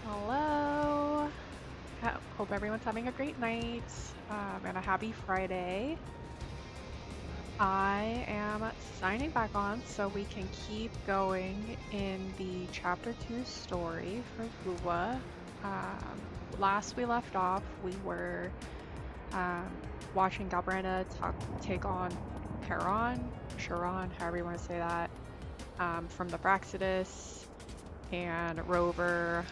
Hello. Hope everyone's having a great night and a happy Friday. I am signing back on so we can keep going in the chapter 2 story for Hua. Last we left off, we were um, watching Galbranda take on Charon, however you want to say that, from the Braxidus, and Rover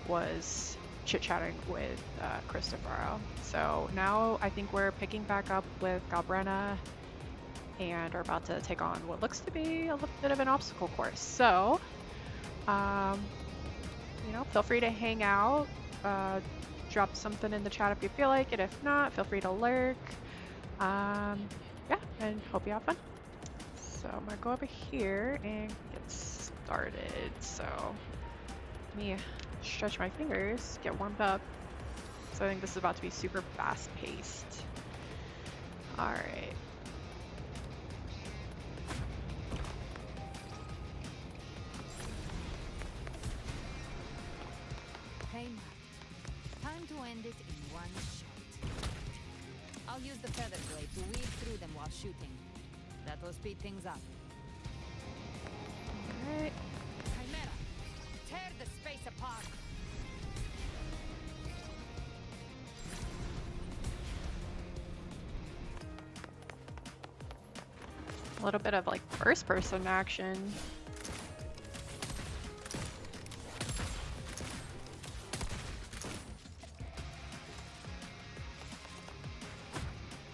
was chit-chatting with Christopher. So now I think we're picking back up with Galbrena and are about to take on what looks to be a little bit of an obstacle course. So, feel free to hang out, drop something in the chat if you feel like it. If not, feel free to lurk. Yeah, and hope you have fun. So I'm gonna go over here and get started. So let me stretch my fingers, get warmed up. So I think this is about to be super fast paced. All right. Hey, Matt. Time to end it in one shot. I'll use the feather blade to weave through them while shooting. That will speed things up. All right. Chimera, tear the space apart. A little bit of like first person action.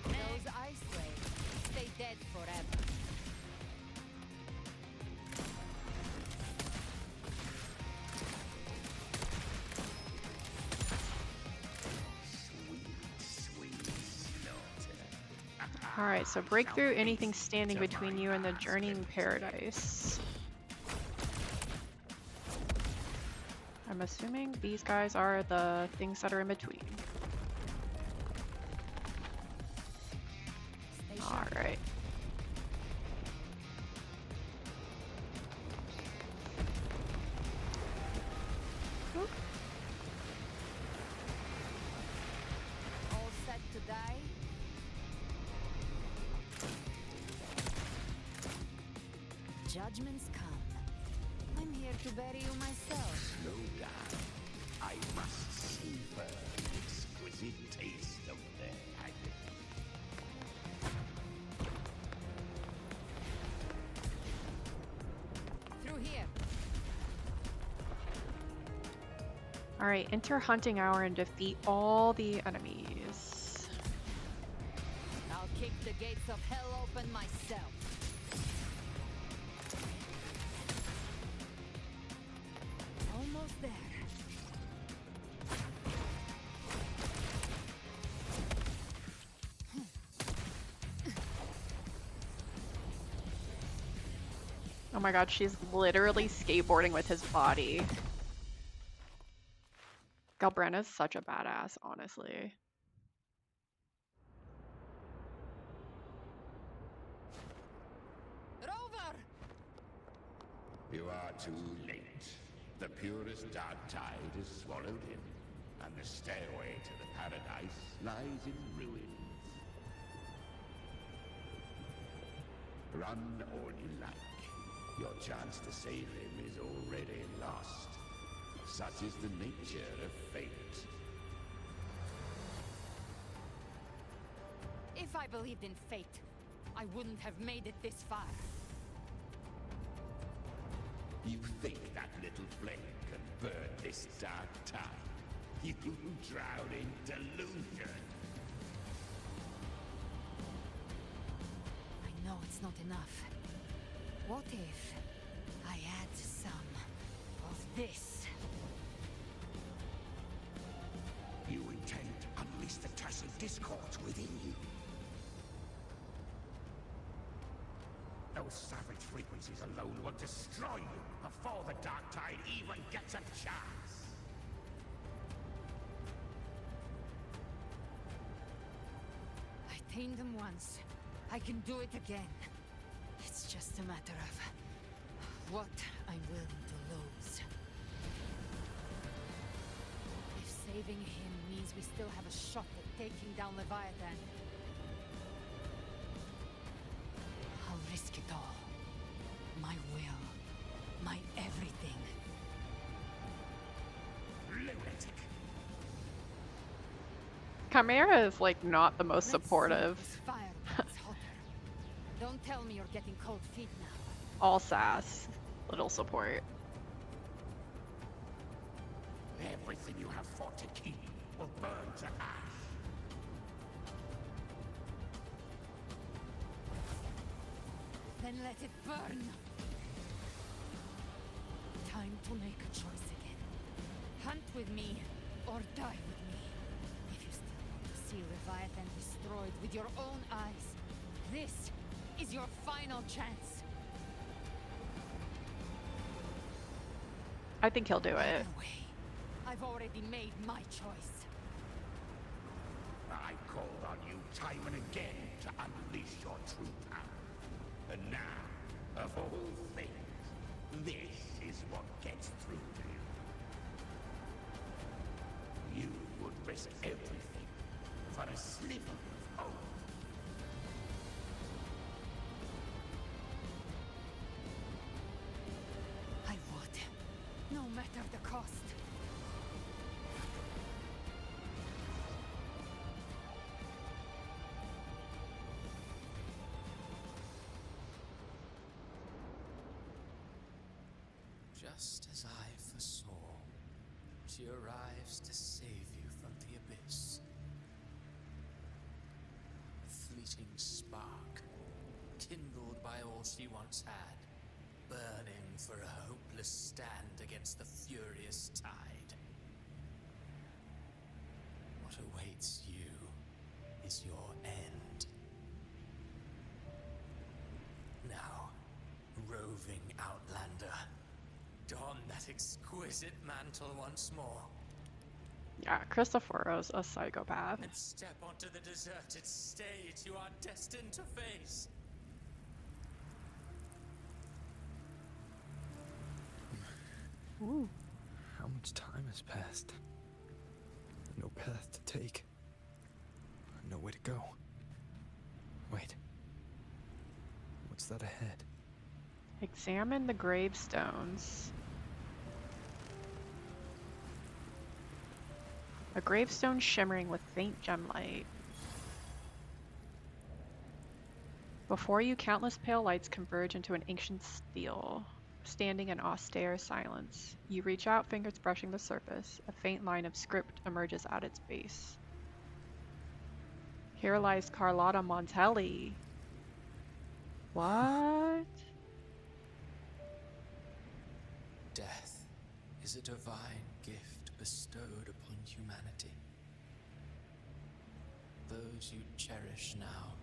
Those ice slaves stay dead forever. All right, so break through anything standing between you and the journeying paradise. I'm assuming these guys are the things that are in between. All right. Oop. All set to die? Judgments come. I'm here to bury you myself. Slow down. I must savor the exquisite taste of their agony. Through here. All right, enter hunting hour and defeat all the enemies. I'll kick the gates of hell open myself. Almost there. Oh my god, she's literally skateboarding with his body. Galbrena's such a badass, honestly. Rover! You are too late. The purest dark tide is swallowed in, and the stairway to the paradise lies in ruins. Run all you like. Your chance to save him is already lost. Such is the nature of fate. If I believed in fate, I wouldn't have made it this far. You think that little flame can burn this dark tide? You drown in delusion. I know it's not enough. What if I add some of this? You intend to unleash the Tassie discord within you. Those savage frequencies alone will destroy you before the dark tide even gets a chance. I tamed them once. I can do it again. It's just a matter of what I'm willing to lose. Saving him means we still have a shot at taking down Leviathan. I'll risk it all. My will. My everything. Lunatic. Chimera is like not the most Let's supportive. see if this fire gets hotter. Don't tell me you're getting cold feet now. All sass, little support. Everything you have fought to keep will burn to ash. Then let it burn. Time to make a choice again. Hunt with me, or die with me. If you still want to see Leviathan destroyed with your own eyes, this is your final chance. I think he'll do it. Either way, I've already made my choice. I called on you time and again to unleash your true power. And now, of all things, this is what gets through to you. You would risk everything for a sliver of hope. I would, no matter the cost. Just as I foresaw, she arrives to save you from the abyss. A fleeting spark, kindled by all she once had, burning for a hopeless stand against the furious tide. What awaits you is your end. Now, roving outlander, don that exquisite mantle once more, Yeah, Cristoforo's a psychopath. and step onto the deserted stage you are destined to face. Ooh. How much time has passed? No path to take. Nowhere to go. Wait. What's that ahead? Examine the gravestones. A gravestone shimmering with faint gemlight. Before you, countless pale lights converge into an ancient stele, standing in austere silence. You reach out, fingers brushing the surface. A faint line of script emerges at its base. Here lies Carlotta Montelli. What? Death is a divine gift bestowed upon humanity. Those you cherish now,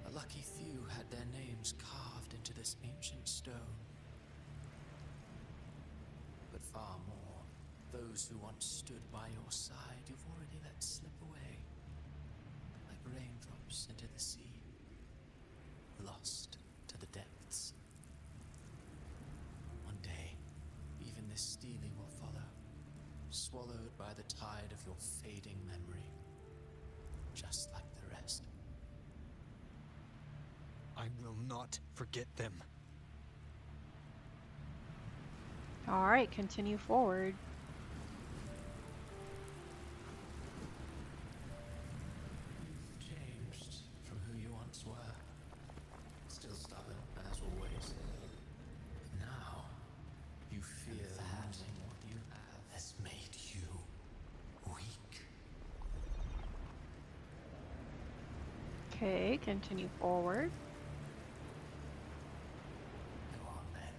a lucky few had their names carved into this ancient stone. But far more, those who once stood by your side, you've already let slip away, like raindrops into the sea, lost to the depths. One day, even this stele will follow, swallowed by the tide of your fading memory, just like the rest. I will not forget them. All right, continue forward. You've changed from who you once were. Still stubborn, as always. But now, you fear that losing what you have has made you weak. Okay, continue forward. Go on then.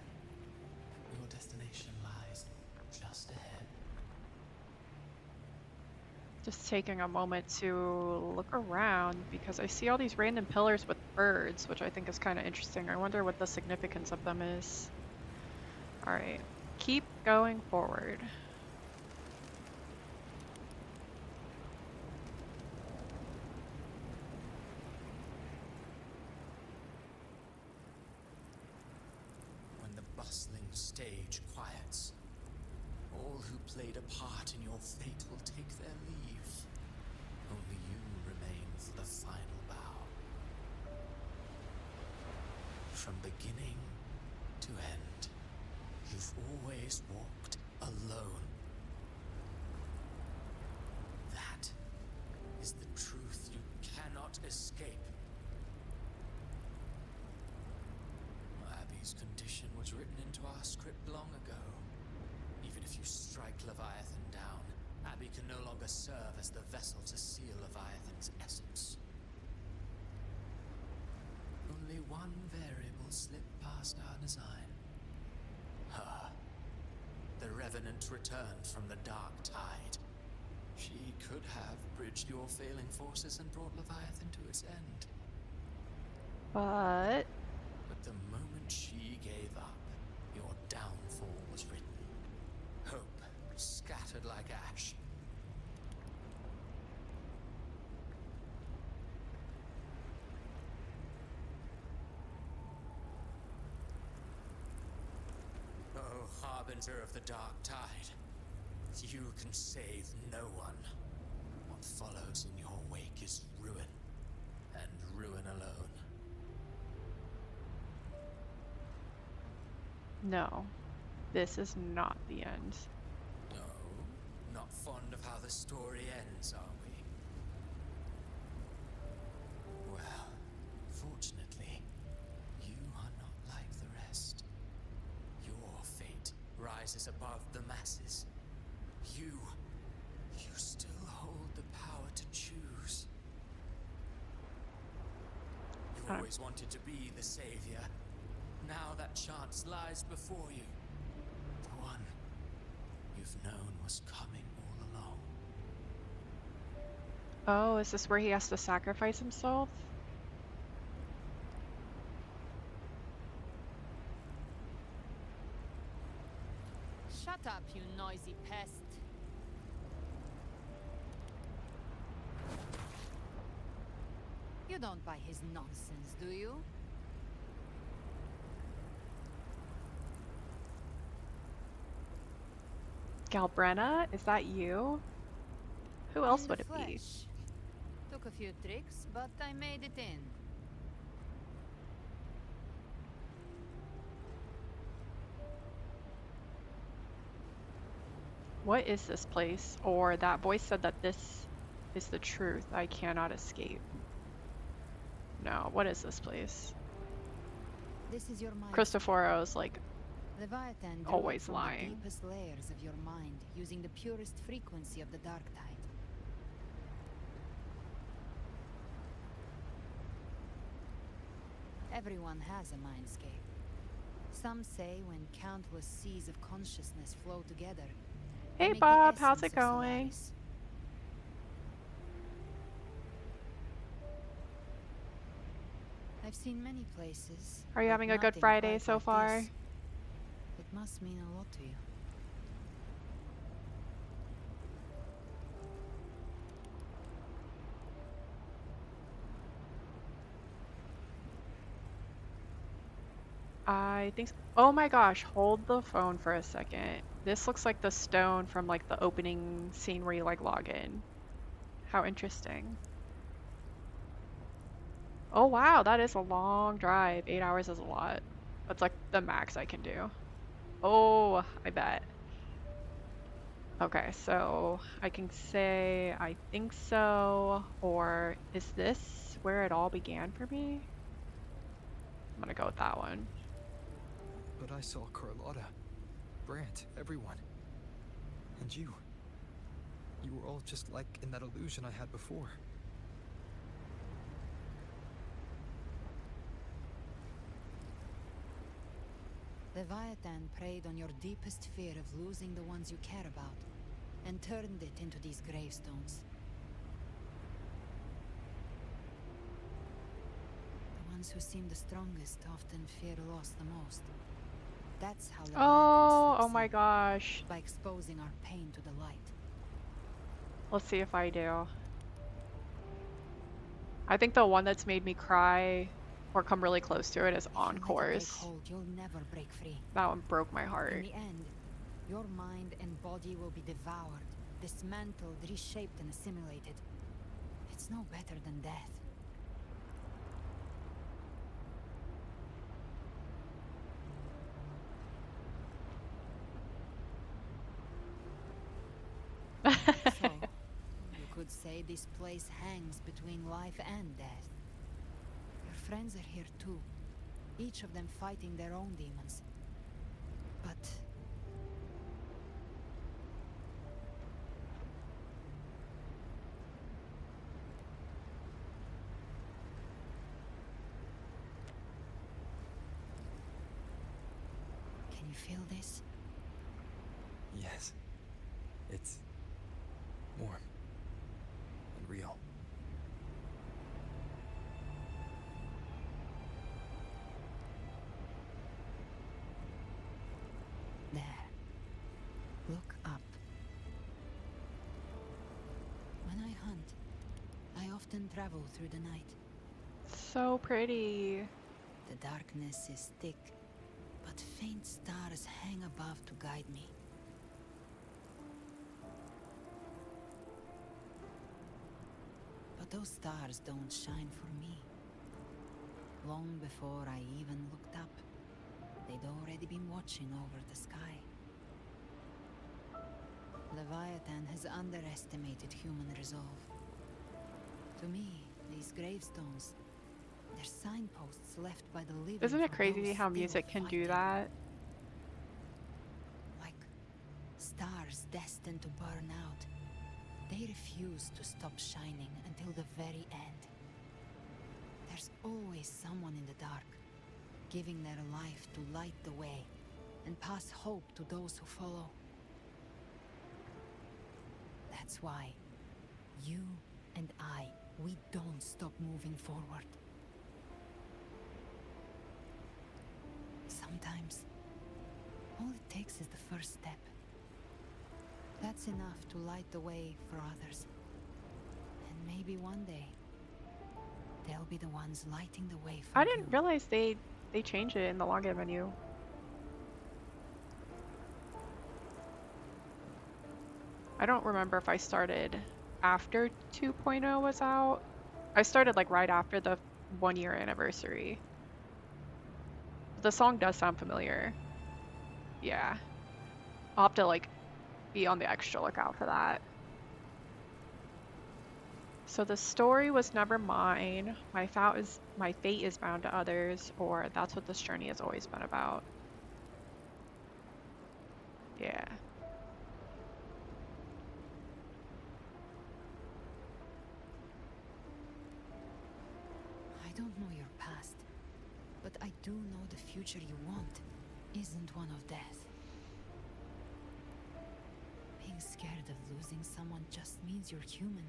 Your destination lies just ahead. Just taking a moment to look around because I see all these random pillars with birds, which I think is kind of interesting. I wonder what the significance of them is. All right, keep going forward. When the bustling stage quiets, all who played a part in your fate will take their leaves. Only you remain for the final bow. From beginning to end, you've always walked alone. That is the truth you cannot escape. Abby's condition was written into our script long ago. Even if you strike Leviathan down, Abby can no longer serve as the vessel to seal Leviathan's essence. Only one variable slipped past our design. Her. The Revenant returned from the Dark Tide. She could have bridged your failing forces and brought Leviathan to its end. But But the moment she gave up, your downfall was written. Hope scattered like ash. Oh, harbinger of the Dark Tide. You can save no one. What follows in your wake is ruin, and ruin alone. no, this is not the end. No, not fond of how the story ends, are we? Well, fortunately, you are not like the rest. Your fate rises above the masses. You still hold the power to choose. You always wanted to be the savior. Now that chance lies before you. The one you've known was coming all along. Oh, is this where he has to sacrifice himself? Shut up, you noisy pest. You don't buy his nonsense, do you? Galbrenna, is that you? Who else In would the it be? flesh. Took a few tricks, but I made it in. What is this place? Or that voice said that this is the truth I cannot escape. No, what is this place? This is your mind. Cristoforo's like Leviathan drew always it from lying. the deepest layers of your mind, using the purest frequency of the Dark Tide. Everyone has a mindscape. Some say when countless seas of consciousness flow together, they Hey make the Bob, how's essence it of going? Solaris. I've seen many places. Are you but having a good nothing Friday quite so like far? this. It must mean a lot to you. I think oh my gosh, hold the phone for a second. This looks like the stone from like the opening scene where you like log in. How interesting. Oh wow, that is a long drive. 8 hours is a lot. That's like the max I can do. Oh, I bet. Okay, so I can say I think so, or is this where it all began for me? I'm gonna go with that one. But I saw Carlotta, Brant, everyone. And you. You were all just like in that illusion I had before. Leviathan preyed on your deepest fear of losing the ones you care about, and turned it into these gravestones. The ones who seem the strongest often fear loss the most. That's how Leviathan Oh slips my in, gosh. by exposing our pain to the light. Let's see if I do. I think the one that's made me cry or come really close to it is If you let it take Encores. hold, you'll never break free. That one broke my In heart. the end, your mind and body will be devoured, dismantled, reshaped, and assimilated. It's no better than death. So, you could say this place hangs between life and death. Your friends are here too, each of them fighting their own demons. But can you feel this? Yes. It's warm and real. There. Look up. When I hunt, I often travel through the night. So pretty. The darkness is thick, but faint stars hang above to guide me. But those stars don't shine for me. Long before I even looked up, they'd already been watching over the sky. Leviathan has underestimated human resolve. To me, these gravestones, they're signposts left by the living. Isn't it for crazy those how still music can do fighting. that? Like stars destined to burn out. They refuse to stop shining until the very end. There's always someone in the dark, giving their life to light the way and pass hope to those who follow. That's why you and I, we don't stop moving forward. Sometimes, all it takes is the first step. That's enough to light the way for others. And maybe one day, they'll be the ones lighting the way for I you. didn't realize they changed it in the login menu. I don't remember if I started after 2.0 was out. I started like right after the 1-year anniversary. The song does sound familiar. Yeah. I'll have to like be on the extra lookout for that. So the story was never mine. My fate is bound to others, or that's what this journey has always been about. Yeah. I don't know your past, but I do know the future you want isn't one of death. Being scared of losing someone just means you're human.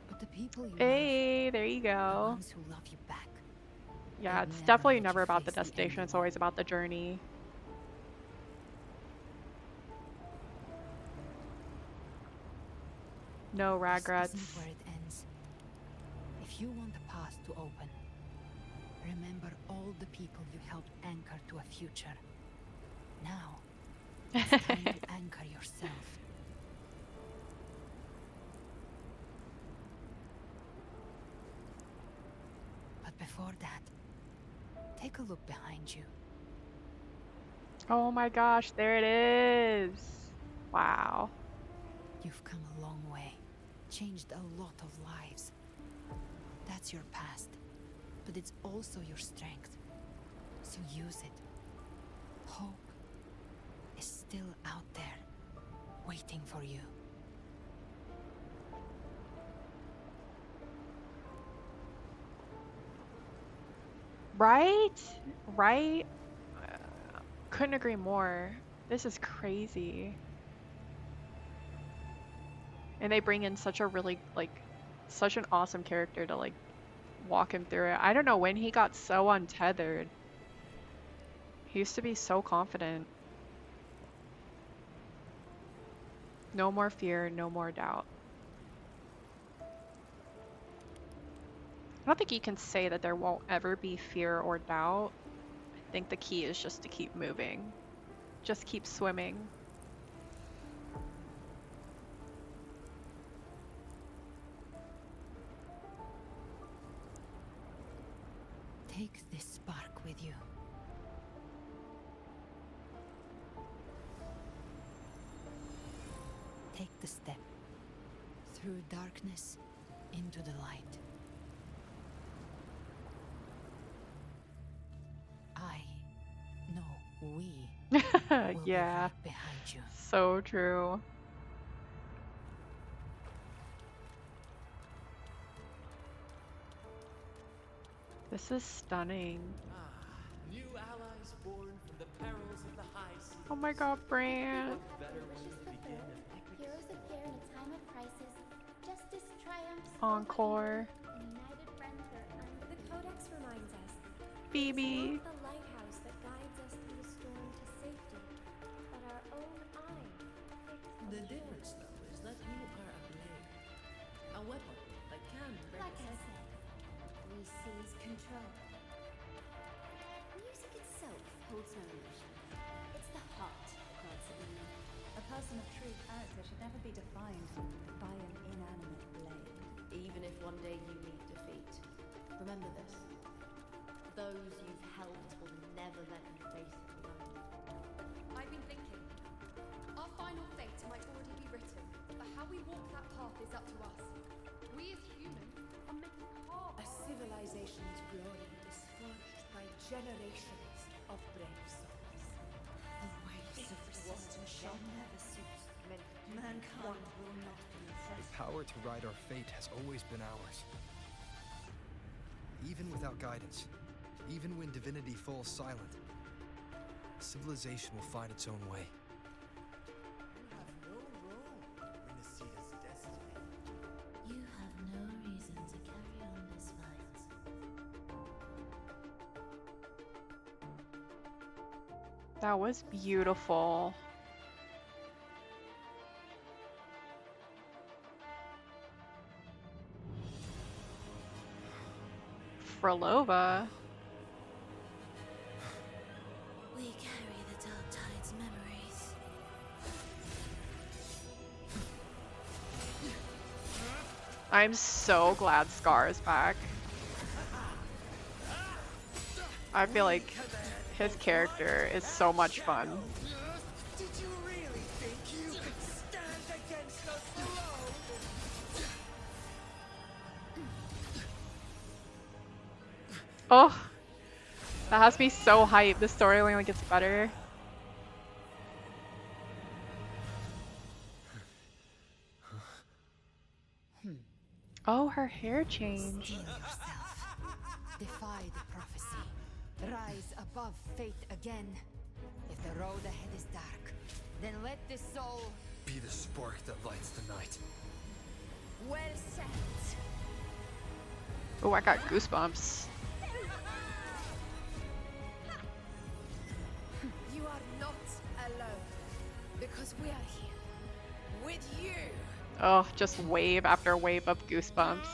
But the people you love, Hey, there you the go. ones who love you back, Yeah, they'd it's never definitely let never you about the face the end destination. It's alone. always about the journey. No This regrets. isn't where it ends. If you want the path to open, remember all the people you helped anchor to a future. Now, it's time to anchor yourself. But before that, take a look behind you. Oh my gosh, there it is. Wow. You've come a long way, changed a lot of lives. That's your past, but it's also your strength. So use it. Hope is still out there, waiting for you. Right? Right? Couldn't agree more. This is crazy. And they bring in such a really, like, such an awesome character to, like, walk him through it. I don't know when he got so untethered. He used to be so confident. No more fear, no more doubt. I don't think you can say that there won't ever be fear or doubt. I think the key is just to keep moving. Just keep swimming. Take this spark with you. Take the step through darkness into the light. I know we will be Yeah, right behind you. so true. This is stunning. New allies born from the perils of the high seas. Oh my god, Bran. What better way to begin an epic Heroes appear in a time of crisis. Justice triumphs Encore. over evil, and united friends are The Codex reminds us Phoebe. it's not the lighthouse that guides us through the storm to safety, but our own eye fixed on The shore. difference, though, is that you are a blade. A weapon that can break like I said. We seize control. Music itself holds no emotion. It's the heart that grants it meaning. A person of true character should never be defined by an inanimate blade. Even if one day you meet defeat, remember this. Those you've helped will never let you face it alone. I've been thinking. Our final fate might already be written, but how we walk that path is up to us. We as humans are meant to carve A civilization's glory is forged by generations of brave souls. The waves of resistance shall never cease. Mankind will not be The oppressed. power to ride our fate has always been ours. Even without guidance, even when divinity falls silent, civilization will find its own way. You have no role in Nasida's destiny. You have no reason to carry on this fight. That was beautiful. Frolova. We carry the Dark Tide's memories. I'm so glad Scar is back. I feel like his character is so much fun. Did you really think you could stand against us alone? Oh, that has me so hyped. The story only gets better. Oh, her hair changed. Steel yourself. Defy the prophecy. Rise above fate again. If the road ahead is dark, then let this soul Be the spark that lights the night. well set. Oh, I got goosebumps. You are not alone, because we are here with you. Oh, just wave after wave of goosebumps.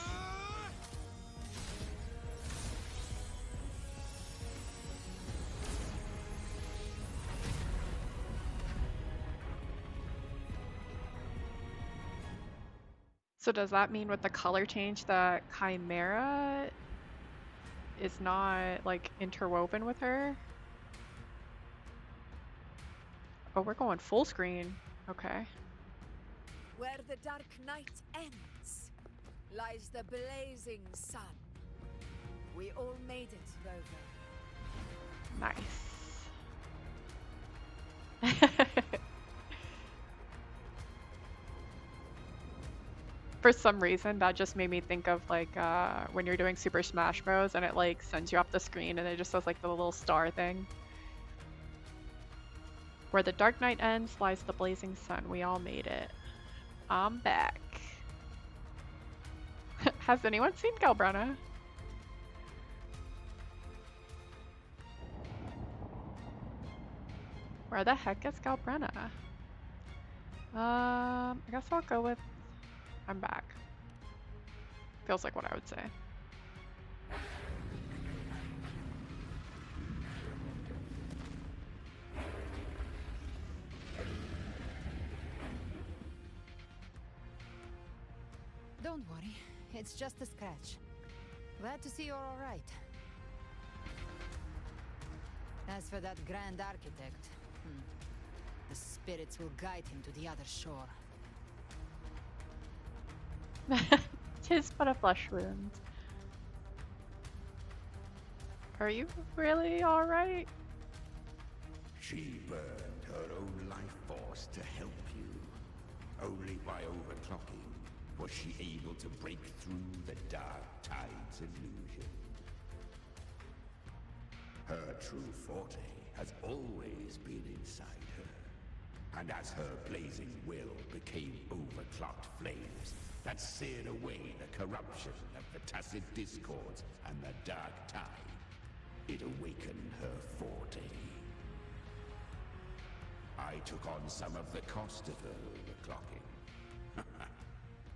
So does that mean with the color change that Chimera is not like interwoven with her? Oh, we're going full screen. Okay. Where the dark night ends, lies the blazing sun. We all made it, Rover. Nice. For some reason, that just made me think of like when you're doing Super Smash Bros. And it like sends you off the screen and it just does like the little star thing. Where the dark night ends lies the blazing sun. We all made it. I'm back. Has anyone seen Galbrenna? Where the heck is Galbrenna? I guess I'll go with I'm back. Feels like what I would say. Don't worry, it's just a scratch. Glad to see you're all right. As for that Grand Architect, the spirits will guide him to the other shore. Tis but a flesh wound. Are you really alright? She burned her own life force to help you. Only by overclocking was she able to break through the Dark Tide's illusion. Her true forte has always been inside her. And as her blazing will became overclocked flames that seared away the corruption of the Tacit Discords and the Dark Tide, it awakened her forte. I took on some of the cost of her overclocking.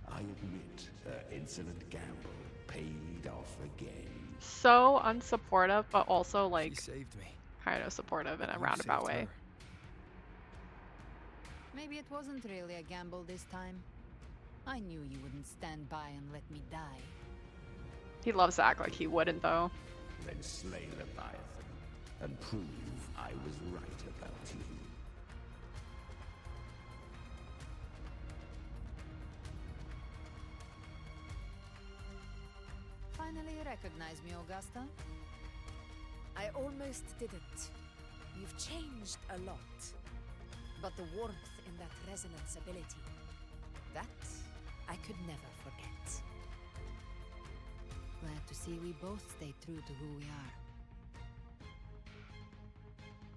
I admit her insolent gamble paid off again. So unsupportive, but also like She saved me. kind of supportive in a You roundabout saved way. her. Maybe it wasn't really a gamble this time. I knew you wouldn't stand by and let me die. He loves to act like he wouldn't though. Then slay Leviathan and prove I was right about you. Finally recognize me, Augusta? I almost didn't. You've changed a lot. But the warmth in that resonance ability, that I could never forget. Glad to see we both stayed true to who we are.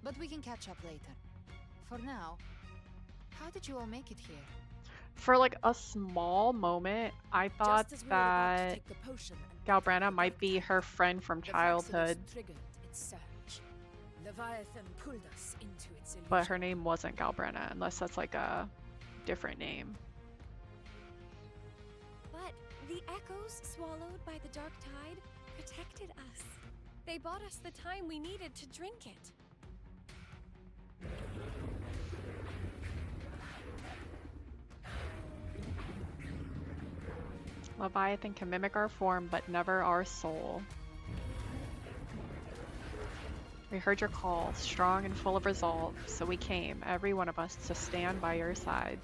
But we can catch up later. For now, how did you all make it here? For like a small moment, I thought Just as we were about to that take the potion and Galbrana might be her friend from the childhood, Fraxidus triggered its surge. Leviathan pulled us into its illusion. but her name wasn't Galbrana, unless that's like a different name. But the echoes swallowed by the dark tide protected us. They bought us the time we needed to drink it. Leviathan can mimic our form, but never our soul. We heard your call, strong and full of resolve, so we came, every one of us, to stand by your side.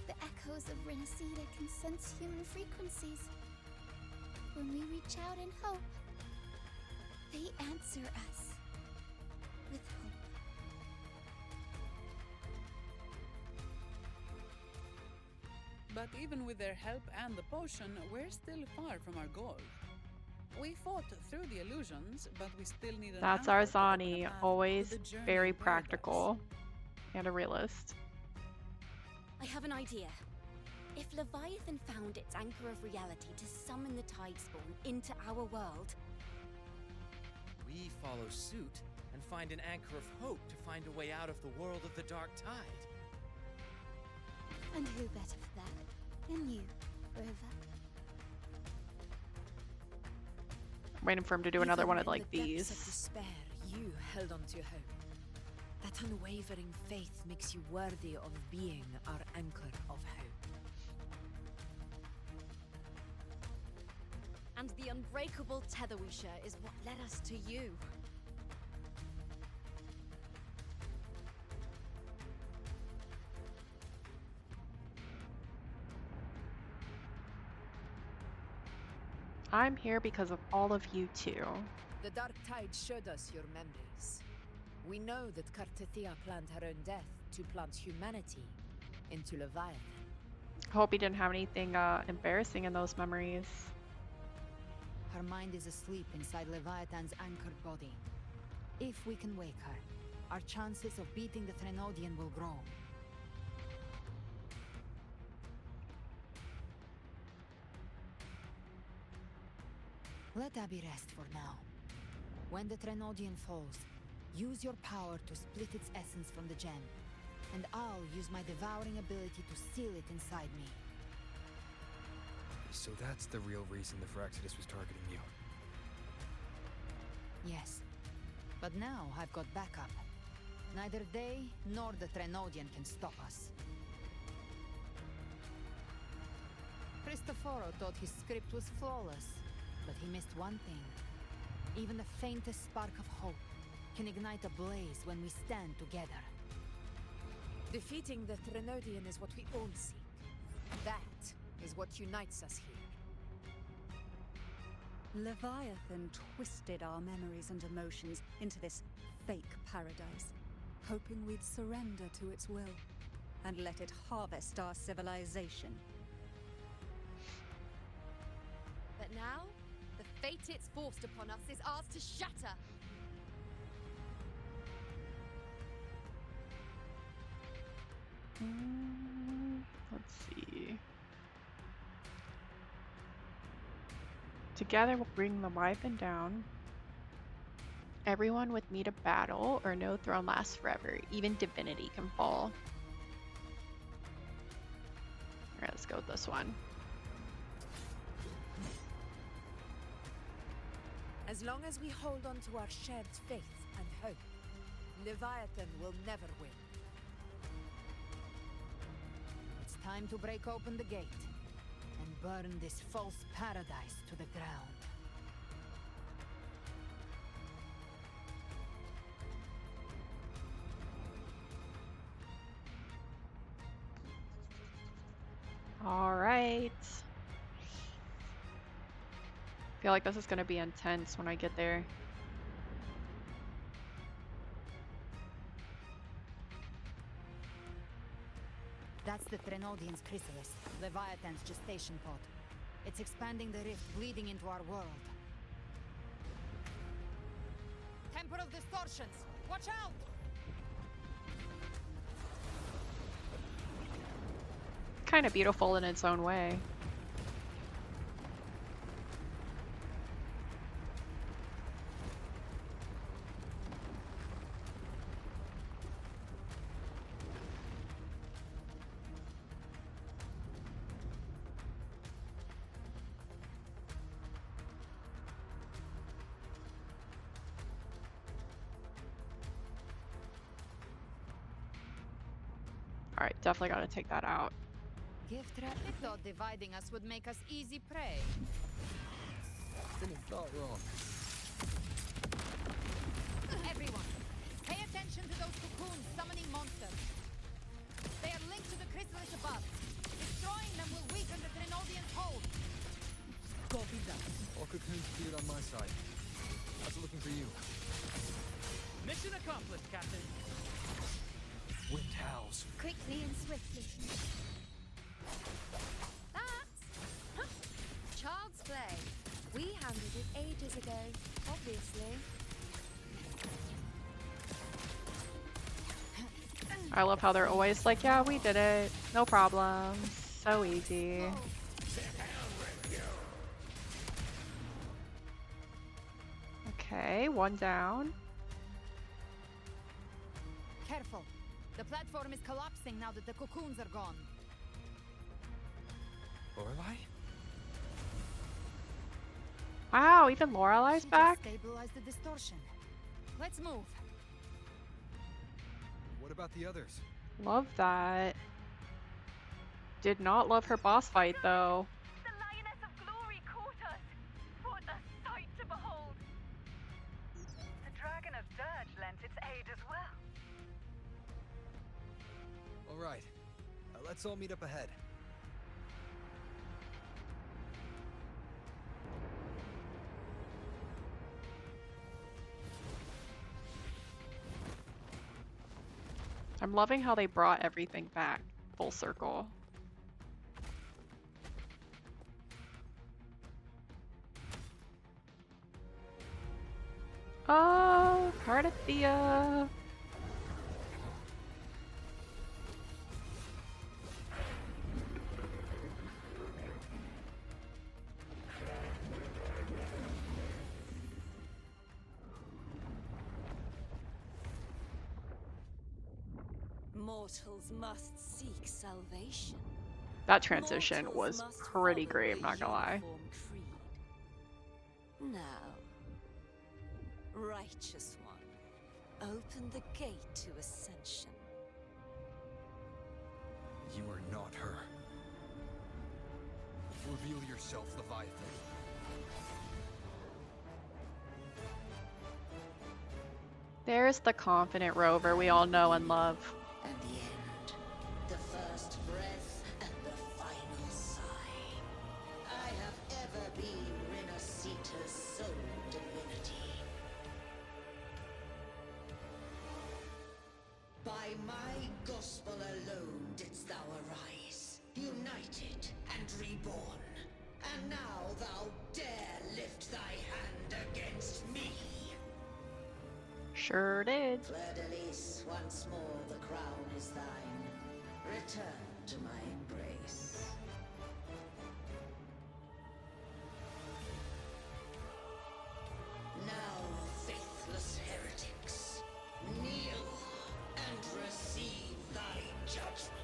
The echoes of Renacida can sense human frequencies. When we reach out in hope, they answer us with hope. But even with their help and the potion, we're still far from our goal. We fought through the illusions, but we still need an That's anchor our to open a Zani, path always to the journey very in paradise. practical and a realist. I have an idea. If Leviathan found its anchor of reality to summon the Tidespawn into our world, We follow suit and find an anchor of hope to find a way out of the world of the Dark Tide. And who better for that than you, River? Waiting for him to do another one of like In the depths these. of despair, you held on to hope. That unwavering faith makes you worthy of being our anchor of hope. and the unbreakable tether we share is what led us to you. I'm here because of all of you too. The Dark Tide showed us your memories. We know that Kartathea planned her own death to plant humanity into Leviathan. Hope he didn't have anything embarrassing in those memories. Her mind is asleep inside Leviathan's anchored body. If we can wake her, our chances of beating the Threnodian will grow. Let Abby rest for now. When the Threnodian falls, use your power to split its essence from the gem, and I'll use my devouring ability to seal it inside me. So that's the real reason the Fraxidus was targeting you. Yes, but now I've got backup. Neither they nor the Threnodian can stop us. Cristoforo thought his script was flawless. But he missed one thing. Even the faintest spark of hope can ignite a blaze when we stand together. Defeating the Threnodian is what we all seek. That is what unites us here. Leviathan twisted our memories and emotions into this fake paradise, hoping we'd surrender to its will and let it harvest our civilization. But now, the fate it's forced upon us is ours to shatter. Let's see. Together we'll bring the Leviathan down. Everyone with me to battle, or no throne lasts forever. Even divinity can fall. Alright, let's go with this one. As long as we hold on to our shared faith and hope, Leviathan will never win. It's time to break open the gate and burn this false paradise to the ground. All right. Feel like this is gonna be intense when I get there. That's the Threnodian's chrysalis, Leviathan's gestation pod. It's expanding the rift, bleeding into our world. Temporal distortions! Watch out! Kind of beautiful in its own way. Alright, definitely gotta take that out. Gift wrap. I thought dividing us would make us easy prey. Didn't thought wrong. Everyone, pay attention to those cocoons summoning monsters. They are linked to the chrysalis above. Destroying them will weaken the Threnodian's hold. Copy that. All cocoons cleared on my side. How's it looking for you? Mission accomplished, Captain. Wind howls. Quickly and swiftly. That's child's play. We handled it ages ago, obviously. I love how they're always like, yeah, we did it. No problem. So easy. Okay, one down. Careful. The platform is collapsing now that the cocoons are gone. Lorelei? Wow, even Lorelei's She back? just stabilized the distortion. Let's move. What about the others? Love that. Did not love her boss fight though. The Lioness of Glory caught us. What a sight to behold. The Dragon of Dirge lent its aid as well. All right. Let's all meet up ahead. I'm loving how they brought everything back full circle. Oh, Cardathia. Mortals must seek salvation. That transition was pretty great, I'm not gonna lie. Now, righteous one, open the gate to ascension. You are not her. Reveal yourself, Leviathan. There's the confident rover we all know and love. And the end. The first breath and the final sigh. I have ever been Renacita's sole divinity. By my gospel alone didst thou arise, united and reborn. And now thou dare lift thy hand against me. Sure did. Fleur-de-Lis, once more the crown is thine. Return to my embrace. Now, faithless heretics, kneel and receive thy judgment.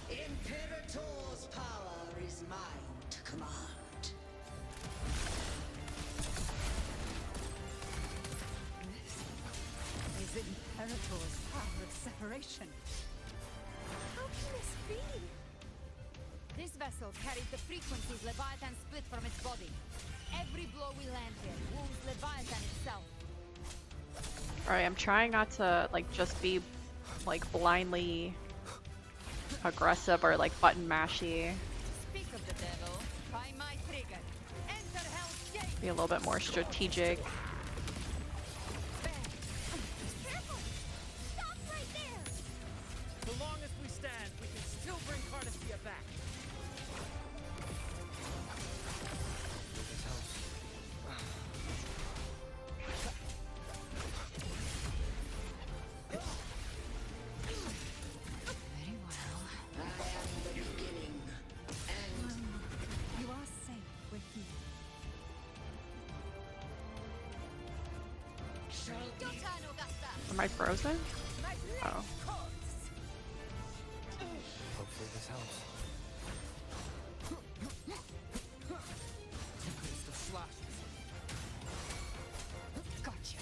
Imperator's power is mine to command. This is Imperator's power of separation. How can this be? This vessel carries the frequencies Leviathan split from its body. Every blow we land here wounds Leviathan itself. Alright, I'm trying not to like just be like blindly aggressive or like button mashy. Speak of the devil, try my trigger. Enter Hell's Gate. Be a little bit more strategic. Careful! Stop right there! So long as we stand, we can still bring Cardassia back. This helps. Very well. I am the beginning, and You are safe with me. shall Your turn, Augusta! Am I frozen? My Oh. Hopefully this helps. It's the slashes. Gotcha.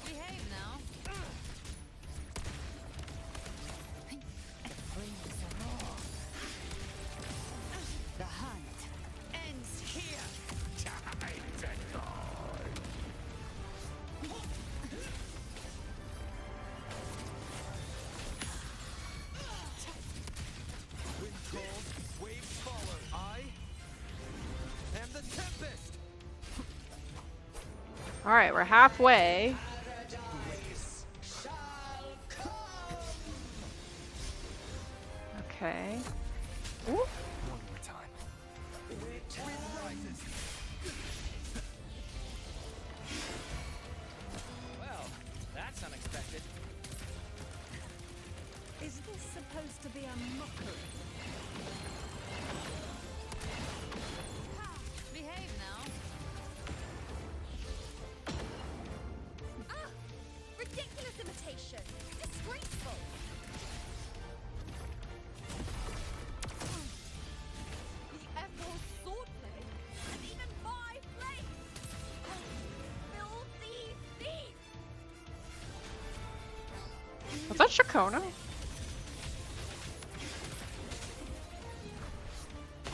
Behave now. Flames are raw. The hunt ends here. Wind cold, waves follow. I am the tempest. Alright, we're halfway. paradise shall come. Okay. Ooh. One more time. Wind rises. Well, that's unexpected. Is this supposed to be a mockery? Behave now. Ah! Ridiculous imitation! Disgraceful! The Echo's swordplay! And even my blade! Filthy thief! Was that Shakona?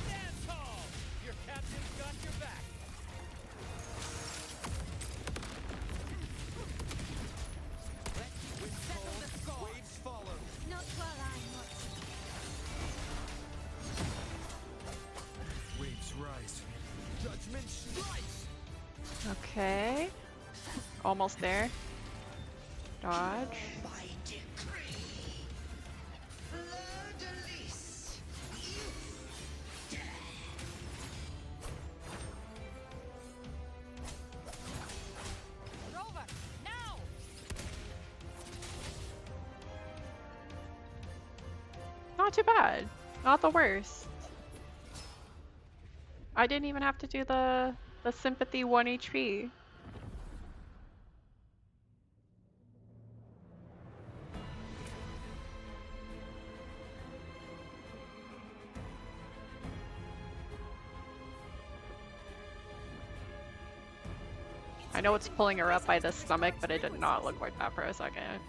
Dance hall! Your captain's got your back. Wind cold, waves follow. Not while I'm watching. Waves rise. Judgment strikes. Okay. Almost there. Dodge. By decree, Fleur-de-Lis, you dare. Rover, now! Not too bad. Not the worst. I didn't even have to do the sympathy 1 HP. I know it's pulling her up by the stomach, but it did not look like that for a second.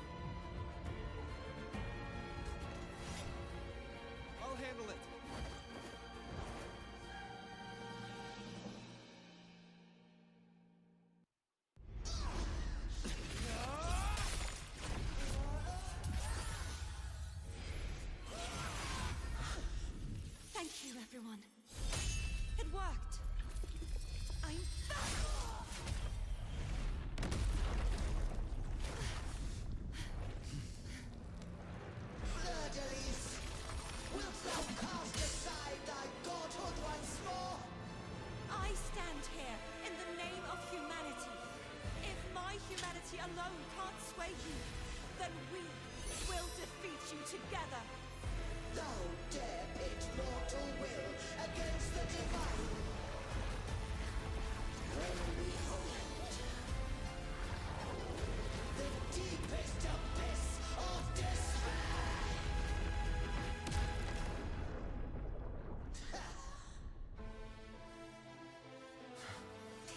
will defeat you together. Thou dare pit mortal will against the divine. Well, behold, the deepest abyss of despair.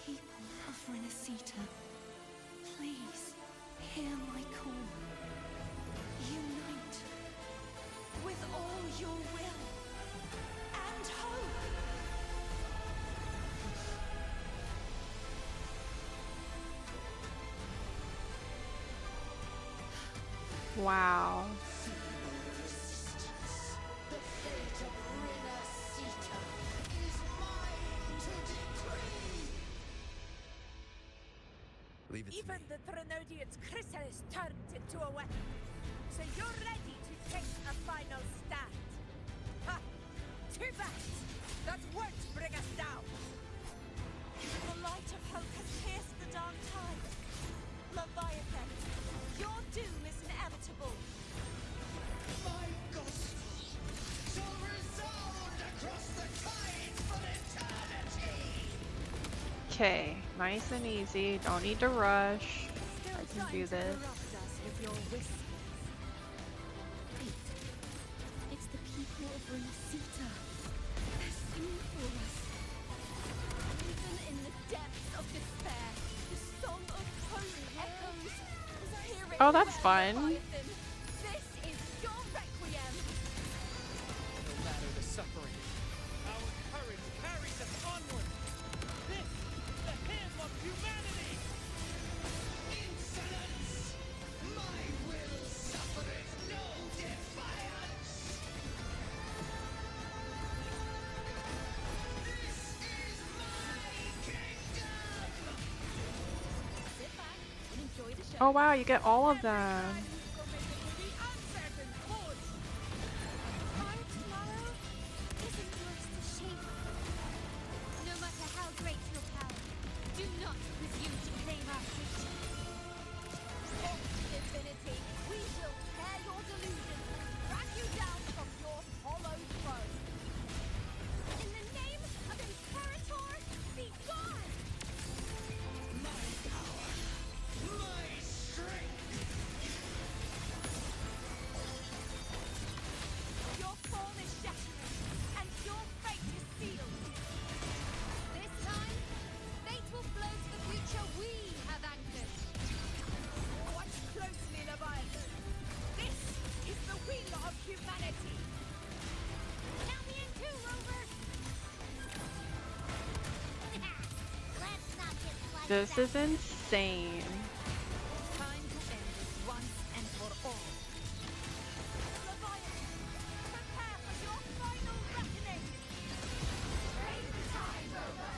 People of Renacita, please hear my call. Unite with all your will and hope. Wow. The fate of Renacita is mine to decree. Leave it to Even me. the Trinodian's chrysalis turned into a weapon. So you're ready to take a final stand. Ha! Too bad! That won't bring us down! The light of hope has pierced the dark tide. Leviathan, your doom is inevitable. My gospel shall resound across the tides for eternity. Okay, nice and easy. Don't need to rush. I can do this. It's the people of Renacita. They're singing for us. Even in the depths of despair, the song of hope echoes. Hear it Oh, that's well, fun. Leviathan. This is your requiem. No matter the suffering, our courage carries us onward. This is the hymn of humanity. Insolence! My will suffereth no defiance! This is my kingdom! Sit back and enjoy the show. Oh wow, you get all of them. The uncertain cause. Our tomorrow isn't yours to shape. No matter how great your power, do not presume to claim our fate. Of divinity, we will tear your delusions and drag you down from your hollow throne. In the name of Imperator, be gone! My power! My strength! Your form is shattering, and your fate is sealed. This time, fate will flow to the future we have anchored. Watch closely, Leviathan. This is the wheel of humanity. Count me in too, Rover! Let's not get like This is insane. Time to end this once and for all. Leviathan, prepare for your final reckoning. Take the time, Rover.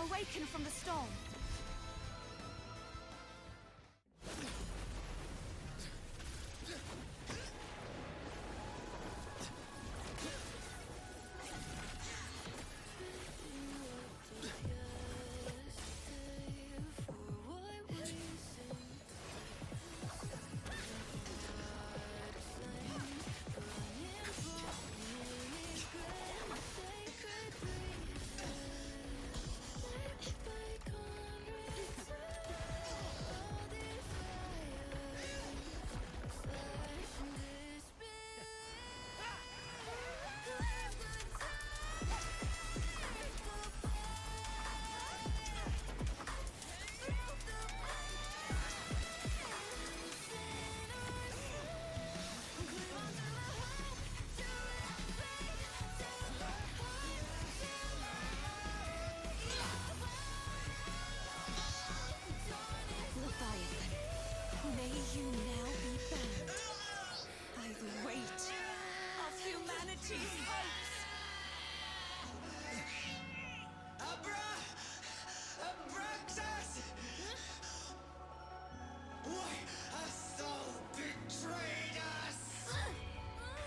Awaken from the storm.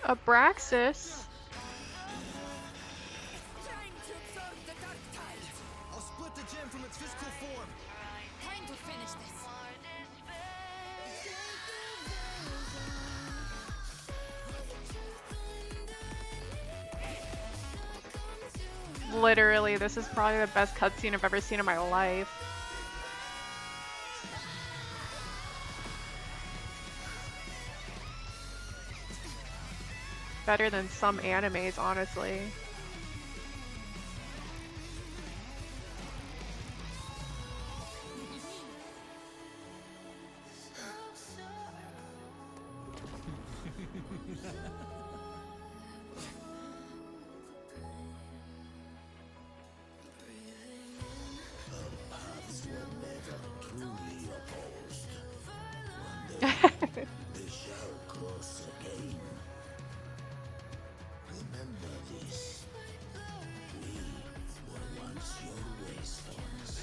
Abraxas? Time to absorb the dark tide. I'll split the gem from its physical form. Time to finish this. Literally, this is probably the best cutscene I've ever seen in my life. Better than some animes, honestly. They shall cross again. Remember this. We were once your wastelands.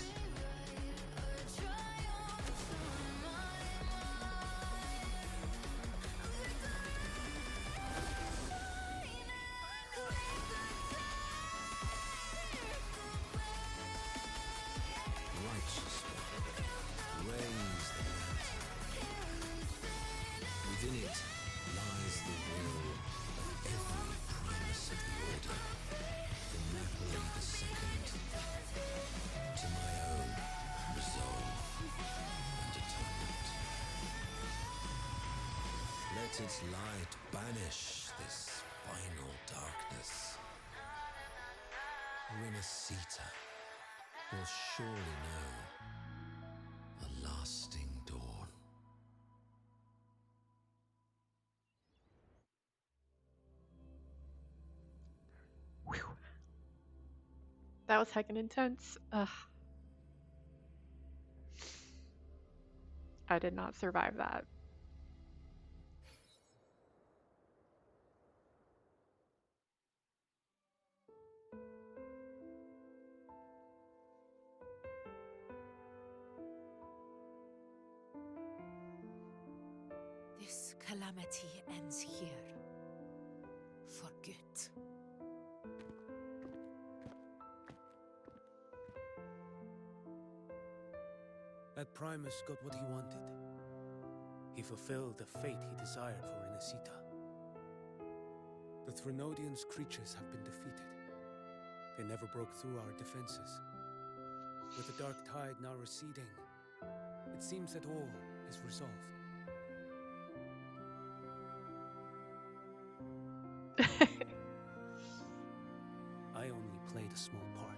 Righteous one, raise the lantern. Within it lies the will of every primus of the Order, from Napoli II to my own resolve and atonement. Let its light banish this final darkness. Renacita will surely know a lasting dawn. That was heckin' intense. Ugh. I did not survive that. This calamity ends here. For good. That Primus got what he wanted. He fulfilled the fate he desired for Renacita. The Threnodians' creatures have been defeated. They never broke through our defenses. With the dark tide now receding, it seems that all is resolved. I only played a small part.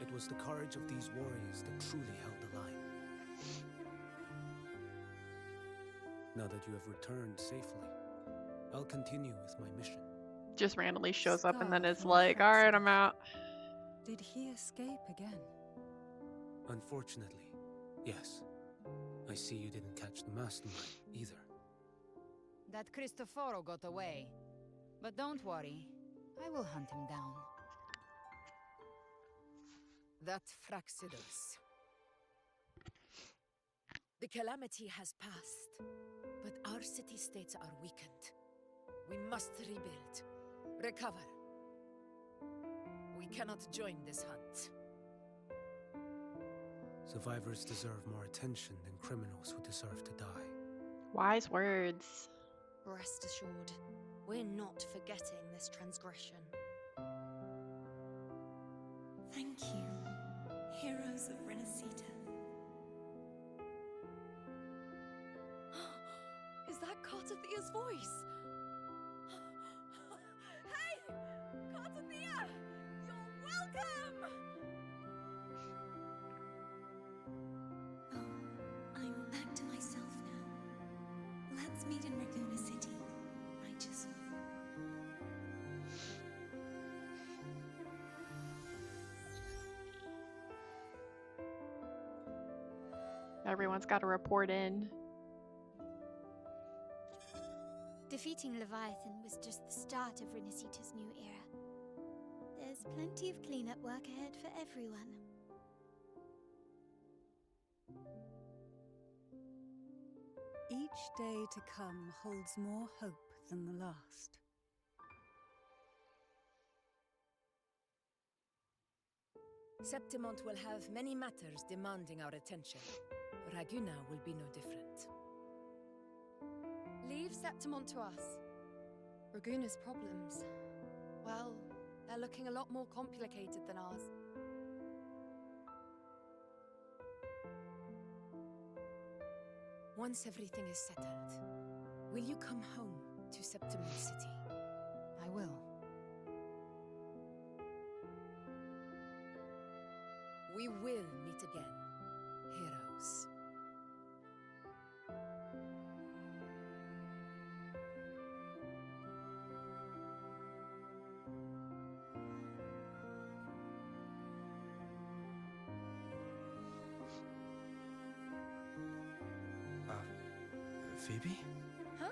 It was the courage of these warriors that truly held the line. Now that you have returned safely, I'll continue with my mission. Just randomly shows up and then Scar is from like, alright, I'm out. Did he escape again? Unfortunately, yes. I see you didn't catch the mastermind either. That Cristoforo got away. But don't worry, I will hunt him down. That Fraxidus. The calamity has passed, but our city-states are weakened. We must rebuild, recover. We cannot join this hunt. Survivors deserve more attention than criminals who deserve to die. Wise words. Rest assured, we're not forgetting this transgression. Thank you, heroes of Renacita. Is that Cartathia's voice? Hey! Cartathia! You're welcome! I'm back to myself now. Let's meet in Raguna City, righteous one. Everyone's got to report in. Defeating Leviathan was just the start of Renacita's new era. There's plenty of cleanup work ahead for everyone. Each day to come holds more hope than the last. Septimont will have many matters demanding our attention. Raguna will be no different. Leave Septimont to us. Raguna's problems, well, They're looking a lot more complicated than ours. Once everything is settled, will you come home to Septimal City? I will. We will meet again, heroes. Phoebe? Huh?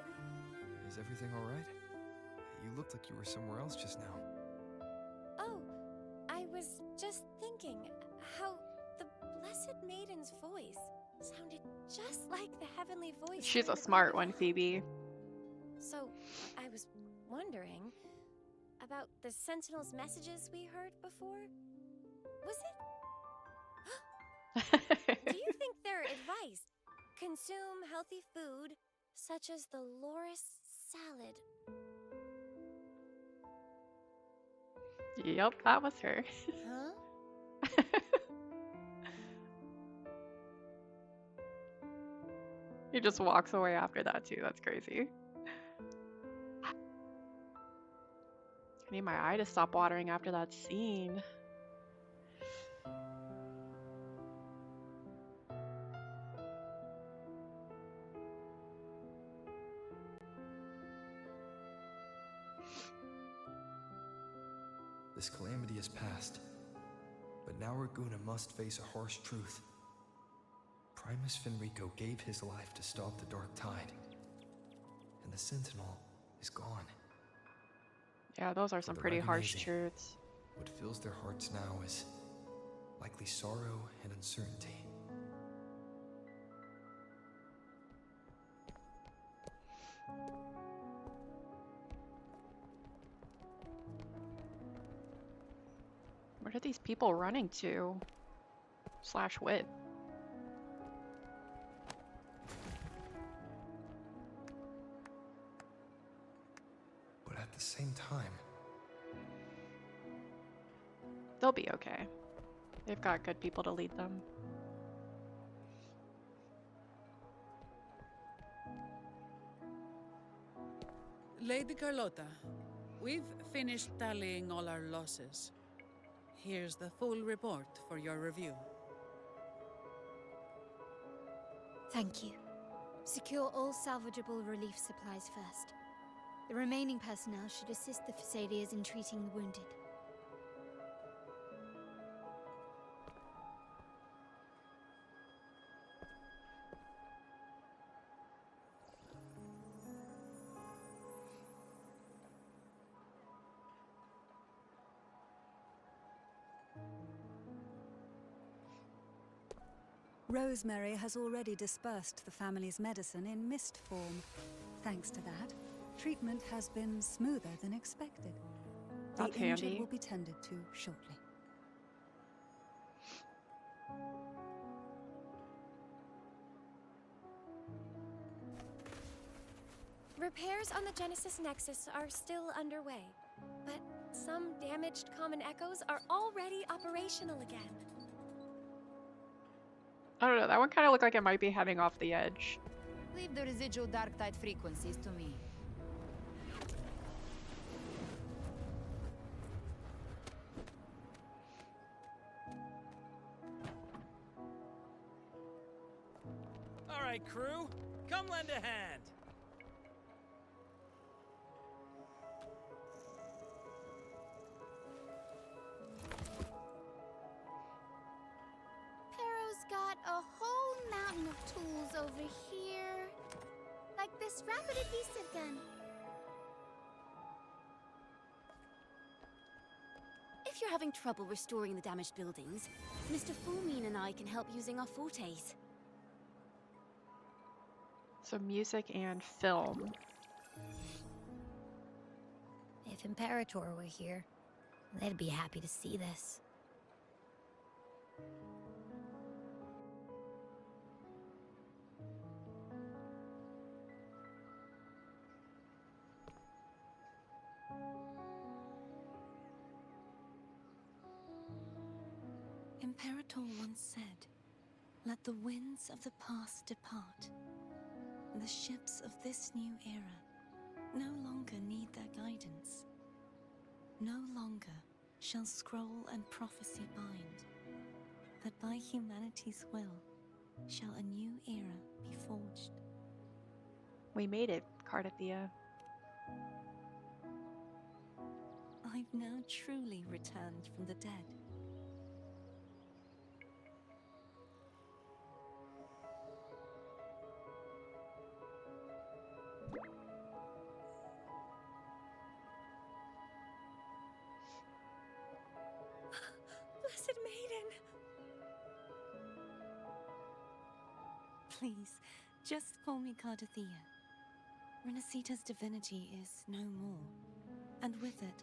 Is everything alright? You looked like you were somewhere else just now. Oh, I was just thinking how the Blessed Maiden's voice sounded just like the heavenly voice. She's during a the smart one, carnival. Phoebe. So, I was wondering about the Sentinel's messages we heard before. Was it? Do you think their advice? Consume healthy food, such as the Loris salad. Yep, that was her. Huh? He just walks away after that too. That's crazy. I need my eye to stop watering after that scene. This calamity is past, but now Raguna must face a harsh truth. Primus Finrico gave his life to stop the Dark Tide, and the Sentinel is gone. Yeah, those are some the pretty harsh Ragunesi, truths. What fills their hearts now is likely sorrow and uncertainty. What are these people running to? Slash wit. But at the same time, They'll be okay. They've got good people to lead them. Lady Carlotta, we've finished tallying all our losses. Here's the full report for your review. Thank you. Secure all salvageable relief supplies first. The remaining personnel should assist the Phasaedias in treating the wounded. Rosemary has already dispersed the family's medicine in mist form. Thanks to that, treatment has been smoother than expected. That's The injured handy. will be tended to shortly. Repairs on the Genesis Nexus are still underway, but some damaged common echoes are already operational again. I don't know, that one kind of looked like it might be heading off the edge. Leave the residual dark tide frequencies to me. All right, crew, come lend a hand. Pero's got a whole mountain of tools over here. Like this rapid adhesive gun. If you're having trouble restoring the damaged buildings, Mr. Fulmin and I can help using our fortes. So music and film. If Imperator were here, they'd be happy to see this. Imperator once said, "Let the winds of the past depart. The ships of this new era no longer need their guidance. No longer shall scroll and prophecy bind, but by humanity's will shall a new era be forged." We made it, Cardathia. I've now truly returned from the dead. Blessed Maiden! Please, just call me Cardathia. Renacita's divinity is no more, and with it,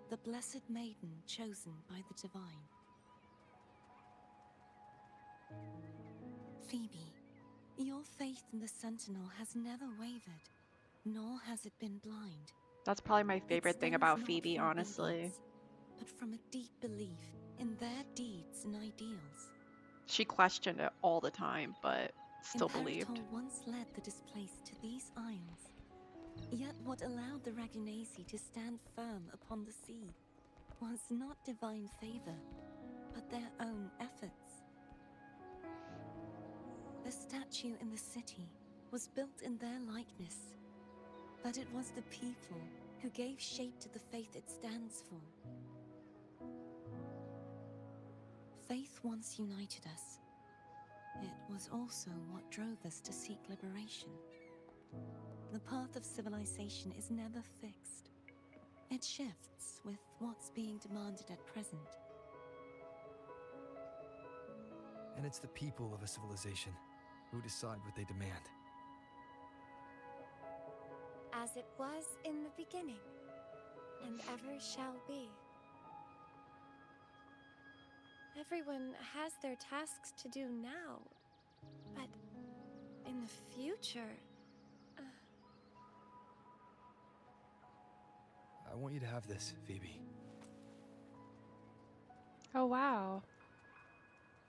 the Blessed Maiden chosen by the Divine. Phoebe, your faith in the Sentinel has never wavered, nor has it been blind. That's probably my favorite thing stems about not Phoebe, from honestly. obedience, but from a deep belief in their deeds and ideals. She questioned it all the time, but still believed. Imperator once led the displaced to these isles. Yet what allowed the Ragunasi to stand firm upon the sea was not divine favor, but their own efforts. The statue in the city was built in their likeness, but it was the people who gave shape to the faith it stands for. Faith once united us. It was also what drove us to seek liberation. The path of civilization is never fixed. It shifts with what's being demanded at present. And it's the people of a civilization who decide what they demand. As it was in the beginning, and ever shall be. Everyone has their tasks to do now, but in the future... I want you to have this, Phoebe. Oh, wow.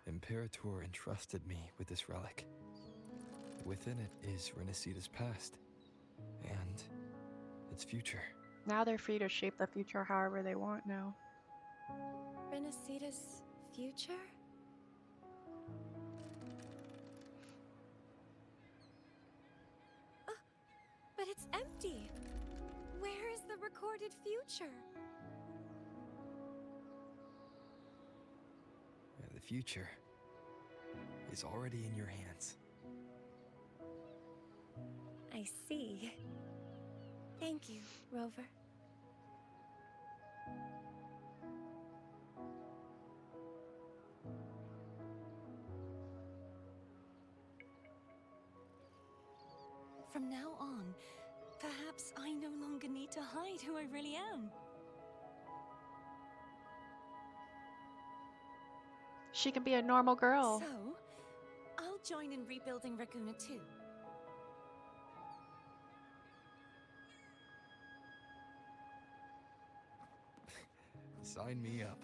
Imperator entrusted me with this relic. Within it is Renacita's past, and its future. Now they're free to shape the future however they want now. Renacita's future? But it's empty! Where is the recorded future? The future is already in your hands. I see. Thank you, Rover. From now on, perhaps I no longer need to hide who I really am. She can be a normal girl. So, I'll join in rebuilding Raguna too. Sign me up.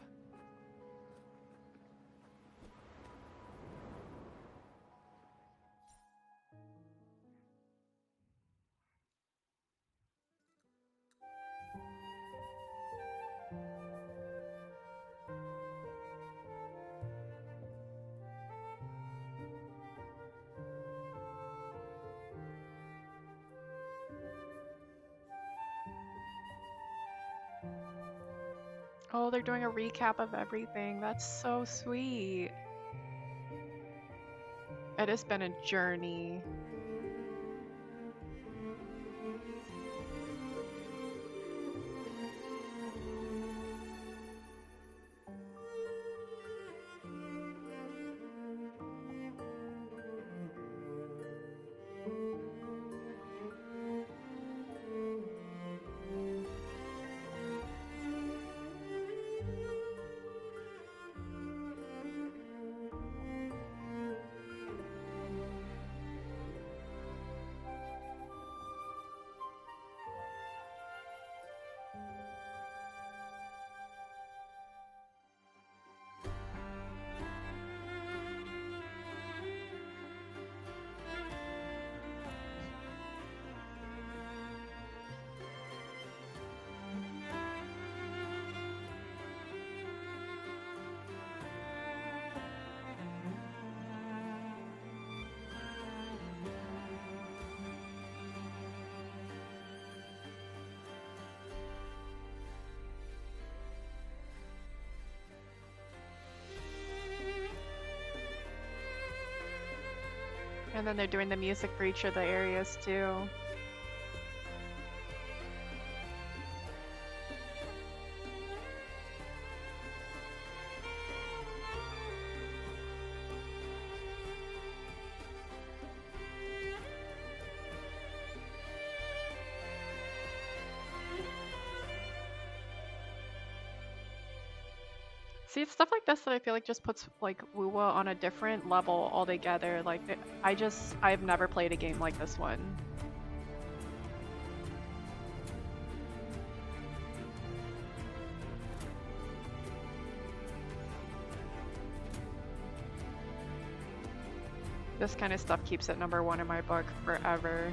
Oh, they're doing a recap of everything. That's so sweet. It has been a journey. then they're doing the music for each of the areas too. See, it's stuff like this that I feel like just puts like Wuwa on a different level altogether. Like, I've never played a game like this one. This kind of stuff keeps it #1 in my book forever.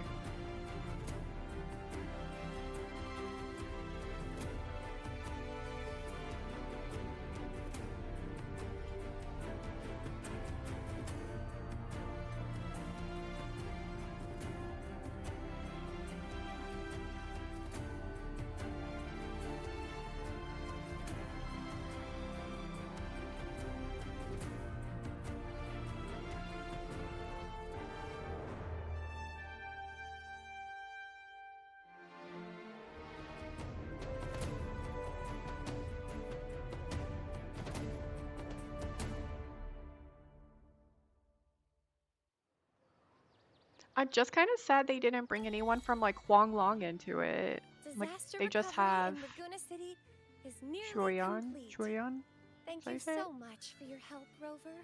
I'm just kind of sad they didn't bring anyone from like Huanglong into it. Like Disaster they just recovery have in Laguna City is nearly Chuyan. complete. Chuyan. Thank Sorry, you say it? so much for your help, Rover.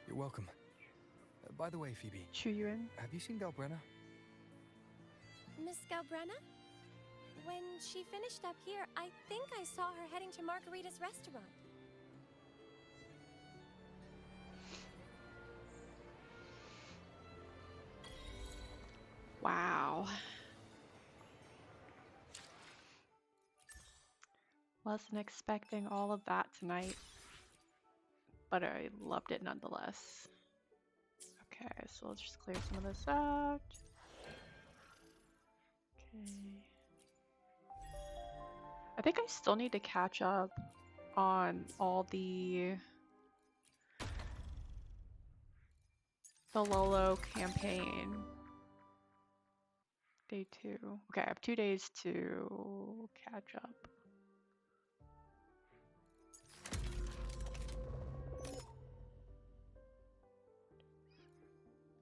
You're welcome. By the way, Phoebe. Chuyuan. Have you seen Galbrenna? Miss Galbrenna? When she finished up here, I think I saw her heading to Margarita's restaurant. Wow. Wasn't expecting all of that tonight, but I loved it nonetheless. Okay, so let's just clear some of this out. Okay. I think I still need to catch up on all the Lolo campaign. Day 2. Okay, I have 2 days to catch up.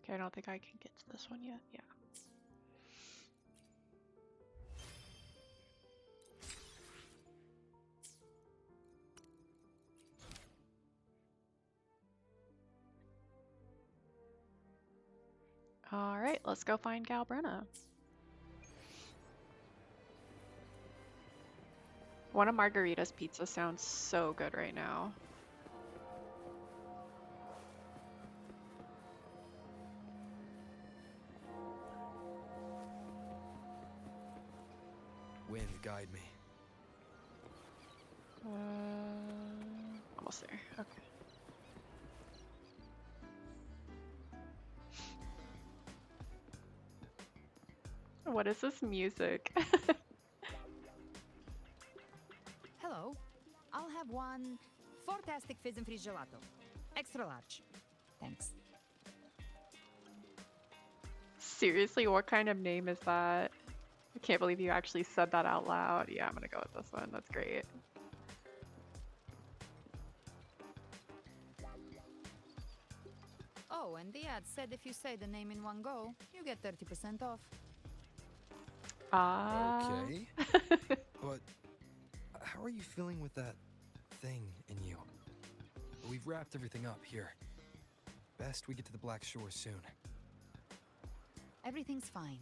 Okay, I don't think I can get to this one yet. Yeah. All right, let's go find Galbrenna. One of Margarita's pizza sounds so good right now. Wind, guide me. Almost there. Okay. What is this music? Hello. I'll have one fantastic fizz and freeze gelato. Extra large. Thanks. Seriously, what kind of name is that? I can't believe you actually said that out loud. Yeah, I'm gonna go with this one. That's great. Oh, and the ad said if you say the name in one go, you get 30% off. Okay. But how are you feeling with that thing in you? We've wrapped everything up here. Best we get to the Black Shore soon. Everything's fine.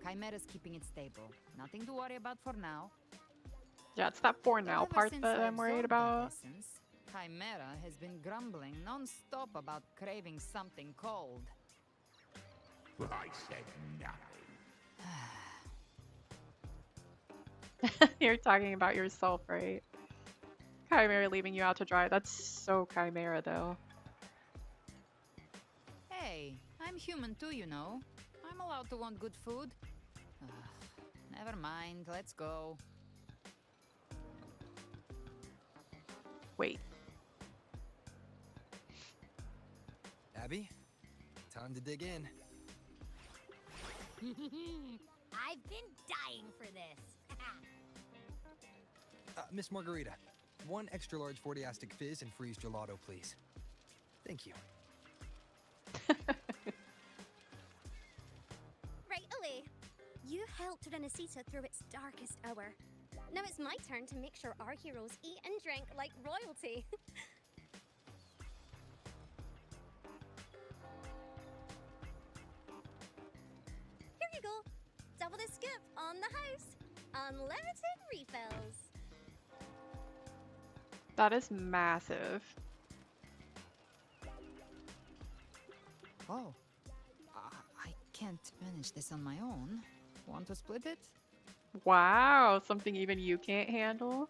Chimera's keeping it stable. Nothing to worry about for now. Yeah, it's that for now Ever part since that I I'm worried absorbed that about. essence, Chimera has been grumbling non-stop about craving something cold. I said nothing. You're talking about yourself, right? Chimera leaving you out to dry. That's so Chimera, though. Hey, I'm human too, you know. I'm allowed to want good food. Never mind, let's go. Wait. Abby? Time to dig in. I've been dying for this. Miss Margarita, one extra large 40-astic fizz and freeze gelato, please. Thank you. Right away. You helped Renesita through its darkest hour. Now it's my turn to make sure our heroes eat and drink like royalty. Here you go. Double the scoop on the house. Unlimited refills. That is massive. Oh, I can't manage this on my own. Want to split it? Wow, something even you can't handle?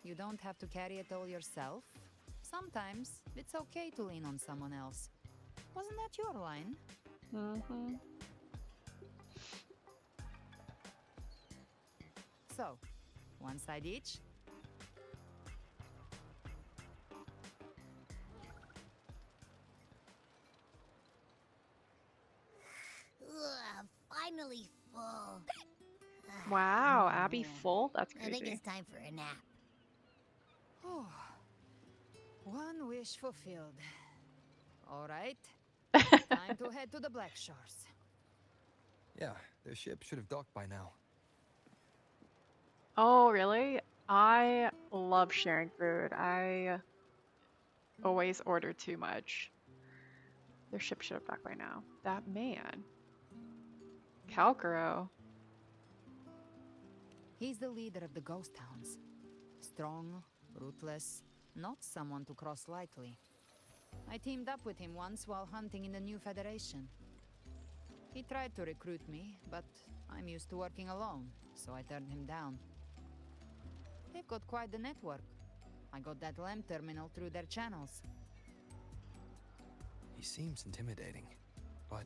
You don't have to carry it all yourself. Sometimes it's okay to lean on someone else. Wasn't that your line? Mm-hmm. So, one side each? Ugh, finally full. Wow, Abby full? That's I think crazy. it's time for a nap. Oh, one wish fulfilled. All right, time to head to the Black Shores. Yeah, their ship should have docked by now. Oh, really? I love sharing food. I always order too much. Their ship should have docked by now. That man. Calcaro. He's the leader of the Ghost Hounds. Strong, ruthless, not someone to cross lightly. I teamed up with him once while hunting in the New Federation. He tried to recruit me, but I'm used to working alone, so I turned him down. They've got quite the network. I got that LEM terminal through their channels. He seems intimidating, but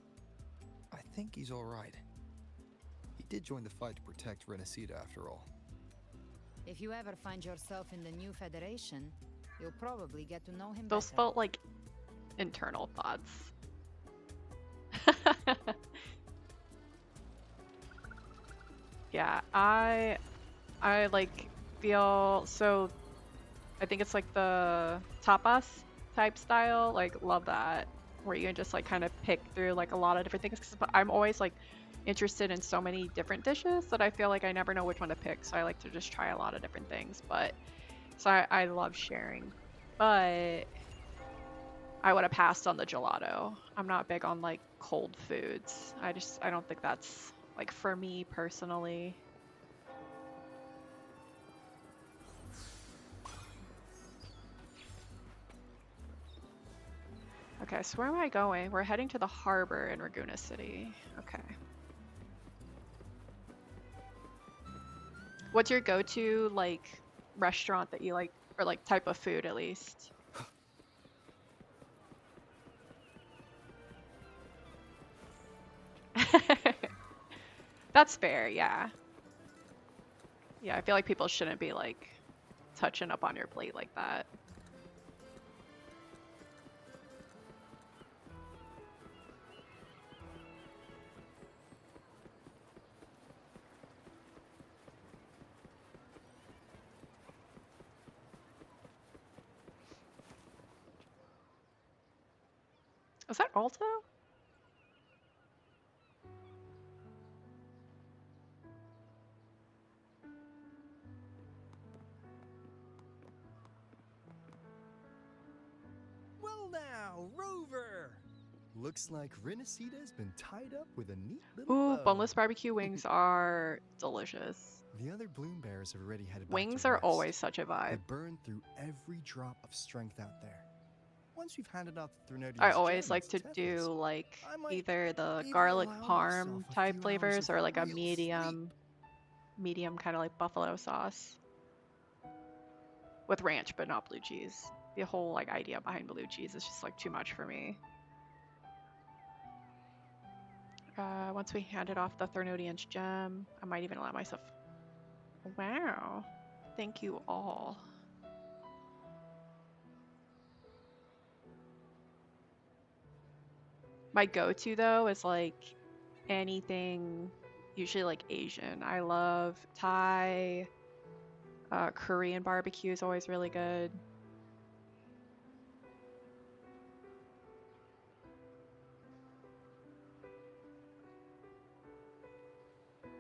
I think he's all right. He did join the fight to protect Renesita after all. If you ever find yourself in the New Federation, you'll probably get to know him Those better. felt like internal thoughts. Yeah, I like feel so. I think it's like the tapas type style. Like love that, where you can just like kind of pick through like a lot of different things. 'Cause I'm always like interested in so many different dishes that I feel like I never know which one to pick. So I like to just try a lot of different things. But so I love sharing, but I would have passed on the gelato. I'm not big on like cold foods. I don't think that's like for me personally. Okay, so where am I going? We're heading to the harbor in Raguna City. Okay. What's your go-to like restaurant that you like, or like type of food at least? That's fair, yeah. Yeah, I feel like people shouldn't be like touching up on your plate like that. Is that Alto? Well now, Rover! Looks like Renesita's been tied up with a neat little Ooh, bow. boneless barbecue wings are delicious. The other bloom bearers have already headed back Wings to are rest. always such a They vibe. burn through every drop of strength out there. Once we've handed out the Threnodian's I always gems like to to Tethys, do like I might either the even garlic allow parm myself a type few hours flavors of or like a real medium kind of like buffalo sauce with ranch but not blue cheese. The whole like idea behind blue cheese is just like too much for me. Once we handed off the Threnodian's gem, I might even allow myself. Wow. Thank you all. My go-to though is like anything, usually like Asian. I love Thai, Korean barbecue is always really good.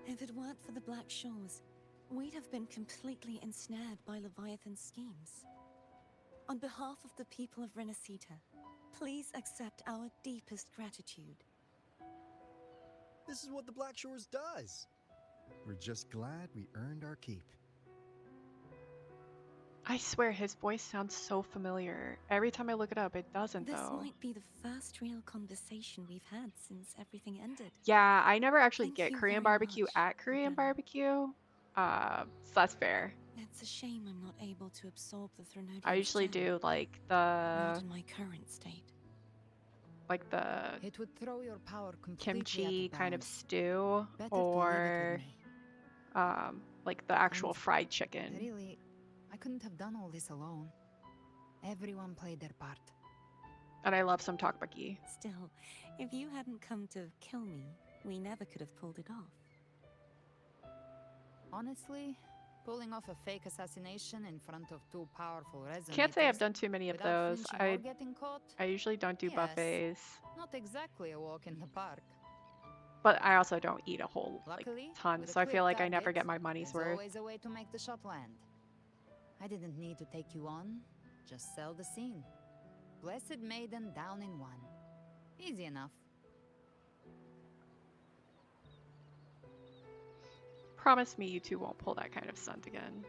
If it weren't for the Black Shores, we'd have been completely ensnared by Leviathan's schemes. On behalf of the people of Renacita, please accept our deepest gratitude. This is what the Black Shores does. We're just glad we earned our keep. I swear his voice sounds so familiar. Every time I look it up, it doesn't This though. might be the first real conversation we've had since everything ended. Yeah, I never actually Thank get you Korean very barbecue much, at Korean barbecue. So that's fair. It's a shame I'm not able to absorb the Threnodian's I usually gem. do like Not the in my current state. It would throw your power completely kimchi out of kind of bounds. stew, Better to leave it or with me. like the actual And fried chicken. Really, I couldn't have done all this alone. Everyone played their part. And I love some tteokbokki. Still, if you hadn't come to kill me, we never could have pulled it off. Honestly, pulling off a fake assassination in front of two powerful resonators. Can't say I've done too many of without those. flinching or getting caught? I usually don't do Yes, buffets, not exactly a walk in the park. but I also don't eat a whole Luckily, ton, with a so I clear feel like I never target, get my money's there's worth. always a way to make the shot land. I didn't need to take you on, just sell the scene. Blessed Maiden down in one. Easy enough. Promise me you two won't pull that kind of stunt again.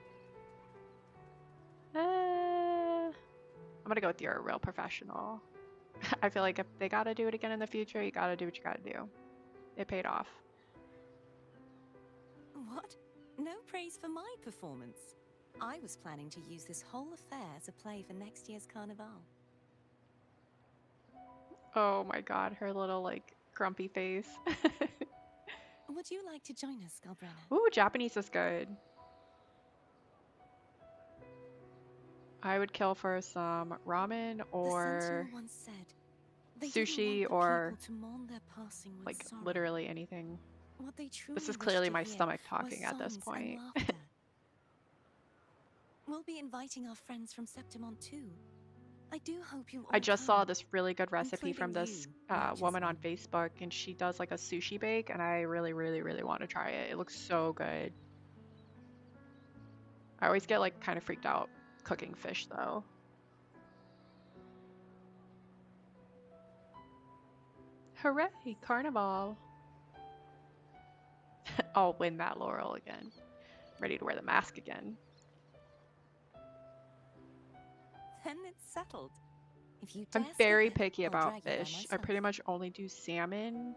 I'm gonna go with you're a real professional. I feel like if they gotta do it again in the future, you gotta do what you gotta do. It paid off. What? No praise for my performance. I was planning to use this whole affair as a play for next year's Carnival. Oh my god, her little like grumpy face. Would you like to join us, Galbrena? Ooh, Japanese is good. I would kill for some ramen The or Sentinel once said, they didn't sushi want the or people to mourn their passing with like sorrow. literally anything. What they truly This is wished clearly to my hear stomach were talking at this songs and point. laughter. We'll be inviting our friends from Septimont too. I do hope you all I just come, saw this really good recipe from including this you, Righteous woman on One. Facebook, and she does like a sushi bake, and I really, really, really want to try it. It looks so good. I always get like kind of freaked out cooking fish though. Hooray, Carnival! I'll win that laurel again. Ready to wear the mask again. Then it's settled. If you I'm dare very skip it, picky I'll about drag you there fish. I myself. pretty much only do salmon.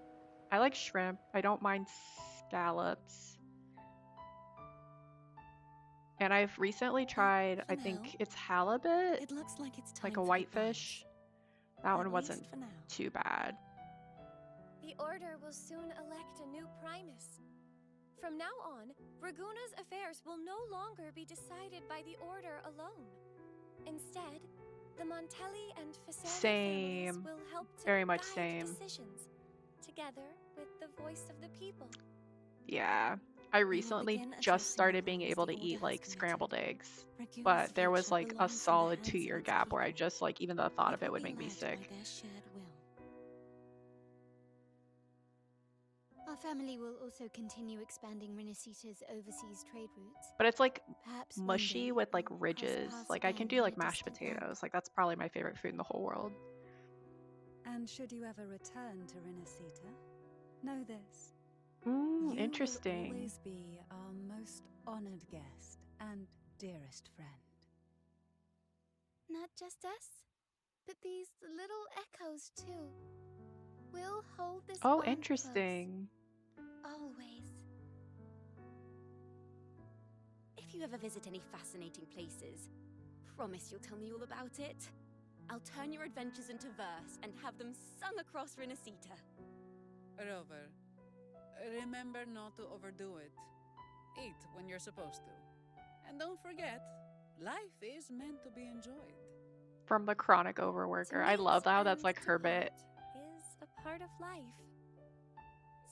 I like shrimp. I don't mind scallops. And I've recently tried, I For think now, it's halibut, it looks like it's time like a for whitefish. That At one least wasn't for now. too bad. The Order will soon elect a new Primus. From now on, Raguna's affairs will no longer be decided by the Order alone. Instead, the Montelli and Fiserra families Same. will help to Very much guide same. decisions, together with the voice of the people. Yeah. I recently begin just addressing started the being wrongs able the to Order eat has like committed. scrambled eggs. Raguna's But there was future like a belongs in the solid hands of 2-year its gap where I people. just like even the thought It of it will would be make me led sick. by their shared will. Our family will also continue expanding Renacita's overseas trade routes. But it's like Perhaps one mushy day with like we'll cross ridges. paths Like I can again do in like a mashed distant land. potatoes. Like that's probably my favorite food in the whole world. And should you ever return to Renacita, know this. Mm, You interesting. will always be our most honored guest and dearest friend. Not just us, but these little echoes too. We'll hold this Oh, bond interesting. close, always. If you ever visit any fascinating places, promise you'll tell me all about it. I'll turn your adventures into verse and have them sung across Renacita. Rover, remember not to overdo it. Eat when you're supposed to. And don't forget, life is meant to be enjoyed. From the chronic overworker. I love how that's like her bit. Is a part of life.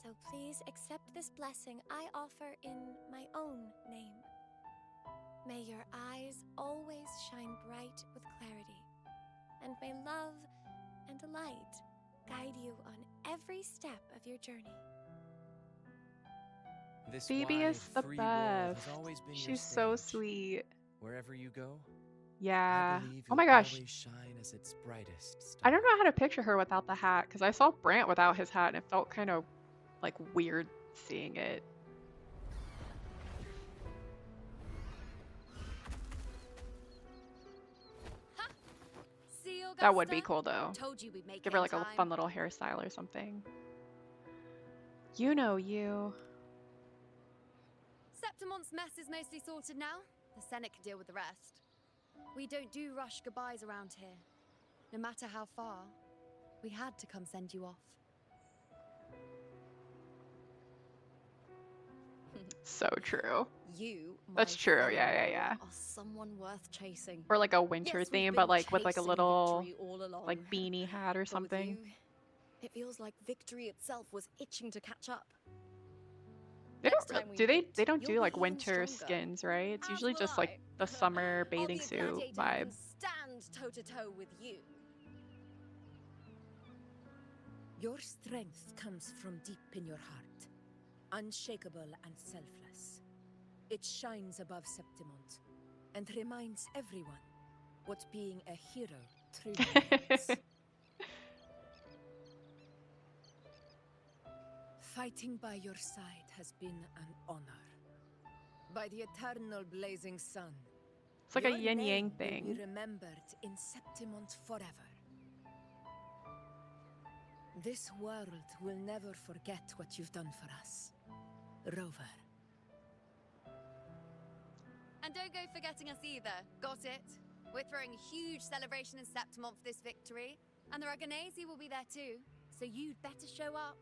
So please accept this blessing I offer in my own name. May your eyes always shine bright with clarity, and may love and light guide you on every step of your journey. This Phoebe wide, is the free world best. has always been your She's so stage. sweet. Wherever you go, Yeah. I believe Oh you'll my gosh. always shine as its brightest star. I don't know how to picture her without the hat, because I saw Brant without his hat and it felt kind of like weird seeing it. See, Augusta? That would be cool though. Told you we'd make Give it her in like a time. fun little hairstyle or something. You know you. Septimon's mess is mostly sorted now. The Senate can deal with the rest. We don't do rush goodbyes around here. No matter how far, we had to come send you off. So true. You, That's my true. fellow Yeah, yeah, warrior, yeah. are someone worth chasing. Or like a winter Yes, we've theme, been but like with like a chasing little victory all along. like beanie hat or But with something. you, it feels like victory itself was itching to catch up. They Next don't time we do they meet, don't you'll do be like even winter stronger. skins, right? It's As usually will just like I. the summer I'll bathing be a suit gladiator who vibe. can stand toe to toe with you. Your strength comes from deep in your heart, unshakable and selfless. It shines above Septimont and reminds everyone what being a hero truly means. Fighting by your side has been an honor. By the eternal blazing sun, It's like a your yin-yang name will thing. be remembered in Septimont forever. This world will never forget what you've done for us, Rover. And don't go forgetting us either. Got it? We're throwing a huge celebration in Septimont for this victory, and the Raganesi will be there too. So you'd better show up.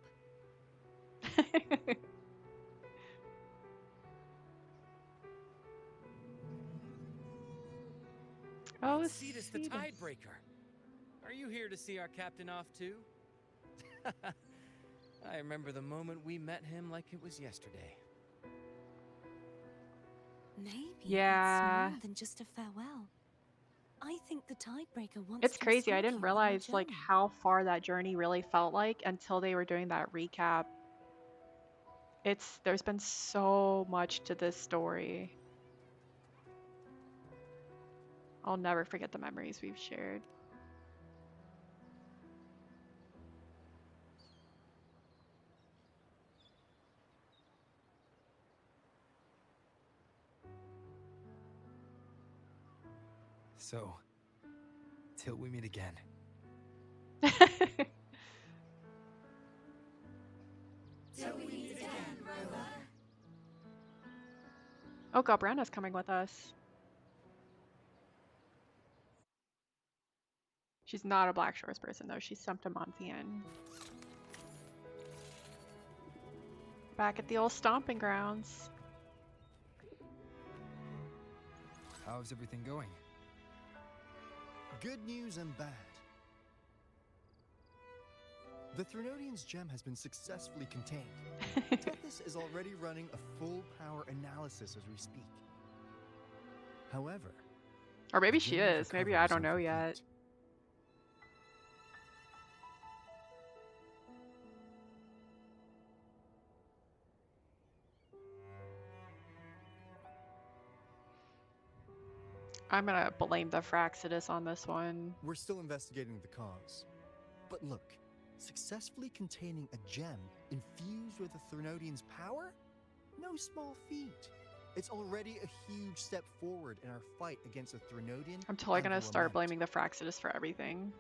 Oh, Cetus the Tidebreaker. Are you here to see our captain off too? I remember the moment we met him like it was yesterday. Maybe Yeah. it's more than just a farewell. I think the Tidebreaker wants It's to crazy. I escort didn't you on your realize like journey. how far that journey really felt like until they were doing that recap. There's been so much to this story. I'll never forget the memories we've shared. So, till we meet again. Till we meet again, Rover. Oh, God, Branda's coming with us. She's not a Black Shores person though. She's Septimontian. Back at the old stomping grounds. How's everything going? Good news and bad. The Threnodian's gem has been successfully contained. Tethys is already running a full power analysis as we speak. However, Or maybe the she gem of is. Maybe recovery I is don't know incomplete. yet. I'm gonna blame the Fraxidus on this one. We're still investigating the cause. But look, successfully containing a gem infused with the Threnodian's power? No small feat. It's already a huge step forward in our fight against the Threnodian. I'm totally and gonna the start Lament. blaming the Fraxidus for everything.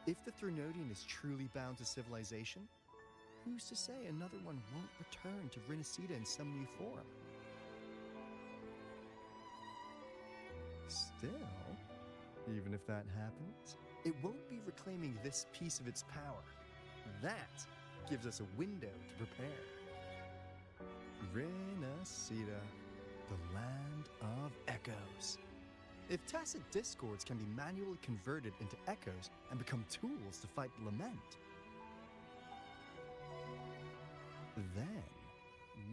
If the Threnodian is truly bound to civilization, who's to say another one won't return to Rinacida in some new form? Still, even if that happens, it won't be reclaiming this piece of its power. That gives us a window to prepare. Rinacida, the land of echoes. If tacit discords can be manually converted into echoes and become tools to fight the Lament, Then,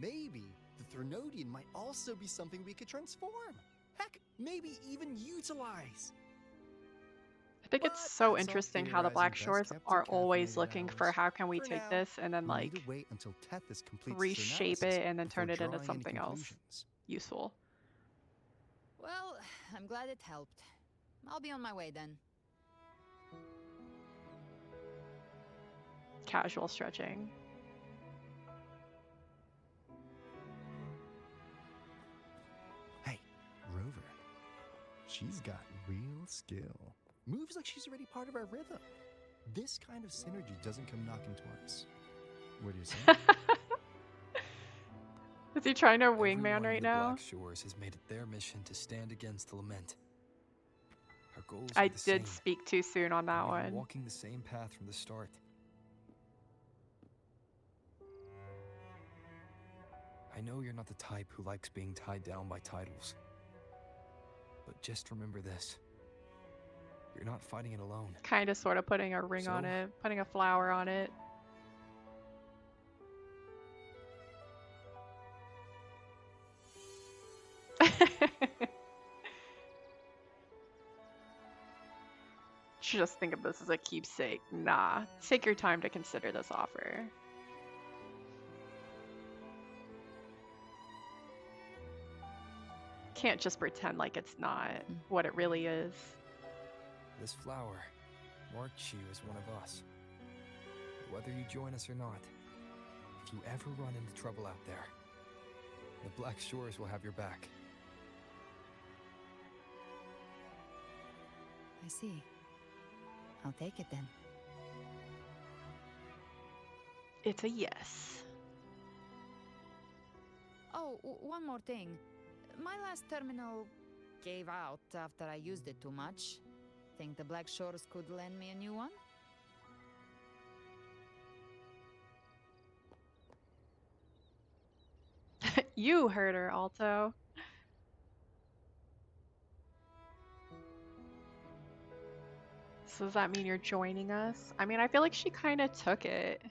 maybe the Threnodian might also be something we could transform. Heck, maybe even utilize. I think it's so interesting how the Black Shores are always looking for how can we take this and then We'll need like to wait until Tethys completes his reshape analysis it and then before turn it into drawing any something else conclusions. useful. Well, I'm glad it helped. I'll be on my way then. Casual stretching. Hey, Rover. She's got real skill. Moves like she's already part of our rhythm. This kind of synergy doesn't come knocking twice. What do you say? Is he trying to Everyone wingman in right the now? Black Shores has made it their mission to stand against the lament. Our goals I are the did same. speak too soon on that We've been one. walking the same path from the start. I know you're not the type who likes being tied down by titles. But just remember this. You're not fighting it alone. Kind of sort of putting a ring on it, putting a flower on it. Just think of this as a keepsake. Nah, take your time to consider this offer. Can't just pretend like it's not what it really is. This flower marks you as one of us. Whether you join us or not, if you ever run into trouble out there, the Black Shores will have your back. I see. I'll take it then. It's a yes. Oh, one more thing. My last terminal gave out after I used it too much. Think the Black Shores could lend me a new one? You heard her, Alto. So does that mean you're joining us? I mean, I feel like she kind of took it.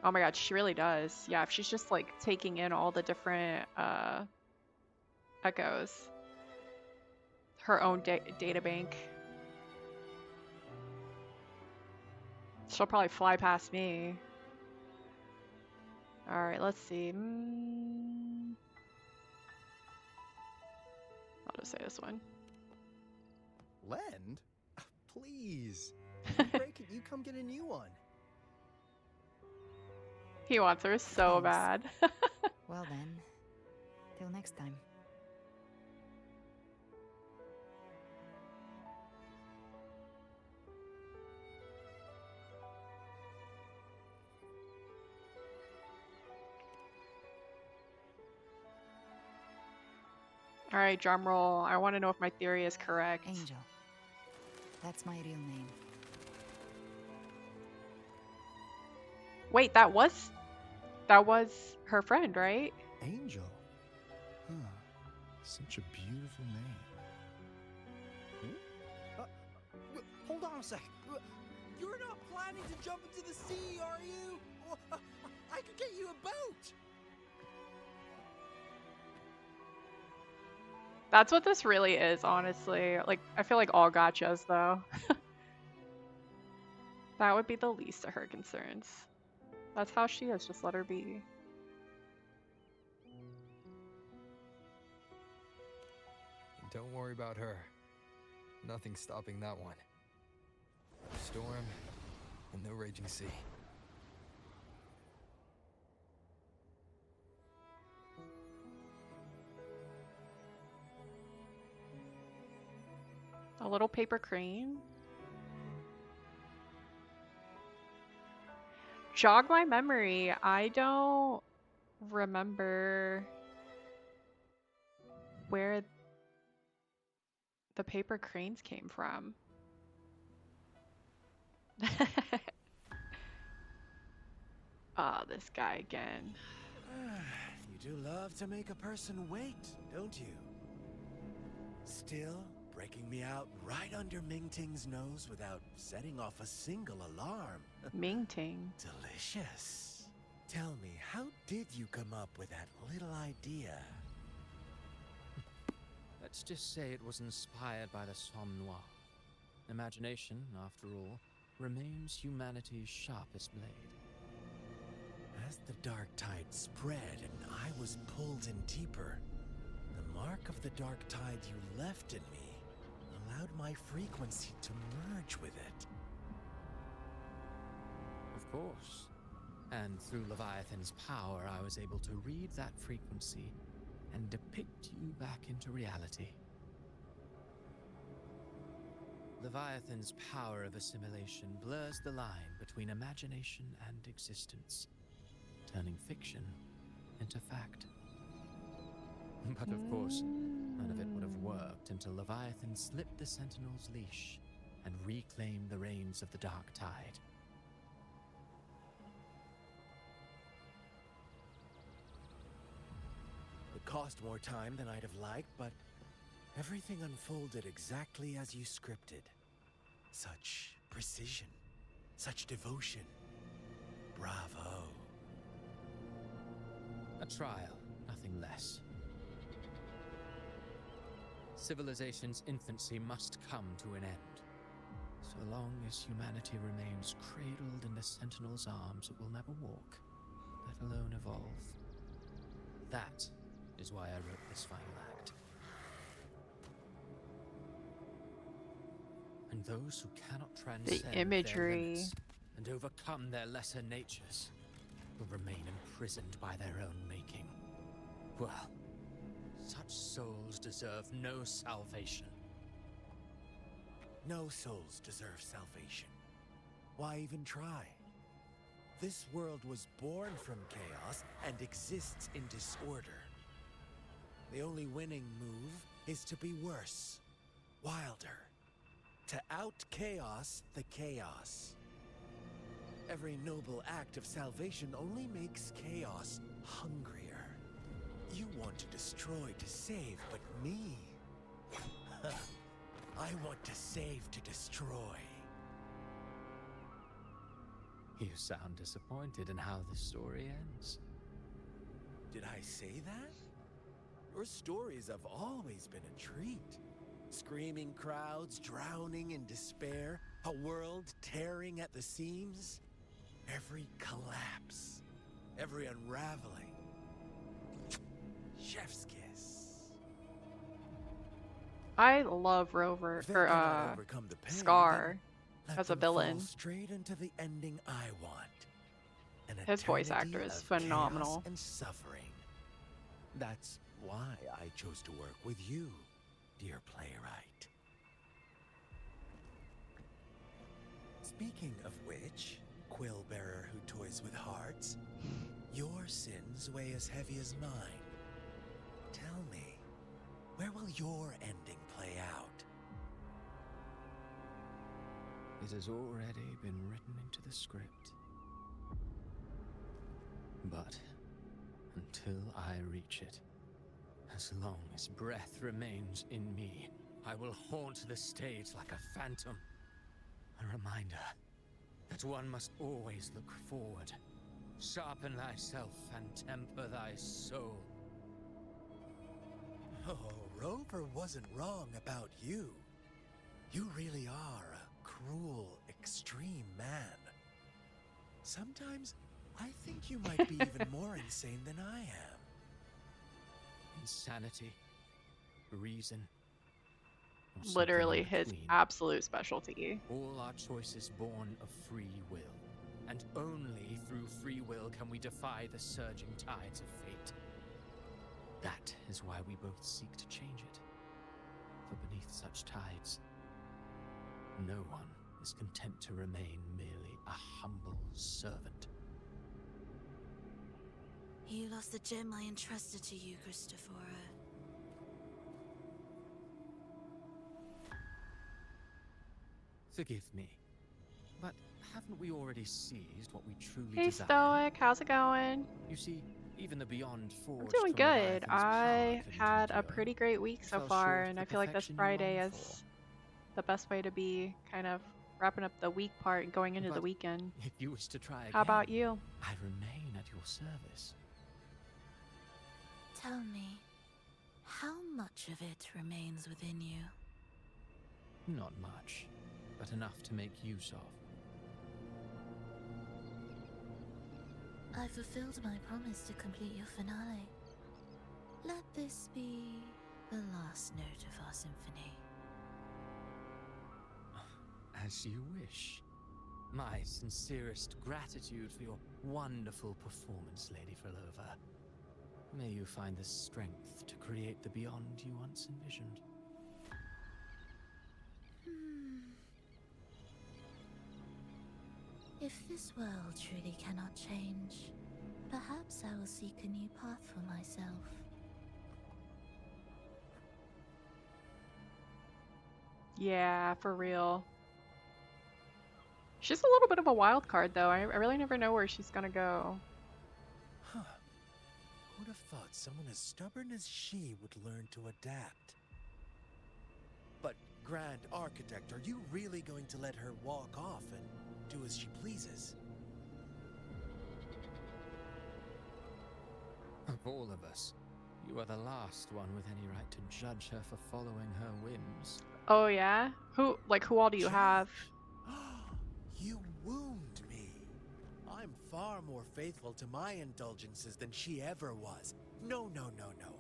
Oh my god, she really does. Yeah, if she's just like taking in all the different echoes. Her own data bank. She'll probably fly past me. Alright, let's see. I'll just say this one. Lend? Please. You break it, you come get a new one. He wants her so bad. Well then, till next time. Alright, drumroll. I want to know if my theory is correct. Angel. That's my real name. Wait, that was her friend, right? Angel? Huh. Such a beautiful name. Hold on a sec. You're not planning to jump into the sea, are you? I could get you a boat! That's what this really is, honestly. Like, I feel like all gotchas, though. That would be the least of her concerns. That's how she is, just let her be. And don't worry about her. Nothing's stopping that one. No storm and no raging sea. A little paper crane. Jog my memory. I don't remember where the paper cranes came from. Ah, this guy again. You do love to make a person wait, don't you? Still, breaking me out right under Mingting's nose without setting off a single alarm. Mingting. Delicious. Tell me, how did you come up with that little idea? Let's just say it was inspired by the Somme Noir. Imagination, after all, remains humanity's sharpest blade. As the dark tide spread and I was pulled in deeper, the mark of the dark tide you left in me allowed my frequency to merge with it. Of course. And through Leviathan's power, I was able to read that frequency and depict you back into reality. Leviathan's power of assimilation blurs the line between imagination and existence, turning fiction into fact. But of course, none of it would have worked until Leviathan slipped the Sentinel's leash and reclaimed the reins of the Dark Tide. It cost more time than I'd have liked, but everything unfolded exactly as you scripted. Such precision, such devotion. Bravo. A trial, nothing less. Civilization's infancy must come to an end. So long as humanity remains cradled in the Sentinel's arms, it will never walk, let alone evolve. That is why I wrote this final act. And those who cannot transcend their limits and overcome their lesser natures will remain imprisoned by their own making. Well, such souls deserve no salvation. No souls deserve salvation. Why even try? This world was born from chaos and exists in disorder. The only winning move is to be worse, wilder, to out-chaos the chaos. Every noble act of salvation only makes chaos hungrier. You want to destroy to save, but me? I want to save to destroy. You sound disappointed in how the story ends. Did I say that? Your stories have always been a treat. Screaming crowds drowning in despair, a world tearing at the seams. Every collapse, every unraveling. Chef's kiss. I love Rover or Scar as a villain. Straight into the ending I want. His voice actor is phenomenal. And suffering. That's why I chose to work with you, dear playwright. Speaking of which, quill bearer who toys with hearts, your sins weigh as heavy as mine. Tell me, where will your ending play out? It has already been written into the script. But until I reach it, as long as breath remains in me, I will haunt the stage like a phantom. A reminder that one must always look forward. Sharpen thyself and temper thy soul. Oh, Rover wasn't wrong about you. You really are a cruel, extreme man. Sometimes I think you might be even more insane than I am. Insanity, reason. Literally his absolute specialty. All our choices born of free will. And only through free will can we defy the surging tides of fate. That is why we both seek to change it. For beneath such tides, no one is content to remain merely a humble servant. You lost the gem I entrusted to you, Christopher. Forgive me, but haven't we already seized what we truly Hey desire? Stoic, how's it going? You see, Even the beyond I'm forged doing from good. Leviathan's power I couldn't had a endure. pretty great week You so fell far, short of and the I feel like this perfection you Friday longed is for. the best way to be kind of wrapping up the week part and going into the But weekend. if you wish to try How again, about you? I remain at your service. Tell me, how much of it remains within you? Not much, but enough to make use of. I fulfilled my promise to complete your finale. Let this be the last note of our symphony. As you wish. My sincerest gratitude for your wonderful performance, Lady Frolova. May you find the strength to create the beyond you once envisioned. If this world truly cannot change, perhaps I will seek a new path for myself. Yeah, for real. She's a little bit of a wild card, though. I really never know where she's gonna go. Huh. Who'd have thought someone as stubborn as she would learn to adapt? But, Grand Architect, are you really going to let her walk off and do as she pleases? Of all of us, you are the last one with any right to judge her for following her whims. Oh yeah? Who all do you have? You wound me. I'm far more faithful to my indulgences than she ever was. No.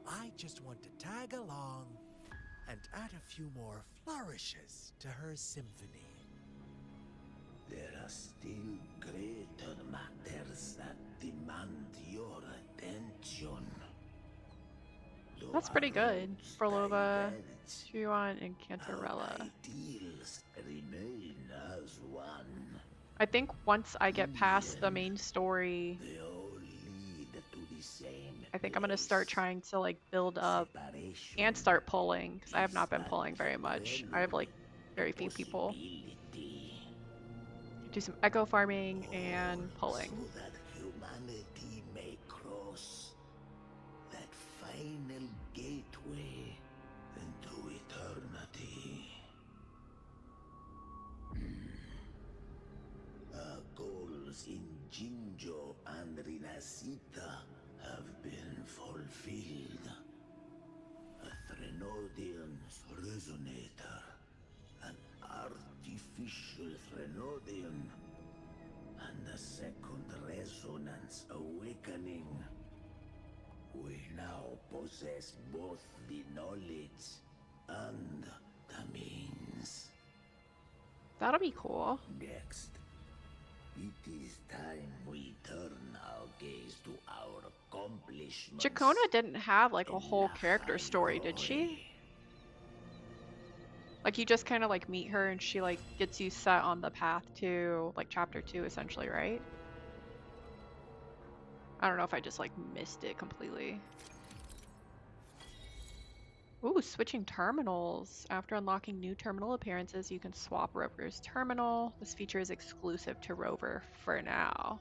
I just want to tag along and add a few more flourishes to her symphony. There are still greater matters that demand your attention. That's pretty good. Frolova, Shuan, and Cantarella. Ideals remain as one. I think once I get past the main story, They all lead to the same I think I'm gonna start trying to like build up and start pulling, because I have not been pulling very much. I have like very few people. Do some echo farming and pulling. so that humanity may cross that final gateway into eternity. Our goals in Jinjo and Rinasita have been fulfilled. A Threnodian's resonator, an artificial Threnodian, and a second resonance awakening. We now possess both the knowledge and the means. That'll be cool. Next, it is time we turn our gaze to our accomplishments. Chacona didn't have like a whole character story, did she? Like you just kind of like meet her and she like gets you set on the path to like chapter 2 essentially, right? I don't know if I just like missed it completely. Ooh, switching terminals. After unlocking new terminal appearances, you can swap Rover's terminal. This feature is exclusive to Rover for now.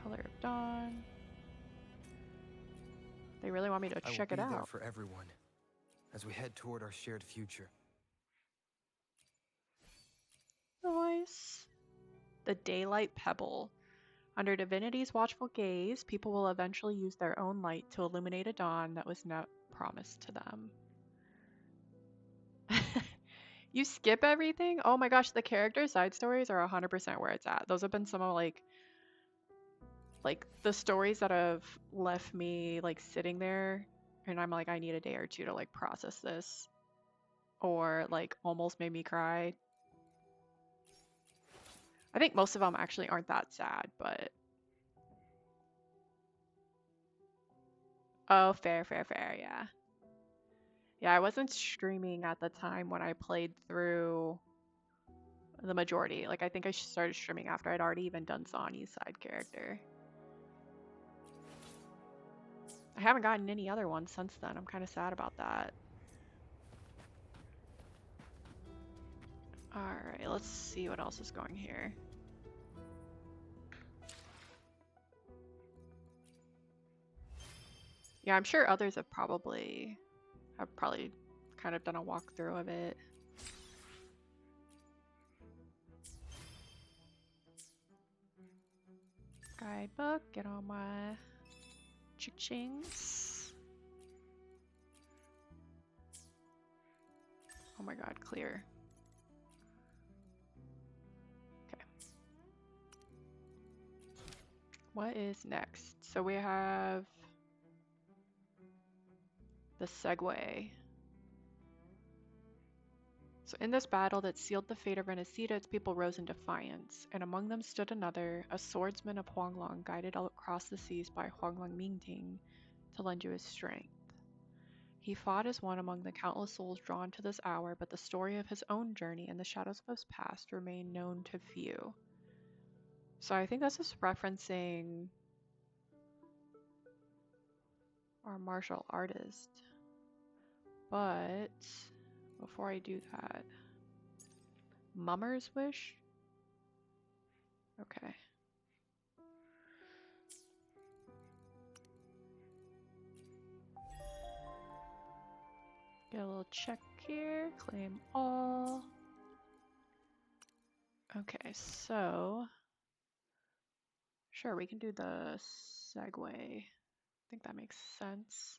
Color of Dawn. They really want me to check it I will be there out. for everyone as we head toward our shared future. Nice. The Daylight Pebble. Under Divinity's watchful gaze, people will eventually use their own light to illuminate a dawn that was not promised to them. You skip everything? Oh my gosh, the character side stories are 100% where it's at. Those have been some of like the stories that have left me like sitting there and I'm like, I need a day or two to like process this, or like almost made me cry. I think most of them actually aren't that sad, but oh, fair, yeah. Yeah, I wasn't streaming at the time when I played through the majority. Like, I think I started streaming after I'd already even done Sonny's side character. I haven't gotten any other ones since then. I'm kind of sad about that. Alright, let's see what else is going here. Yeah, I'm sure others have probably kind of done a walkthrough of it. Guidebook, get all my chings. Oh my god, clear. Okay. What is next? So we have the Segway. So in this battle that sealed the fate of Renacida, its people rose in defiance, and among them stood another, a swordsman of Huanglong, guided across the seas by Huanglong Mingting to lend you his strength. He fought as one among the countless souls drawn to this hour, but the story of his own journey and the shadows of his past remain known to few. So I think this is referencing our martial artist. But before I do that, Mummer's Wish? Okay. Get a little check here, claim all. Okay, so sure, we can do the segue. I think that makes sense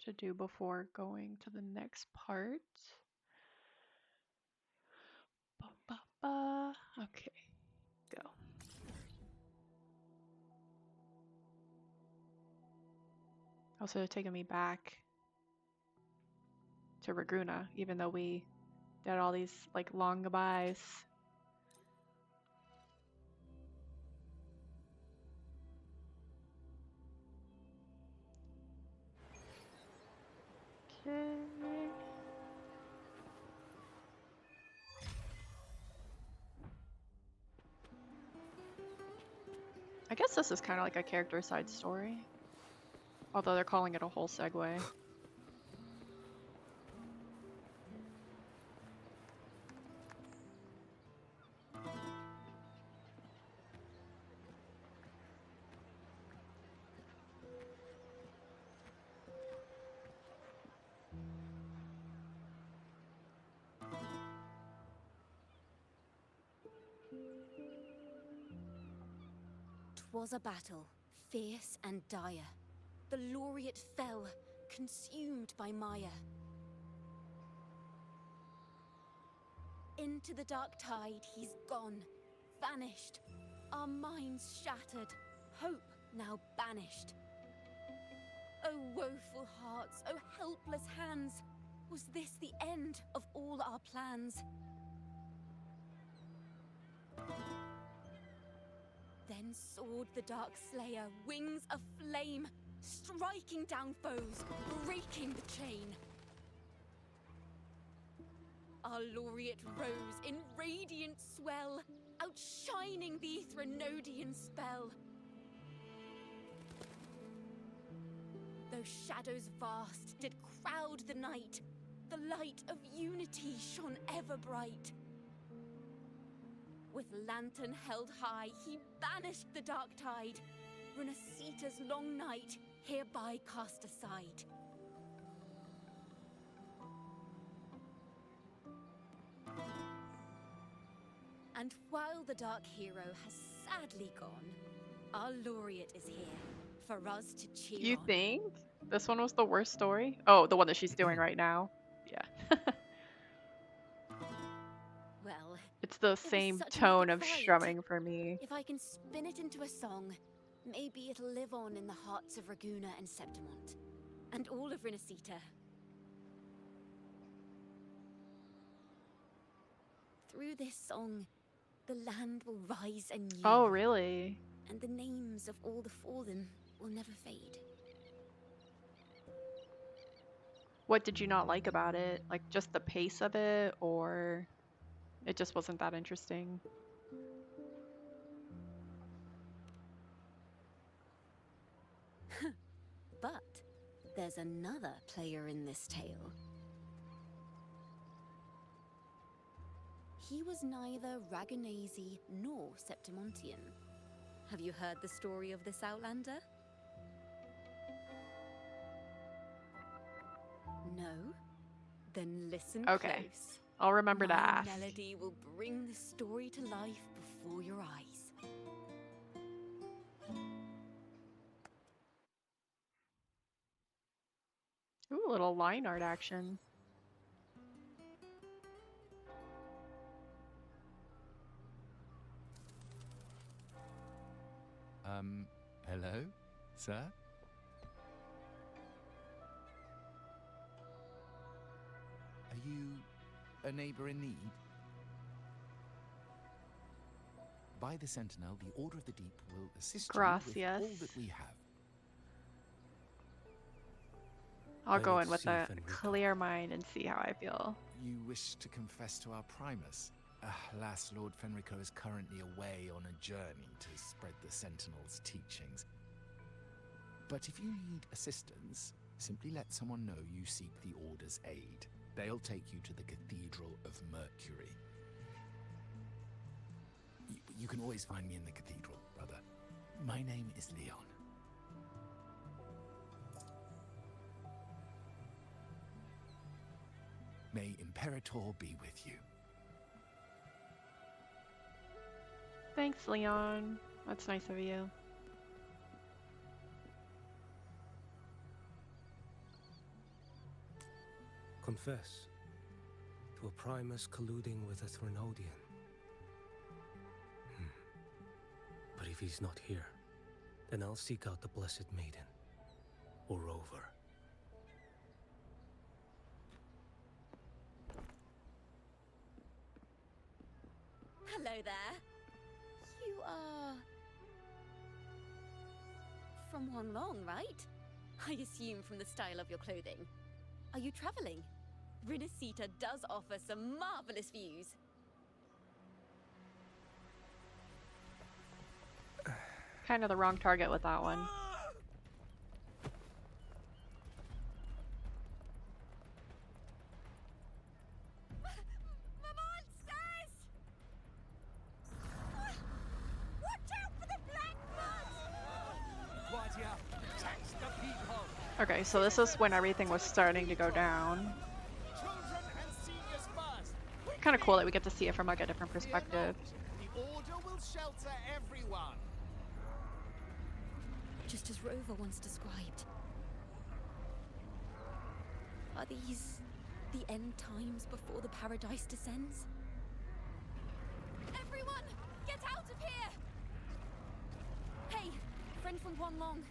to do before going to the next part. Okay, go. Also taking me back to Raguna, even though we did all these like long goodbyes. Okay. I guess this is kind of like a character side story, although they're calling it a whole segue. Was a battle, fierce and dire. The laureate fell, consumed by Maya. Into the dark tide he's gone, vanished. Our minds shattered, hope now banished. Oh woeful hearts, oh helpless hands, was this the end of all our plans? Then soared the Dark Slayer, wings of flame, striking down foes, breaking the chain. Our laureate rose in radiant swell, outshining the Threnodian spell. Though shadows vast did crowd the night, the light of unity shone ever bright. With lantern held high, he banished the dark tide. Renacita's long night hereby cast aside. And while the dark hero has sadly gone, our laureate is here for us to cheer You on. think this one was the worst story? Oh, the one that she's doing right now. Yeah. Well, It's the it was same such an tone epic of fight. strumming for me. If I can spin it into a song, maybe it'll live on in the hearts of Raguna and Septimont, and all of Renacita. Through this song, the land will rise anew. Oh, really? And the names of all the fallen will never fade. What did you not like about it? Like just the pace of it, or it just wasn't that interesting? But there's another player in this tale. He was neither Raganese nor Septimontian. Have you heard the story of this outlander? No? Then listen Okay. close. I'll remember to My ask. melody will bring the story to life before your eyes. Ooh, a little line art action. Hello, sir? Are you a neighbor in need? By the Sentinel, the Order of the Deep will assist you with Gracias. all that we have. I'll I go need in to with see a Fenrico. clear mind and see how I feel. You wish to confess to our Primus? Alas, Lord Fenrico is currently away on a journey to spread the Sentinel's teachings. But if you need assistance, simply let someone know you seek the Order's aid. They'll take you to the Cathedral of Mercury. You can always find me in the cathedral, brother. My name is Leon. May Imperator be with you. Thanks, Leon. That's nice of you. Confess to a Primus colluding with a Threnodian. But if he's not here, then I'll seek out the Blessed Maiden, or Rover. Hello there. You are... from Huanglong, right? I assume from the style of your clothing. Are you traveling? Rinasita does offer some marvelous views. Kind of the wrong target with that one. Monsters! Watch out for the black blood! Tax the people! Okay, so this is when everything was starting to go down. Children and seniors first! Kind of cool that we get to see it from like a different perspective. The Order will shelter everyone! Just as Rover once described. Are these the end times before the paradise descends? Everyone, get out of here! Hey, friend from Huanglong,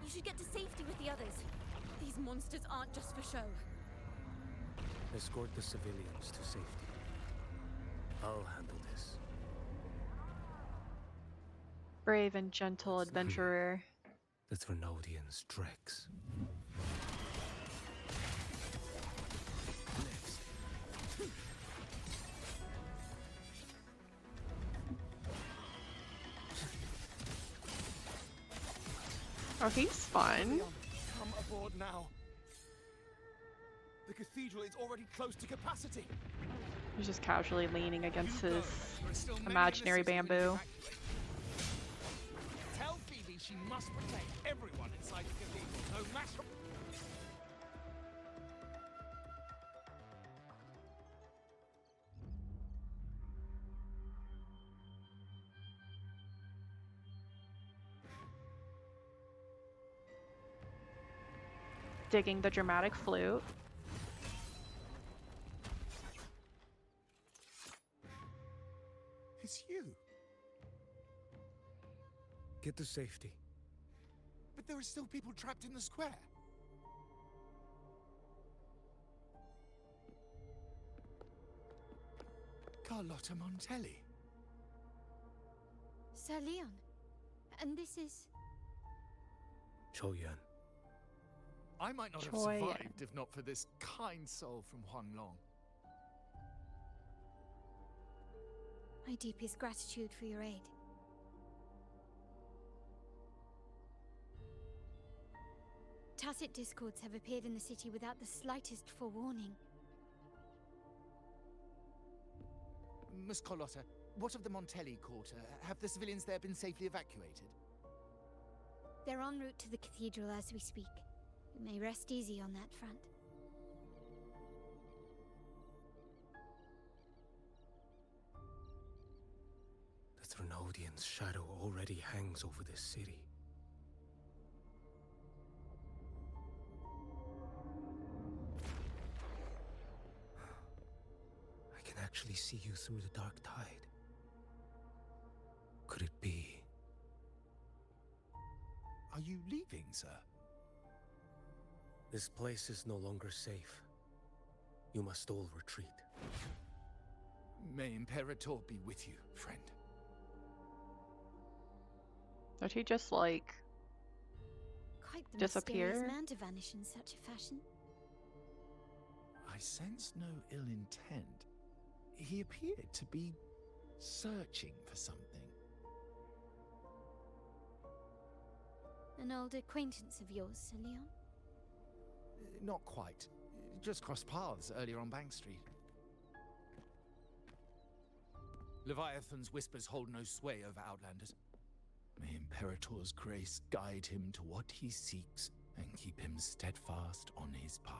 you should get to safety with the others. These monsters aren't just for show. Escort the civilians to safety. I'll handle this. Brave and gentle adventurer. The Threnodians' dregs. Oh, he's fun. Come aboard now. The cathedral is already close to capacity. He's just casually leaning against his imaginary bamboo. Tell Phoebe she must protect everyone inside the cathedral, no matter... Digging the dramatic flute. It's you. Get to safety. But there are still people trapped in the square. Carlotta Montelli. Sir Leon. And this is... Choyan. I might not have Choyan. survived if not for this kind soul from Huanglong. My deepest gratitude for your aid. Tacit discords have appeared in the city without the slightest forewarning. Miss Carlotta, what of the Montelli quarter? Have the civilians there been safely evacuated? They're en route to the cathedral as we speak. You may rest easy on that front. shadow already hangs over this city. I can actually see you through the dark tide. Could it be? Are you leaving, sir? This place is no longer safe. You must all retreat. May Imperator be with you, friend. Did he just, like, Quite the disappear? mysterious man to vanish in such a fashion. I sense no ill intent. He appeared to be searching for something. An old acquaintance of yours, Sir Leon? Not quite. Just crossed paths earlier on Bank Street. Leviathan's whispers hold no sway over Outlanders. May Imperator's grace guide him to what he seeks and keep him steadfast on his path.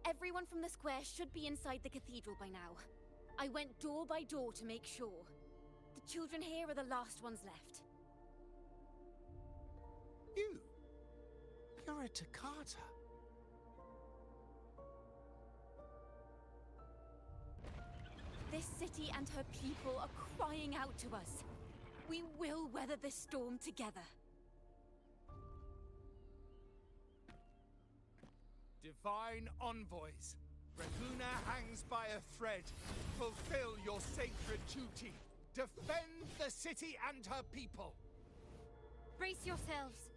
Everyone from the square should be inside the cathedral by now. I went door by door to make sure. The children here are the last ones left. You're a Toccata. This city and her people are crying out to us. We will weather this storm together. Divine envoys, Raguna hangs by a thread. Fulfill your sacred duty. Defend the city and her people. Brace yourselves.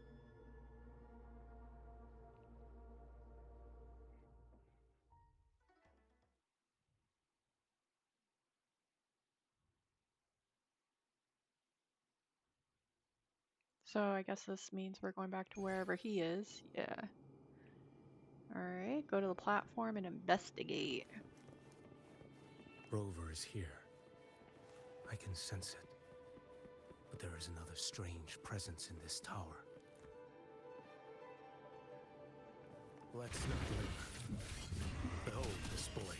So I guess this means we're going back to wherever he is. Yeah. Alright, go to the platform and investigate. Rover is here. I can sense it. But there is another strange presence in this tower. Let's not linger. Behold this blade.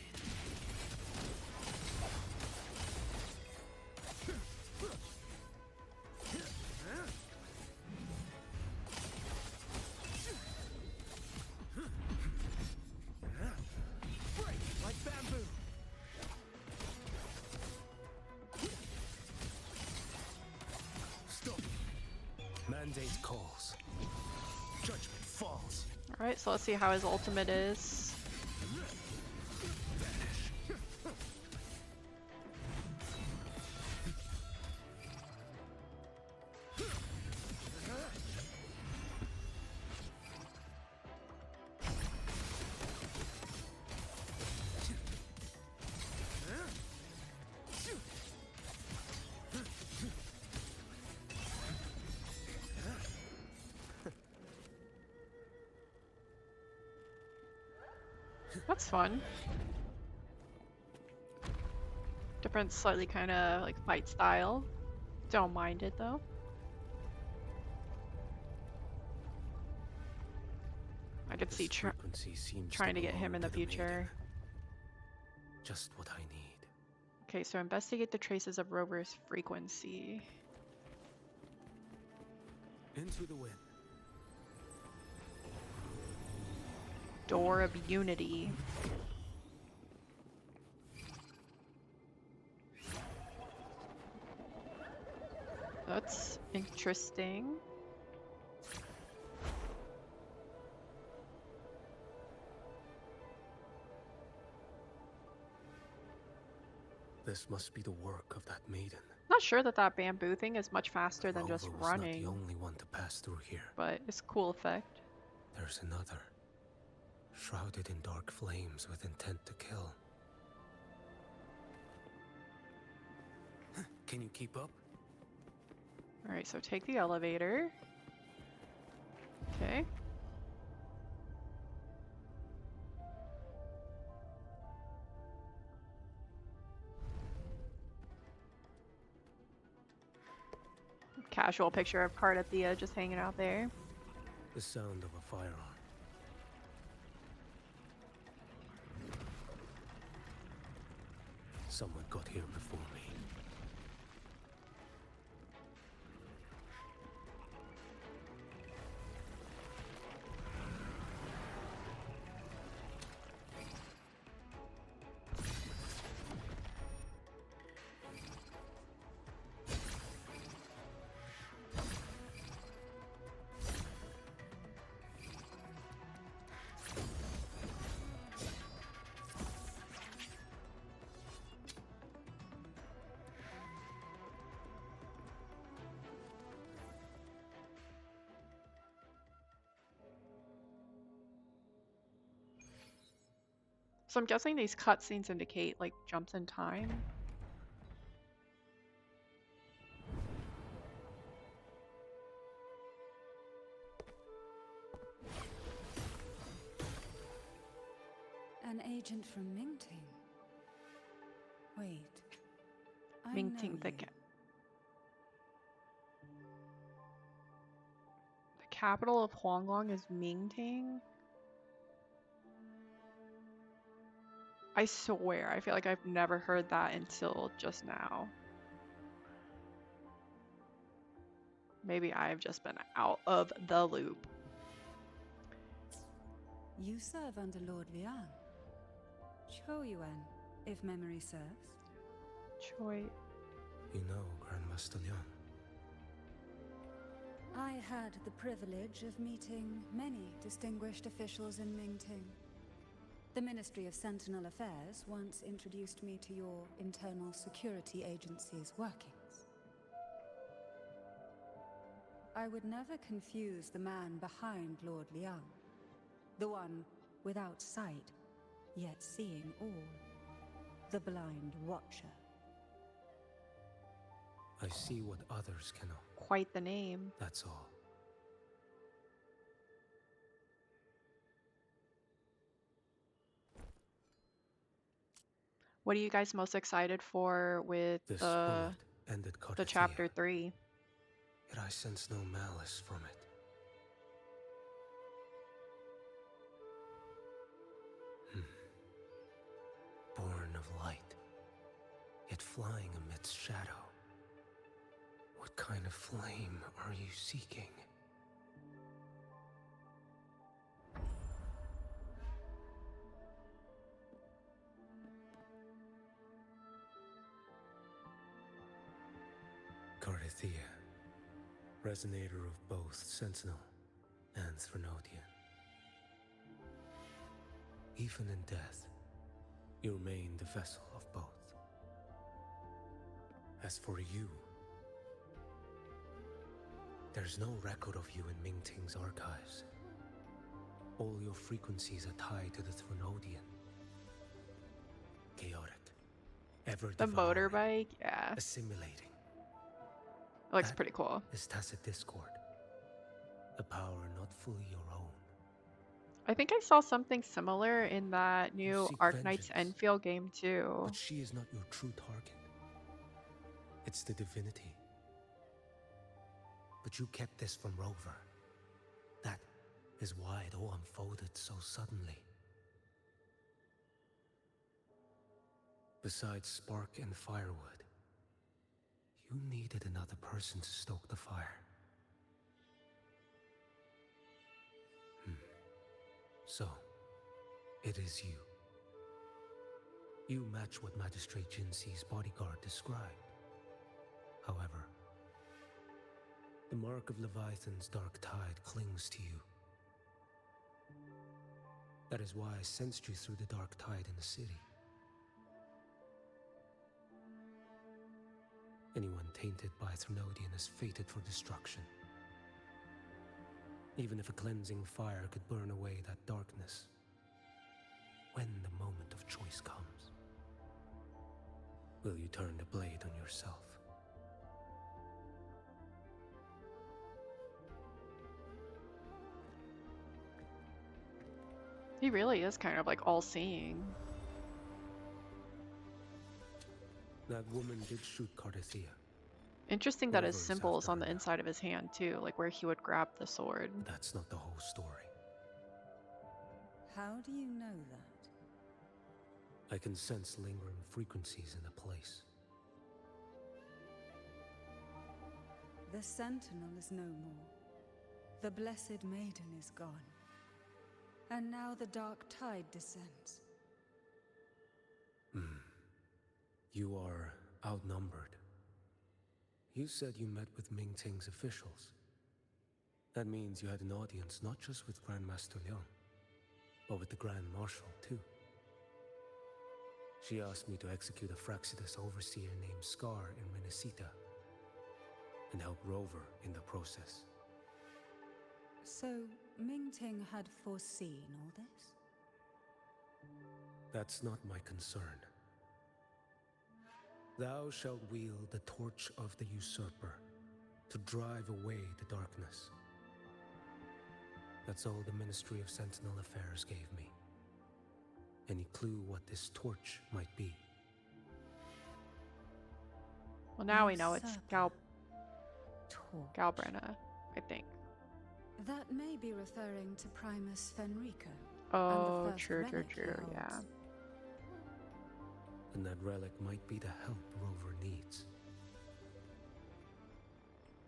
Break like bamboo. Stop. Mandate calls. Judgment falls. Alright, so let's see how his ultimate is. That's fun. Different, slightly kind of like fight style. Don't mind it though. I could see frequency seems trying to get him belong in the to future. Just what I need. Okay, so investigate the traces of Rover's frequency. Into the wind. Door of Unity. That's interesting. This must be the work of that maiden. Not sure that that bamboo thing is much faster than just Rover was running, not the only one to pass through here. but it's a cool effect. There's another, shrouded in dark flames with intent to kill. Can you keep up? Alright, so take the elevator. Okay. Casual picture of Cardathea just hanging out there. The sound of a firearm. Someone got here before me. So I'm guessing these cutscenes indicate like jumps in time. An agent from Mingting. Wait. I Mingting, know the you. capital of Huanglong is Mingting. I swear, I feel like I've never heard that until just now. Maybe I've just been out of the loop. You serve under Lord Liang. Chou Yuan, if memory serves. Choi. You know, Grandmaster Liang. I had the privilege of meeting many distinguished officials in Mingting. The Ministry of Sentinel Affairs once introduced me to your internal security agency's workings. I would never confuse the man behind Lord Liang. The one without sight, yet seeing all. The Blind Watcher. I see what others cannot. Quite the name. That's all. What are you guys most excited for with This the bullet ended the Cardathea, chapter 3? yet I sense no malice from it. Born of light, yet flying amidst shadow. What kind of flame are you seeking? Cardathea, resonator of both Sentinel and Threnodian. Even in death, you remain the vessel of both. As for you, there's no record of you in Mingting's archives. All your frequencies are tied to the Threnodian. Chaotic, ever The devouring, motorbike, yeah. assimilating. It looks That pretty cool. is tacit discord. A power not fully your own. I think I saw something similar in that You new seek Arknight's vengeance, Enfield game too. but she is not your true target. It's the divinity. But you kept this from Rover. That is why it all unfolded so suddenly. Besides spark and firewood, you needed another person to stoke the fire. So, it is you. You match what Magistrate Jinxi's bodyguard described. However, the mark of Leviathan's dark tide clings to you. That is why I sensed you through the dark tide in the city. Anyone tainted by Threnodian is fated for destruction. Even if a cleansing fire could burn away that darkness, when the moment of choice comes, will you turn the blade on yourself? He really is kind of like all-seeing. That woman did shoot Cardathea. Interesting that his Rover is symbol is after on her the now. inside of his hand too, like where he would grab the sword. That's not the whole story. How do you know that? I can sense lingering frequencies in the place. The Sentinel is no more. The Blessed Maiden is gone. And now the dark tide descends. You are outnumbered. You said you met with Ming Ting's officials. That means you had an audience not just with Grandmaster Liang, but with the Grand Marshal too. She asked me to execute a Fraxidus overseer named Scar in Renacita, and help Rover in the process. So, Ming Ting had foreseen all this? That's not my concern. Thou shalt wield the torch of the usurper to drive away the darkness. That's all the Ministry of Sentinel Affairs gave me. Any clue what this torch might be? Well, now we know it's Torch. Galbrenna, I think. That may be referring to Primus Fenrico. Oh, and the first true, relic he yeah. holds. And that relic might be the help Rover needs.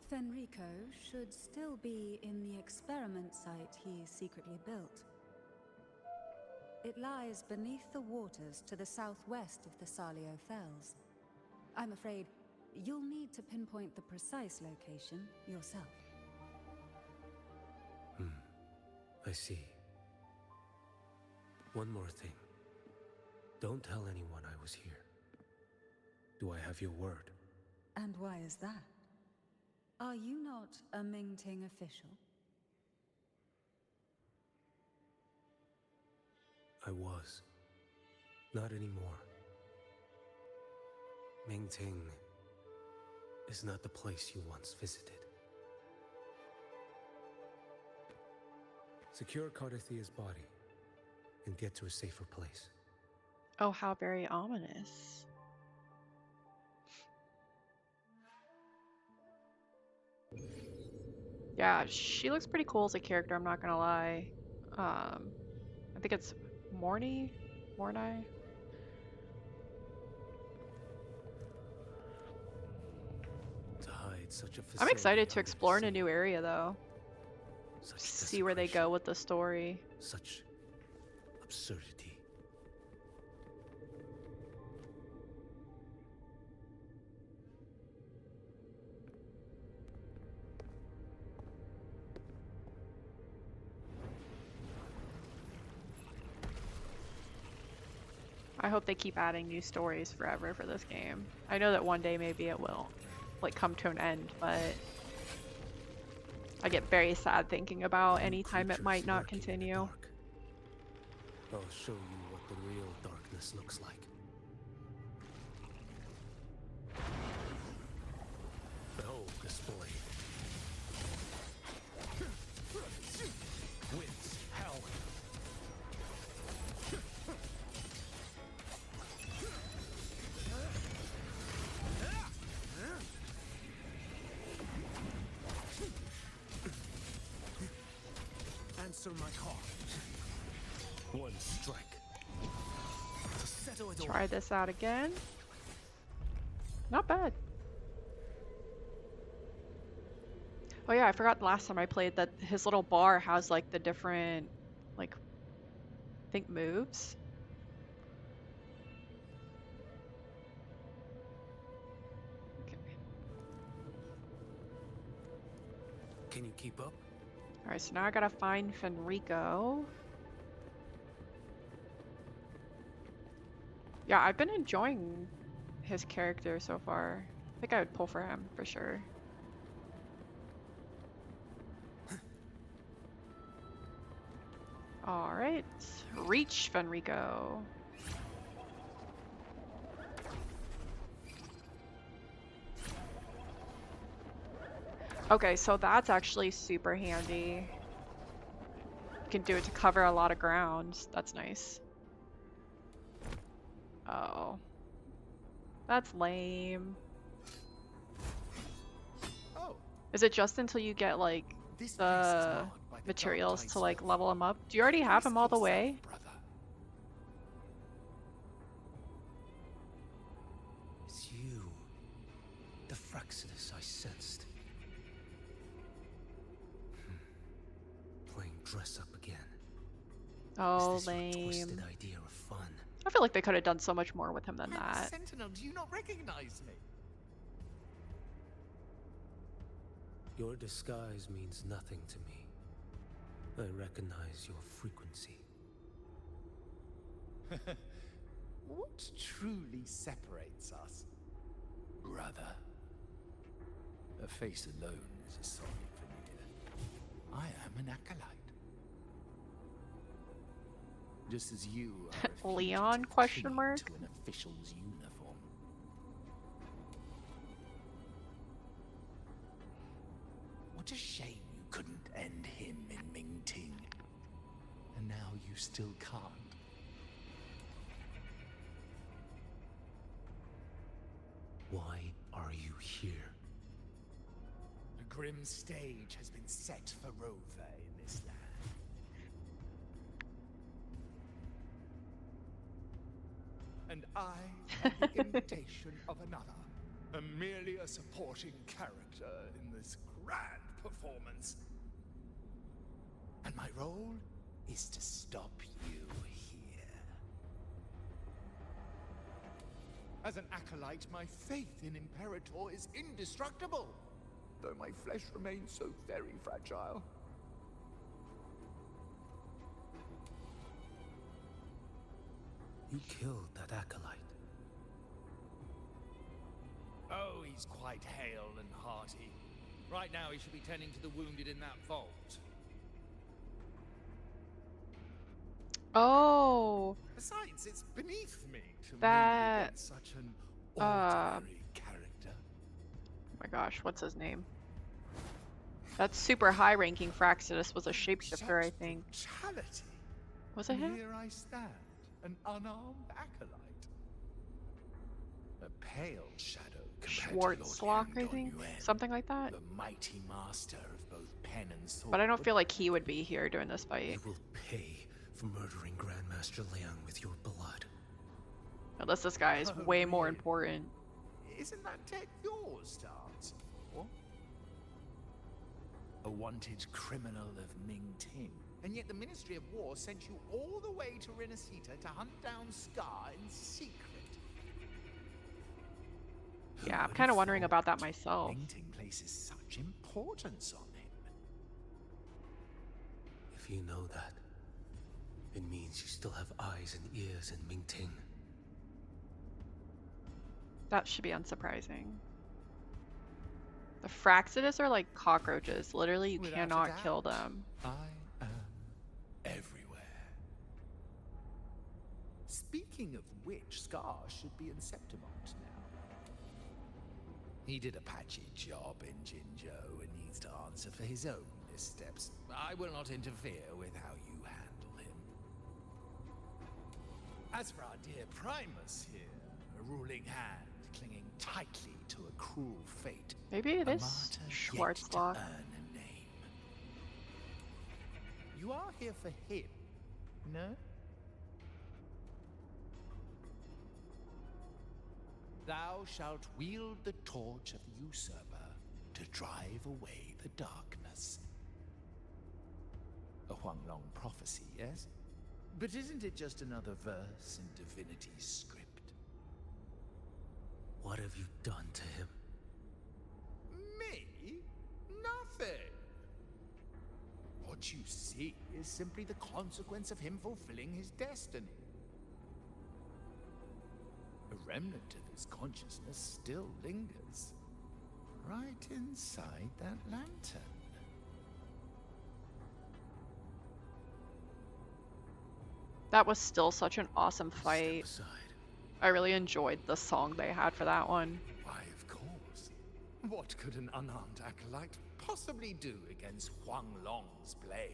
Fenrico should still be in the experiment site he secretly built. It lies beneath the waters to the southwest of the Salio Fells. I'm afraid you'll need to pinpoint the precise location yourself. I see. One more thing. Don't tell anyone I was here. Do I have your word? And why is that? Are you not a Ming Ting official? I was. Not anymore. Ming Ting is not the place you once visited. Secure Cardathia's body and get to a safer place. Oh, how very ominous. Yeah, she looks pretty cool as a character, I'm not gonna lie. I think it's Morni? To hide such a I'm excited to facility explore in under a new area though. Such See where they go with the story. Such absurdity. I hope they keep adding new stories forever for this game. I know that one day maybe it will like come to an end, but I get very sad thinking about any time it might not continue. I'll show you what the real darkness looks like. Behold this blade. Winds, hell. Answer my call. One strike. To settle it all. Try this out again. Not bad. Oh yeah, I forgot the last time I played that his little bar has like the different, like, I think moves. Can you keep up? Alright, so now I gotta find Fenrico. Yeah, I've been enjoying his character so far. I think I would pull for him for sure. Alright, reach Fenrico. Okay, so that's actually super handy. You can do it to cover a lot of ground. That's nice. Oh. That's lame. Is it just until you get like the materials to like level him up? Do you already have him all the way? It's you. The Fraxidus I sensed. Playing dress up again. Oh, Is this your lame. twisted idea of fun? I feel like they could have done so much more with him than that. Sentinel, do you not recognize me? Your disguise means nothing to me. I recognize your frequency. What truly separates us? Brother. A face alone is a solid familiar. I am an acolyte. Just as you are a Leon? fugitive Question clinging mark. to an official's uniform. What a shame you couldn't end him in Mingting. And now you still can't. Why are you here? A grim stage has been set for Rover in this land. And I am the imitation of another, am merely a supporting character in this grand performance. And my role is to stop you here. As an acolyte, my faith in Imperator is indestructible, though my flesh remains so very fragile. You killed that acolyte. Oh, he's quite hale and hearty. Right now he should be tending to the wounded in that vault. Oh, Besides, it's beneath me to that, move against such an ordinary character. oh my gosh, what's his name? That super high-ranking Fraxidus was a shapeshifter, I think. Brutality. Was it And him? here I stand, an unarmed acolyte. A pale shadow compared to Lord Schwarzlock, I think? Something like that? the mighty master of both pen and sword. But I don't feel like he would be here during this fight. You will pay for murdering Grandmaster Liang with your blood. Unless this guy is way more important. Isn't that tech your stance? What? A wanted criminal of Mingting. And yet the Ministry of War sent you all the way to Renacita to hunt down Scar in secret. Yeah, I'm kind of wondering about that myself. Mingting places such importance on him. If you know that, it means you still have eyes and ears in Mingting. That should be unsurprising. The Fraxidus are like cockroaches. Literally, you Without a cannot doubt. kill them. I am everywhere. Speaking of which, Scar should be in Septimont now. He did a patchy job in Jinzhou and needs to answer for his own missteps. I will not interfere with how you handle him. As for our dear Primus here, a ruling hand clinging tightly to a cruel fate. Maybe it a is martyr yet to Schwarzlock. earn a name. You are here for him, no? Thou shalt wield the torch of the usurper to drive away the darkness. A Huanglong prophecy, yes? But isn't it just another verse in Divinity's script? What have you done to him? Me? Nothing. What you see is simply the consequence of him fulfilling his destiny. A remnant of his consciousness still lingers, right inside that lantern. That was still such an awesome fight. I really enjoyed the song they had for that one. Why, of course. What could an unarmed acolyte possibly do against Huanglong's blade?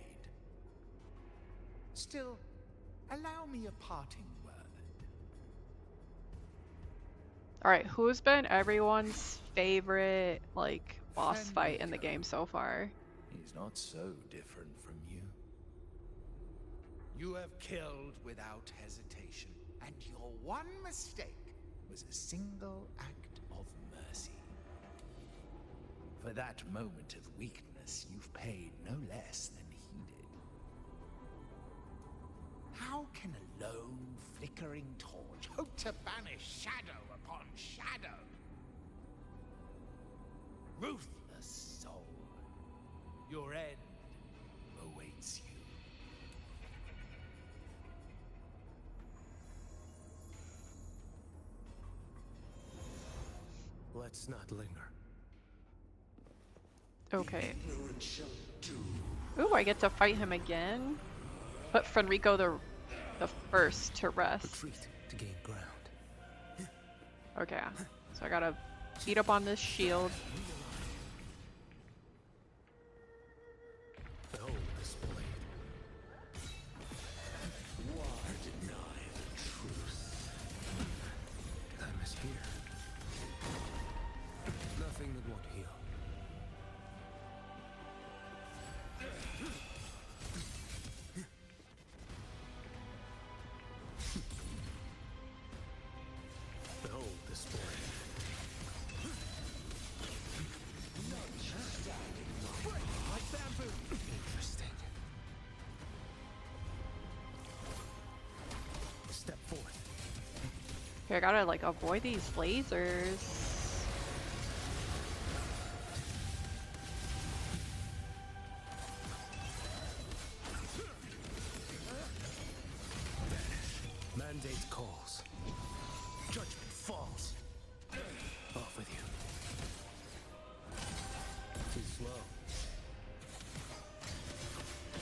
Still, allow me a parting word. Alright, who's been everyone's favorite, like, boss fight in the game so far. He's not so different from you. You have killed without hesitation, and your one mistake was a single act of mercy. For that moment of weakness, you've paid no less than heeded. How can a lone, flickering torch hope to banish shadow upon shadow? Ruthless soul, your end awaits you. Let's not linger. Okay. Ooh, I get to fight him again. Put Fenrico the first to rest. Retreat to gain ground. Okay, so I gotta beat up on this shield. Behold this blade. Why deny the truth? Time is here. Nothing that won't heal. Behold this blade. Like bamboo. Interesting. Step forth. Okay, I gotta like avoid these lasers. Mandate calls. Judgment falls. Off with you. Too slow.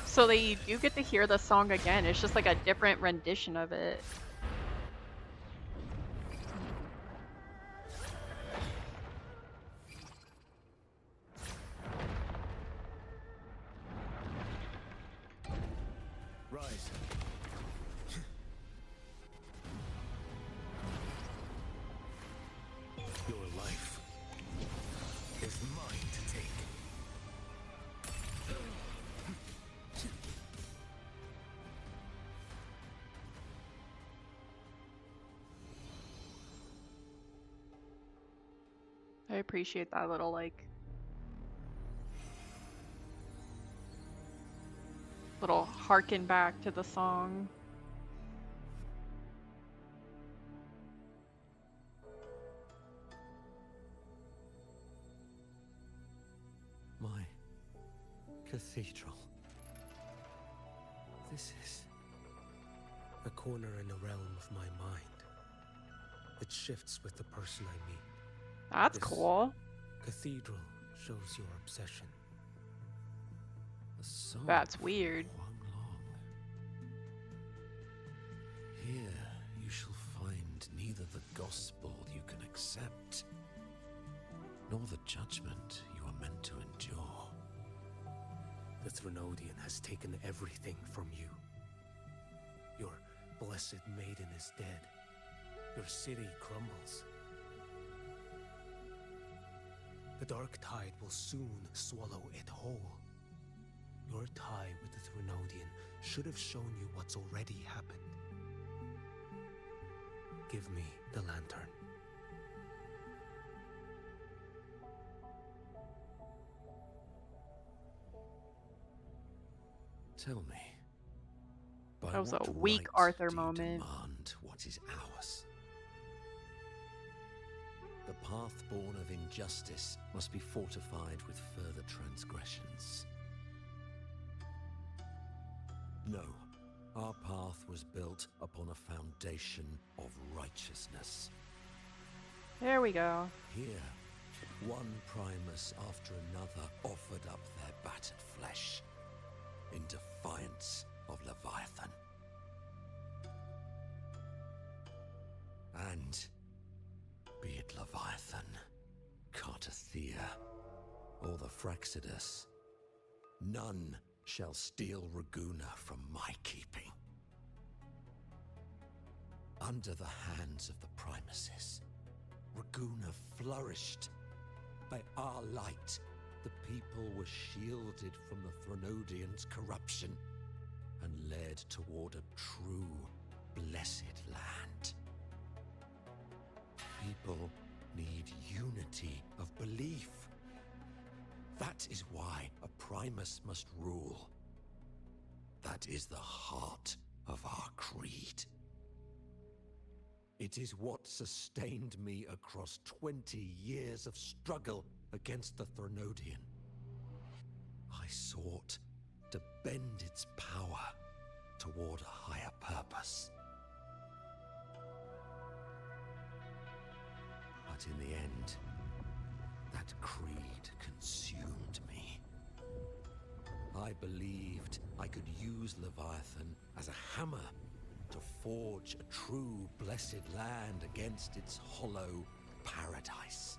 So they do get to hear the song again. It's just like a different rendition of it. Rise. Your life is mine to take. I appreciate that little like little harken back to the song. My cathedral. This is A corner in the realm of my mind. It shifts with the person I meet. That's This cool. Cathedral shows your obsession. The song That's weird. Here you shall find neither the gospel you can accept, nor the judgment you are meant to endure. The Threnodian has taken everything from you. Your blessed maiden is dead. Your city crumbles. The dark tide will soon swallow it whole. Your tie with the Threnodian should have shown you what's already happened. Give me the lantern. Tell me, by That was a what weak right Arthur do you moment. demand what is ours? The path born of injustice must be fortified with further transgressions. No, our path was built upon a foundation of righteousness. There we go. Here, one Primus after another offered up their battered flesh in defiance of Leviathan. And be it Leviathan, Cartathea, or the Fraxidus, none shall steal Raguna from my keeping. Under the hands of the Primuses, Raguna flourished, by our light, the people were shielded from the Threnodians' corruption and led toward a true, blessed land. People need unity of belief. That is why a Primus must rule. That is the heart of our creed. It is what sustained me across 20 years of struggle against the Threnodian. I sought to bend its power toward a higher purpose. But in the end, that creed consumed me. I believed I could use Leviathan as a hammer to forge a true blessed land against its hollow paradise.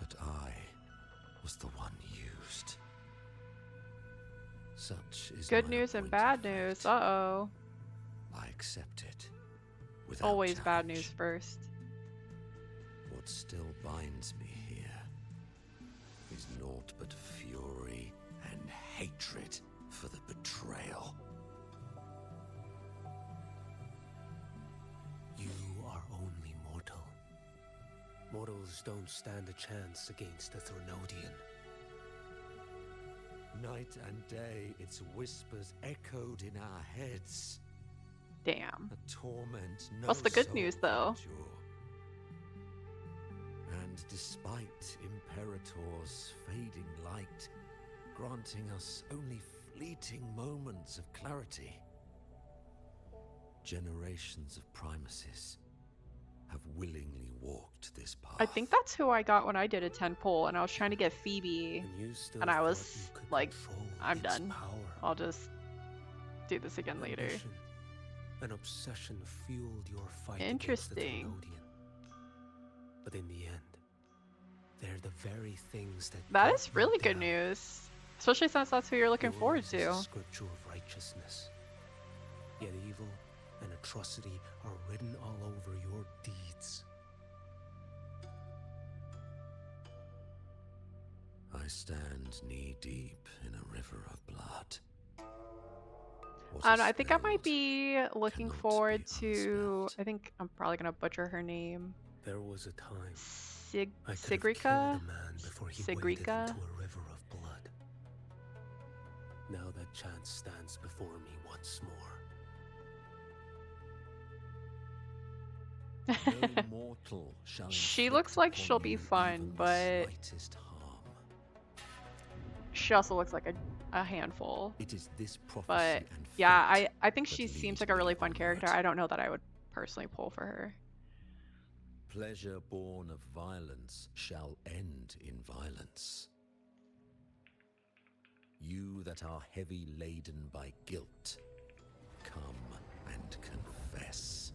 But I was the one used. Such is Good my news and appointed bad fate. news. Uh-oh. I accept it without Always bad challenge. news first. What still binds me here is naught but fury and hatred for the betrayal. You are only mortal. Mortals don't stand a chance against the Threnodian. Night and day, its whispers echoed in our heads. Damn. A torment no What's the good soul news, can though? endure. And despite Imperator's fading light, granting us only fleeting moments of clarity, generations of Primuses have willingly walked this path. I think that's who I got when I did a 10 pull, and I was trying to get Phoebe, and I was like, I'm done. I'll just do this again later. Ambition and obsession fueled your fight Interesting. against the Threnodian. But in the end, they're the very things that That brought is you really good down. news, especially since that's who you're looking Yours forward is to. a scripture of righteousness. Yet evil and atrocity are written all over your deeds. I stand knee-deep in a river of blood. What I don't is know, I think I spelled might be looking cannot forward be to. I think I'm probably gonna butcher her name. There was a time I could have Sigrica? killed a man before he waded into Sigrica? a river of blood. Now that chance stands before me once more. No mortal shall She inflict looks like upon she'll be you fun, even the but slightest harm. she also looks like a handful. It is this prophecy But and yeah, fate I think that she seems leads like a me really fun character. onward. I don't know that I would personally pull for her. Pleasure born of violence shall end in violence. You that are heavy laden by guilt, come and confess.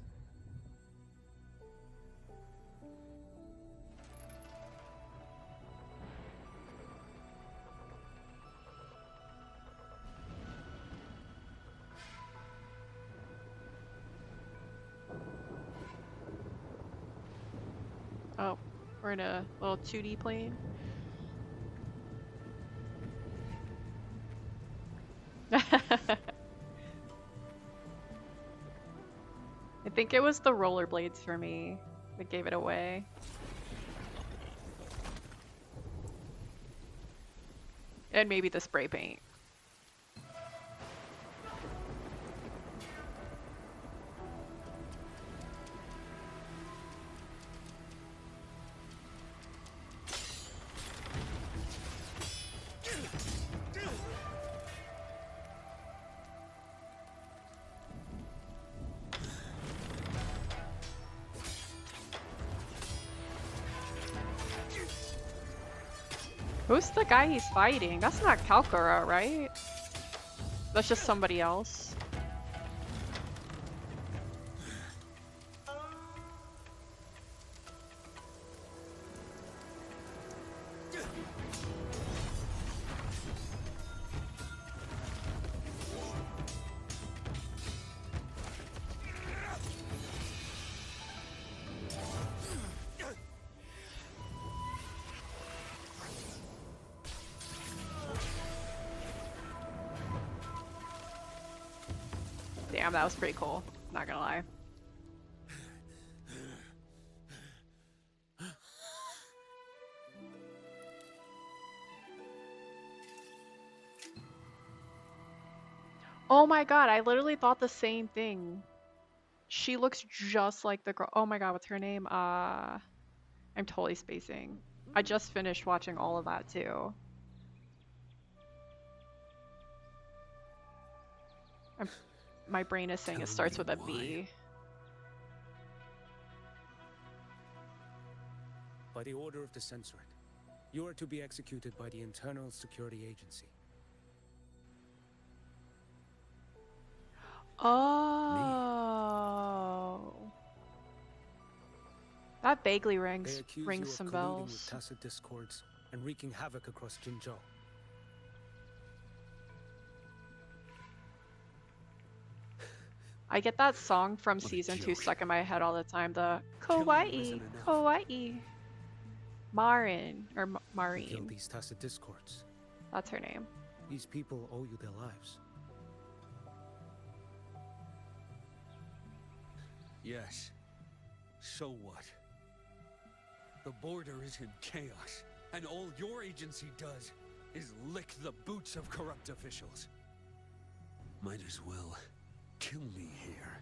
Oh, we're in a little 2D plane. I think it was the rollerblades for me that gave it away. And maybe the spray paint. Who's the guy he's fighting? That's not Kalkara, right? That's just somebody else. Damn, that was pretty cool. Not gonna lie. Oh my god, I literally thought the same thing. She looks just like the girl. Oh my god, what's her name? I'm totally spacing. I just finished watching all of that too. My brain is saying it starts with a B. By the order of the Censorate, you are to be executed by the Internal Security Agency. Oh. That vaguely They rings accuse you of some colluding with bells. tacit discords and wreaking havoc across Jinzhou. I get that song from season 2 stuck in my head all the time. The Kawaii, Kawaii. Marin, or You killed Marine. these tacit discords. That's her name. These people owe you their lives. Yes. So what? The border is in chaos, and all your agency does is lick the boots of corrupt officials. Might as well kill me here.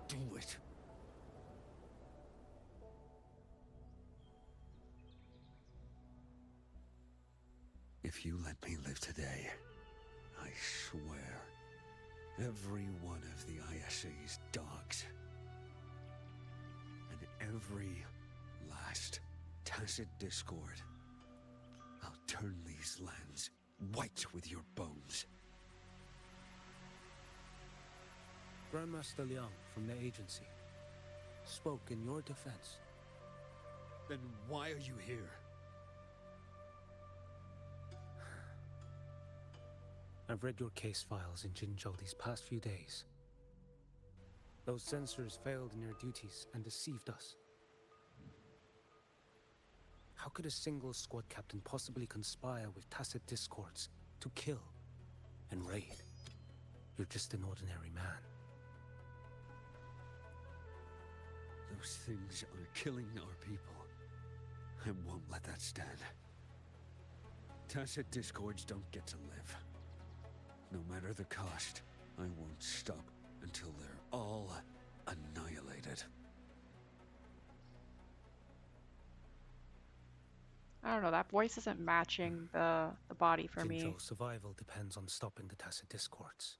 Do it. If you let me live today, I swear, every one of the ISA's dogs, and every last tacit discord, I'll turn these lands white with your bones. Grandmaster Liang from the agency spoke in your defense. Then why are you here? I've read your case files in Jinzhou these past few days. Those censors failed in their duties and deceived us. How could a single squad captain possibly conspire with tacit discords to kill and raid? You're just an ordinary man. Those things are killing our people. I won't let that stand. Tacit discords don't get to live. No matter the cost, I won't stop until they're all annihilated. I don't know, that voice isn't matching the body for me. Jinzhou's survival depends on stopping the tacit discords.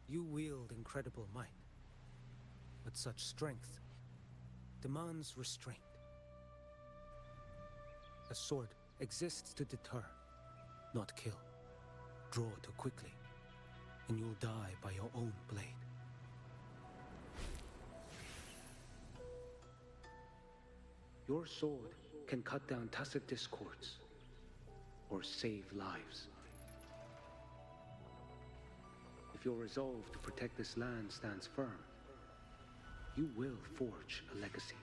You wield incredible might, but such strength demands restraint. A sword exists to deter, not kill. Draw too quickly, and you'll die by your own blade. Your sword can cut down tacit discords, or save lives. If your resolve to protect this land stands firm, you will forge a legacy.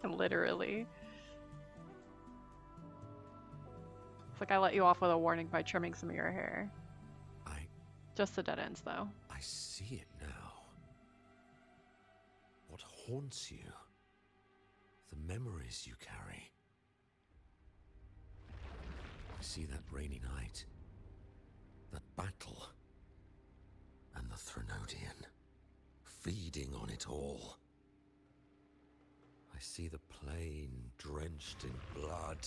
Literally. It's like I let you off with a warning by trimming some of your hair. Just the dead ends, though. I see it now. What haunts you? The memories you carry. I see that rainy night. That battle. And the Threnodian. Feeding on it all. I see the plain drenched in blood.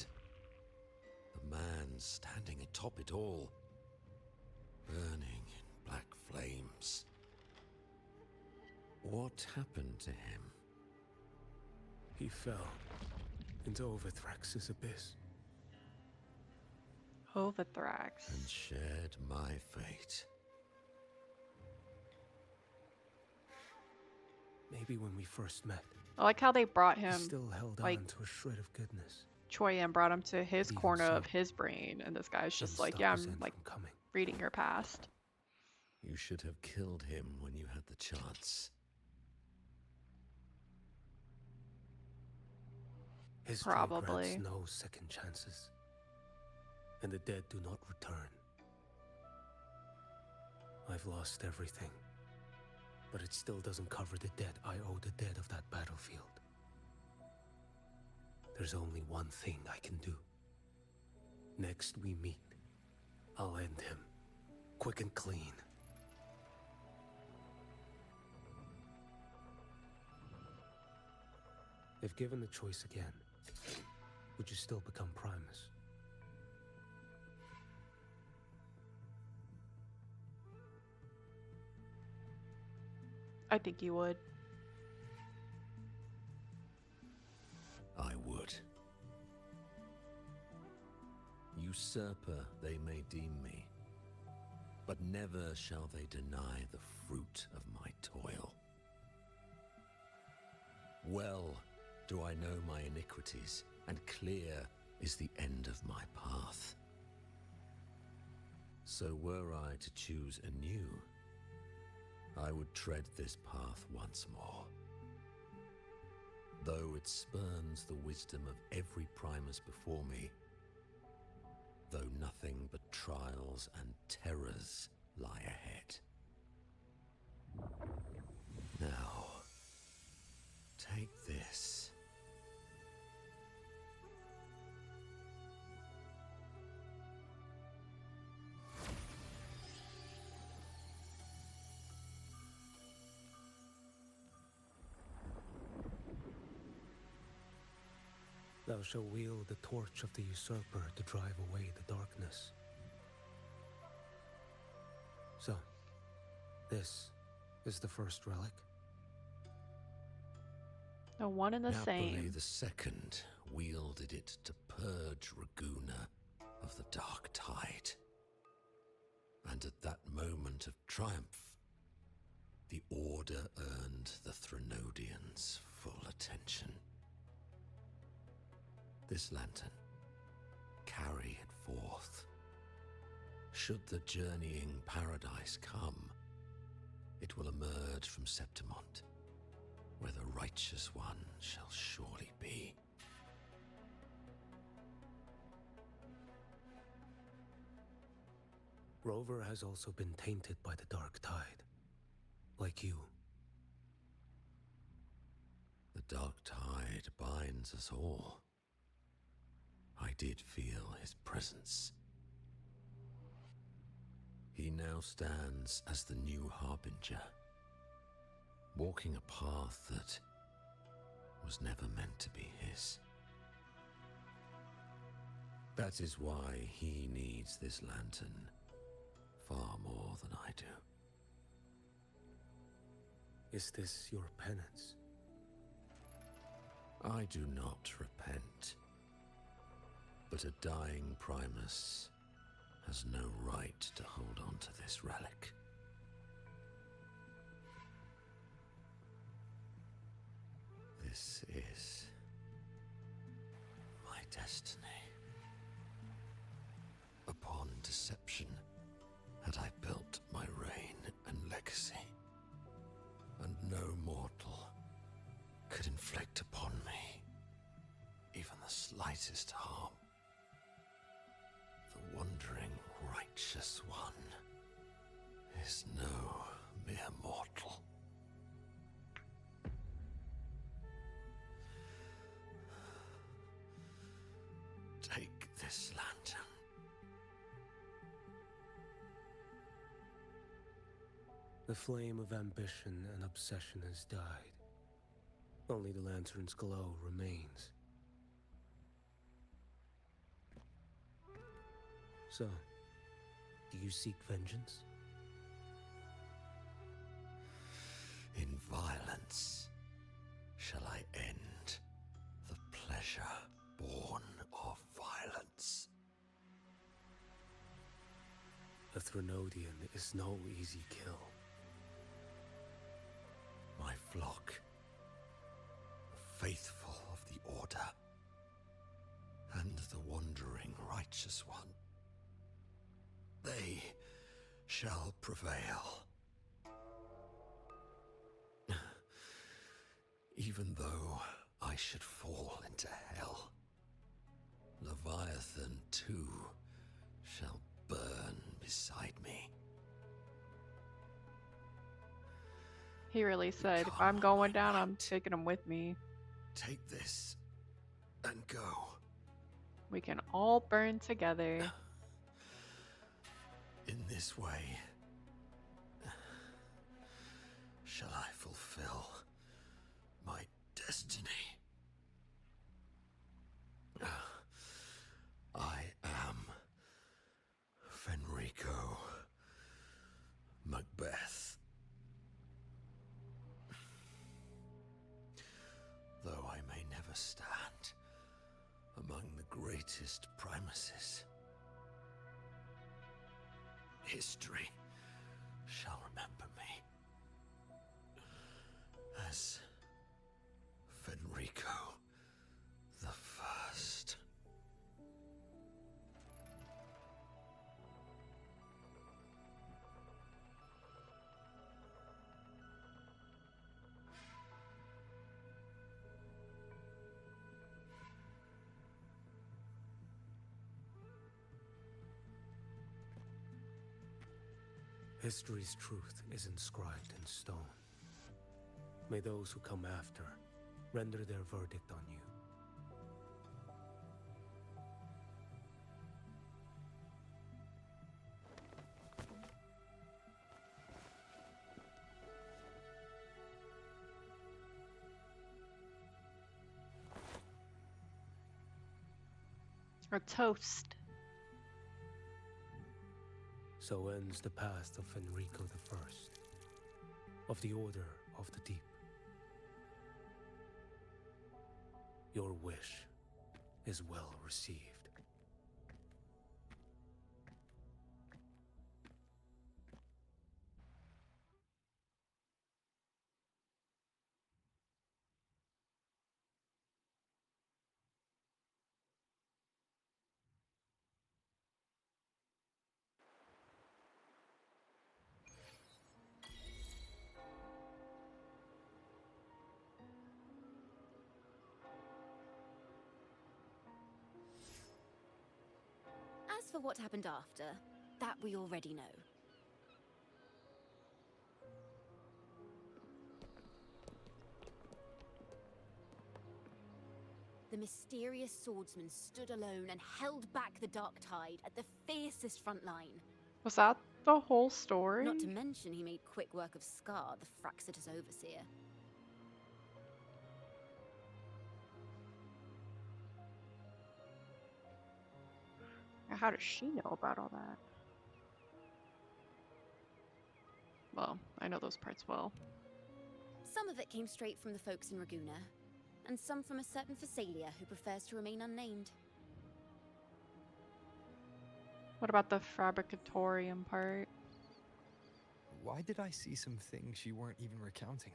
The man standing atop it all. Burning in black flames. What happened to him? He fell into Overthrax's abyss. Overthrax. And shared my fate. Maybe when we first met, I like how they brought He him, still held like, on to a shred of goodness. Choi Yen brought him to his But even corner so, of his brain, and this guy's didn't just like, stop yeah, his I'm end like from coming. reading your past. You should have killed him when you had the chance. History grants Probably. no second chances, and the dead do not return. I've lost everything, but it still doesn't cover the debt I owe the dead of that battlefield. There's only one thing I can do. Next we meet, I'll end him, quick and clean. If given the choice again, would you still become Primus? I think you would. I would. Usurper they may deem me, but never shall they deny the fruit of my toil. Well do I know my iniquities, and clear is the end of my path. So were I to choose anew, I would tread this path once more. Though it spurns the wisdom of every Primus before me, though nothing but trials and terrors lie ahead. Now, take this. Thou shalt wield the torch of the usurper to drive away the darkness. So, this is the first relic. The one and the Napoli same. the second wielded it to purge Raguna of the dark tide. And at that moment of triumph, the Order earned the Threnodians full attention. This lantern, carry it forth. Should the journeying paradise come, it will emerge from Septimont, where the righteous one shall surely be. Rover has also been tainted by the dark tide, like you. The dark tide binds us all. I did feel his presence. He now stands as the new Harbinger, walking a path that was never meant to be his. That is why he needs this lantern far more than I do. Is this your penance? I do not repent. But a dying Primus has no right to hold on to this relic. This is my destiny. Upon deception had I built my reign and legacy, and no mortal could inflict upon me even the slightest harm. The wandering righteous one is no mere mortal. Take this lantern. The flame of ambition and obsession has died. Only the lantern's glow remains. So, do you seek vengeance? In violence shall I end the pleasure born of violence. A Threnodian is no easy kill. My flock they shall prevail. Even though I should fall into hell, Leviathan too shall burn beside me. He really said, if I'm going down, I'm taking him with me. Take this and go. We can all burn together. In this way, shall I fulfill my destiny. I am Fenrico Macbeth. Though I may never stand among the greatest primuses, history shall remember me as Fenrico the First. History's truth is inscribed in stone. May those who come after render their verdict on you. Or toast. So ends the past of Fenrico the First, of the Order of the Deep. Your wish is well received. As for what happened after, that we already know. The mysterious swordsman stood alone and held back the Dark Tide at the fiercest front line. Was that the whole story? Not to mention he made quick work of Scar, the Fraxitus overseer. How does she know about all that? Well, I know those parts well. Some of it came straight from the folks in Raguna, and some from a certain Phasalia who prefers to remain unnamed. What about the Fabricatorium part? Why did I see some things you weren't even recounting?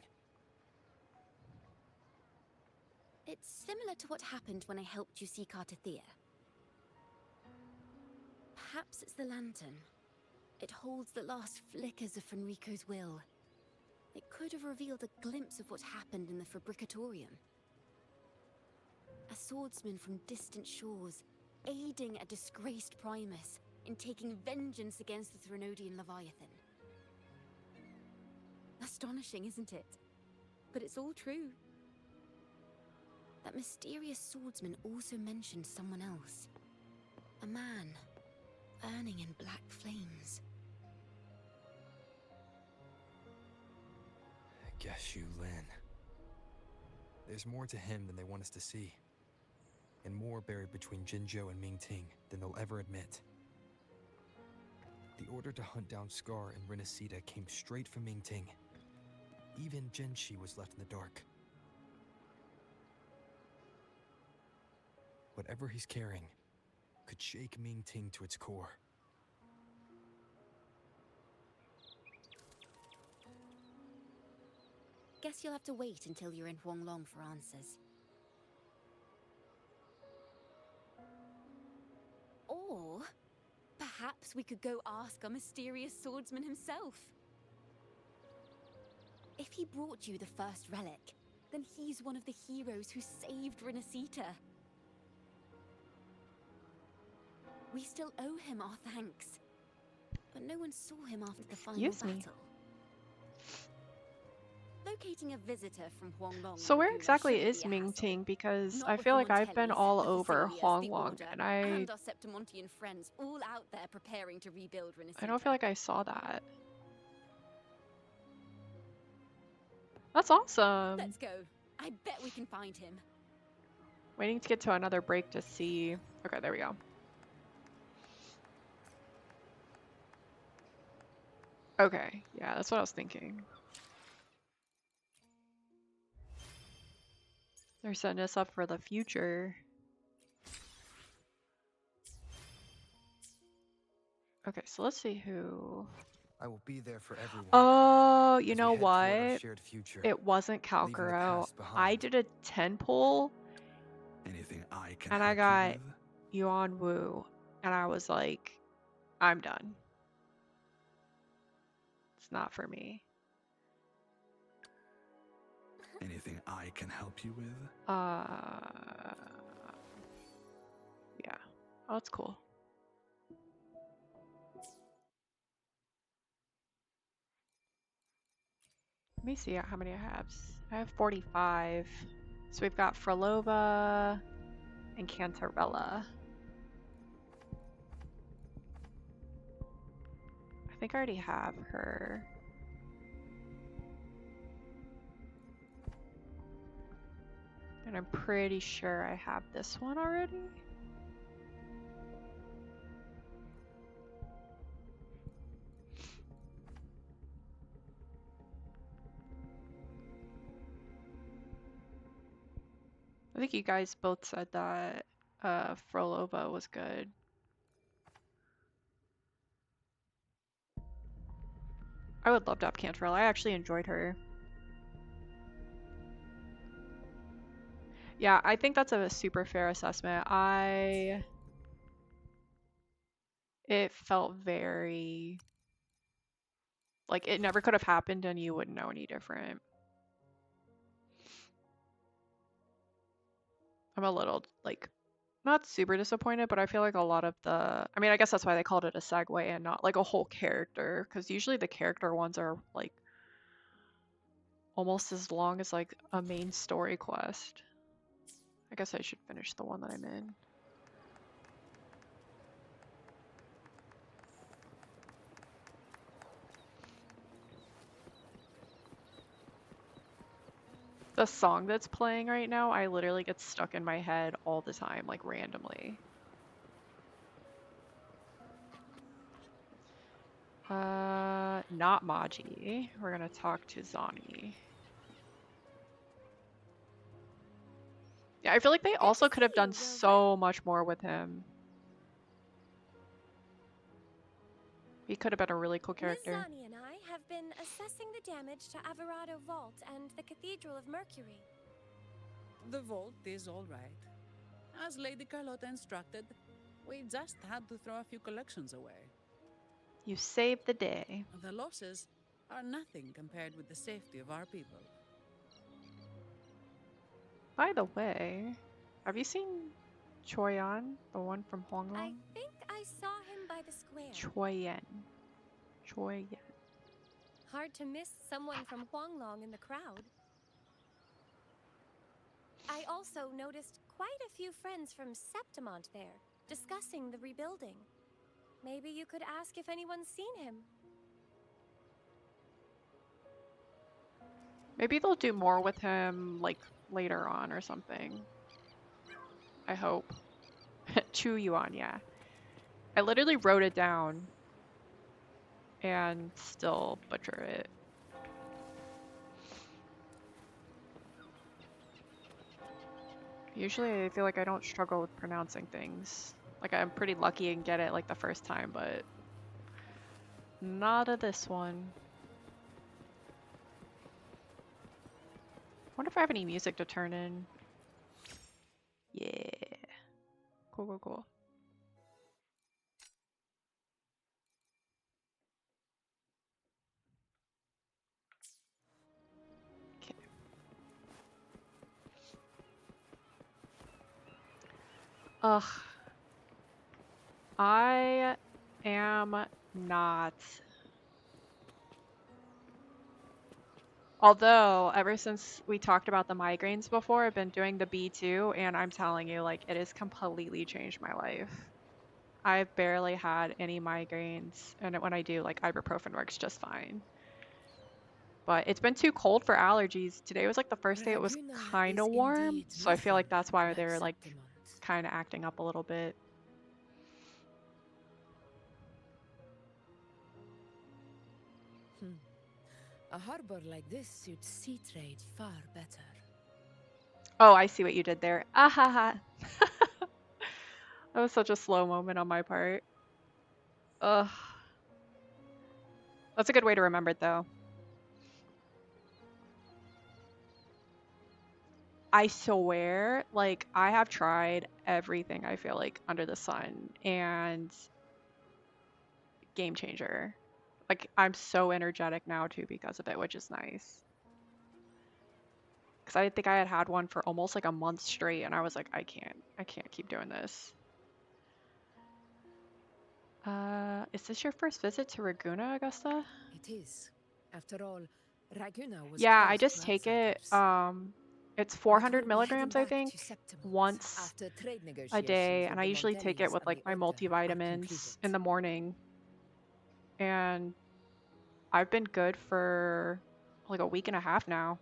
It's similar to what happened when I helped you seek Artathea. Perhaps it's the lantern. It holds the last flickers of Fenrico's will. It could have revealed a glimpse of what happened in the Fabricatorium. A swordsman from distant shores, aiding a disgraced Primus in taking vengeance against the Threnodian Leviathan. Astonishing, isn't it? But it's all true. That mysterious swordsman also mentioned someone else. A man, burning in black flames. Geshu Lin. There's more to him than they want us to see. And more buried between Jinzhou and Mingting than they'll ever admit. The order to hunt down Scar and Renacida came straight from Mingting. Even Jinshi was left in the dark. Whatever he's carrying could shake Mingting to its core. Guess you'll have to wait until you're in Huanglong for answers. Or perhaps Perhaps we could go ask our mysterious swordsman himself. If he brought you the first relic, then he's one of the heroes who saved Renacita. We still owe him our thanks. But no one saw him after the final Excuse me. battle. Locating a visitor from Huanglong So where Laguna exactly shouldn't is be a hassle. Mingting? Because Not I with feel the like I've been Montellis, all the over Thessalias, the Huanglong, Order, and I and our Septimontian friends all out there preparing to rebuild Renacita. don't feel like I saw that. That's awesome. Let's go. I bet we can find him. Waiting to get to another break to see. Okay, there we go. Okay, yeah, that's what I was thinking. They're setting us up for the future. Okay, so let's see who. I will be there for everyone. Oh, you as we know head toward our what? shared future, It wasn't leaving the Calcaro. past behind. I did a 10 pull Anything I can and I help got you with? Yuan Wu, and I was like, I'm done. It's not for me. Anything I can help you with? Yeah. Oh, that's cool. Let me see how many I have. I have 45. So we've got Frolova and Cantarella. I think I already have her. And I'm pretty sure I have this one already. I think you guys both said that Frolova was good. I would love to have Cantarella. I actually enjoyed her. Yeah, I think that's a super fair assessment. It felt very like it never could have happened and you wouldn't know any different. I'm a little like not super disappointed, but I feel like a lot of the I mean, I guess that's why they called it a segue and not like a whole character, because usually the character ones are like almost as long as like a main story quest. I guess I should finish the one that I'm in. The song that's playing right now, I literally get stuck in my head all the time, like randomly. Not Maji. We're gonna talk to Zani. Yeah, I feel like they also could have done so much more with him. He could have been a really cool character. Miss Zani and I have been assessing the damage to Averado Vault and the Cathedral of Mercury. The vault is all right. As Lady Carlotta instructed, we just had to throw a few collections away. You saved the day. The losses are nothing compared with the safety of our people. By the way, have you seen Choyan, the one from Huanglong? I think I saw him by the square. Choyan. Hard to miss someone from Huanglong in the crowd. I also noticed quite a few friends from Septimont there, discussing the rebuilding. Maybe you could ask if anyone's seen him. Maybe they'll do more with him, like, later on or something. I hope. Chu Yuan, yeah. I literally wrote it down and still butcher it. Usually I feel like I don't struggle with pronouncing things. Like I'm pretty lucky and get it like the first time, but not of this one. Wonder if I have any music to turn in. Yeah. Cool. Ugh. I am not. Although, ever since we talked about the migraines before, I've been doing the B2, and I'm telling you, like, it has completely changed my life. I've barely had any migraines, and when I do, like, ibuprofen works just fine. But it's been too cold for allergies. Today was like the first day it was Raguna kind is of warm, indeed so I feel like nothing that's why like they're like Septimont. kind of acting up a little bit. A harbor like this suits sea trade far better. Oh, I see what you did there. Ah ha ha. That was such a slow moment on my part. Ugh. That's a good way to remember it though. I swear, like, I have tried everything I feel like under the sun, and game changer. Like, I'm so energetic now too because of it, which is nice. Because I think I had had one for almost like a month straight, and I was like, I can't keep doing this. Is this your first visit to Raguna, Augusta? It is. After all, Raguna was Yeah, I closed just to take it, outsiders. it's But 400 we'll be heading milligrams, I back think, to Septimont once after trade a day, negotiations and with I the usually take it Montellis with and like the my Order are concluded. multivitamins in the morning, and I've been good for like a week and a half now.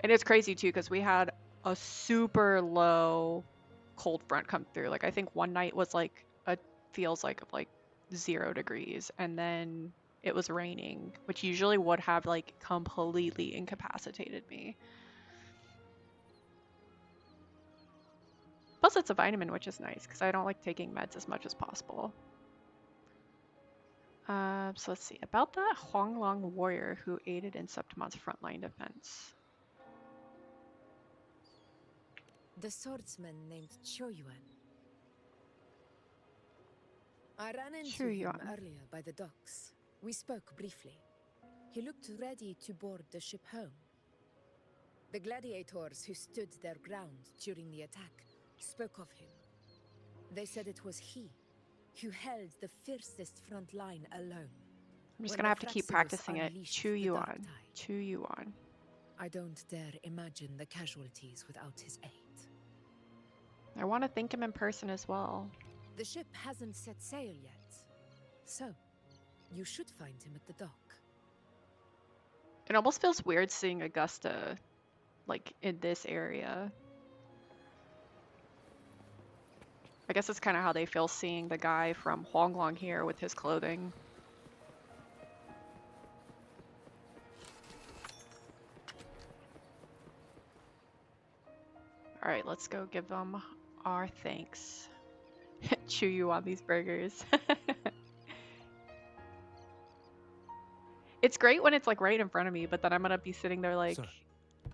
And it's crazy too, because we had a super low cold front come through. Like I think one night was like feels like of like 0 degrees, and then it was raining, which usually would have like completely incapacitated me. Plus it's a vitamin, which is nice because I don't like taking meds as much as possible. So let's see. About that Huanglong warrior who aided in Septimon's frontline defense. The swordsman named Choyuan. I ran into him Chuyuan. earlier by the docks. We spoke briefly. He looked ready to board the ship home. The gladiators who stood their ground during the attack spoke of him. They said it was he who held the fiercest front line alone. I'm just when gonna the have to keep Fraxidus practicing it. unleashed the dark Chuyuan. tide. Chuyuan. I don't dare imagine the casualties without his aid. I want to thank him in person as well. The ship hasn't set sail yet, so you should find him at the dock. It almost feels weird seeing Augusta like in this area. I guess it's kind of how they feel seeing the guy from Huanglong here with his clothing. All right, let's go give them our thanks. Chew you on these burgers. It's great when it's like right in front of me, but then I'm gonna be sitting there like, Sir,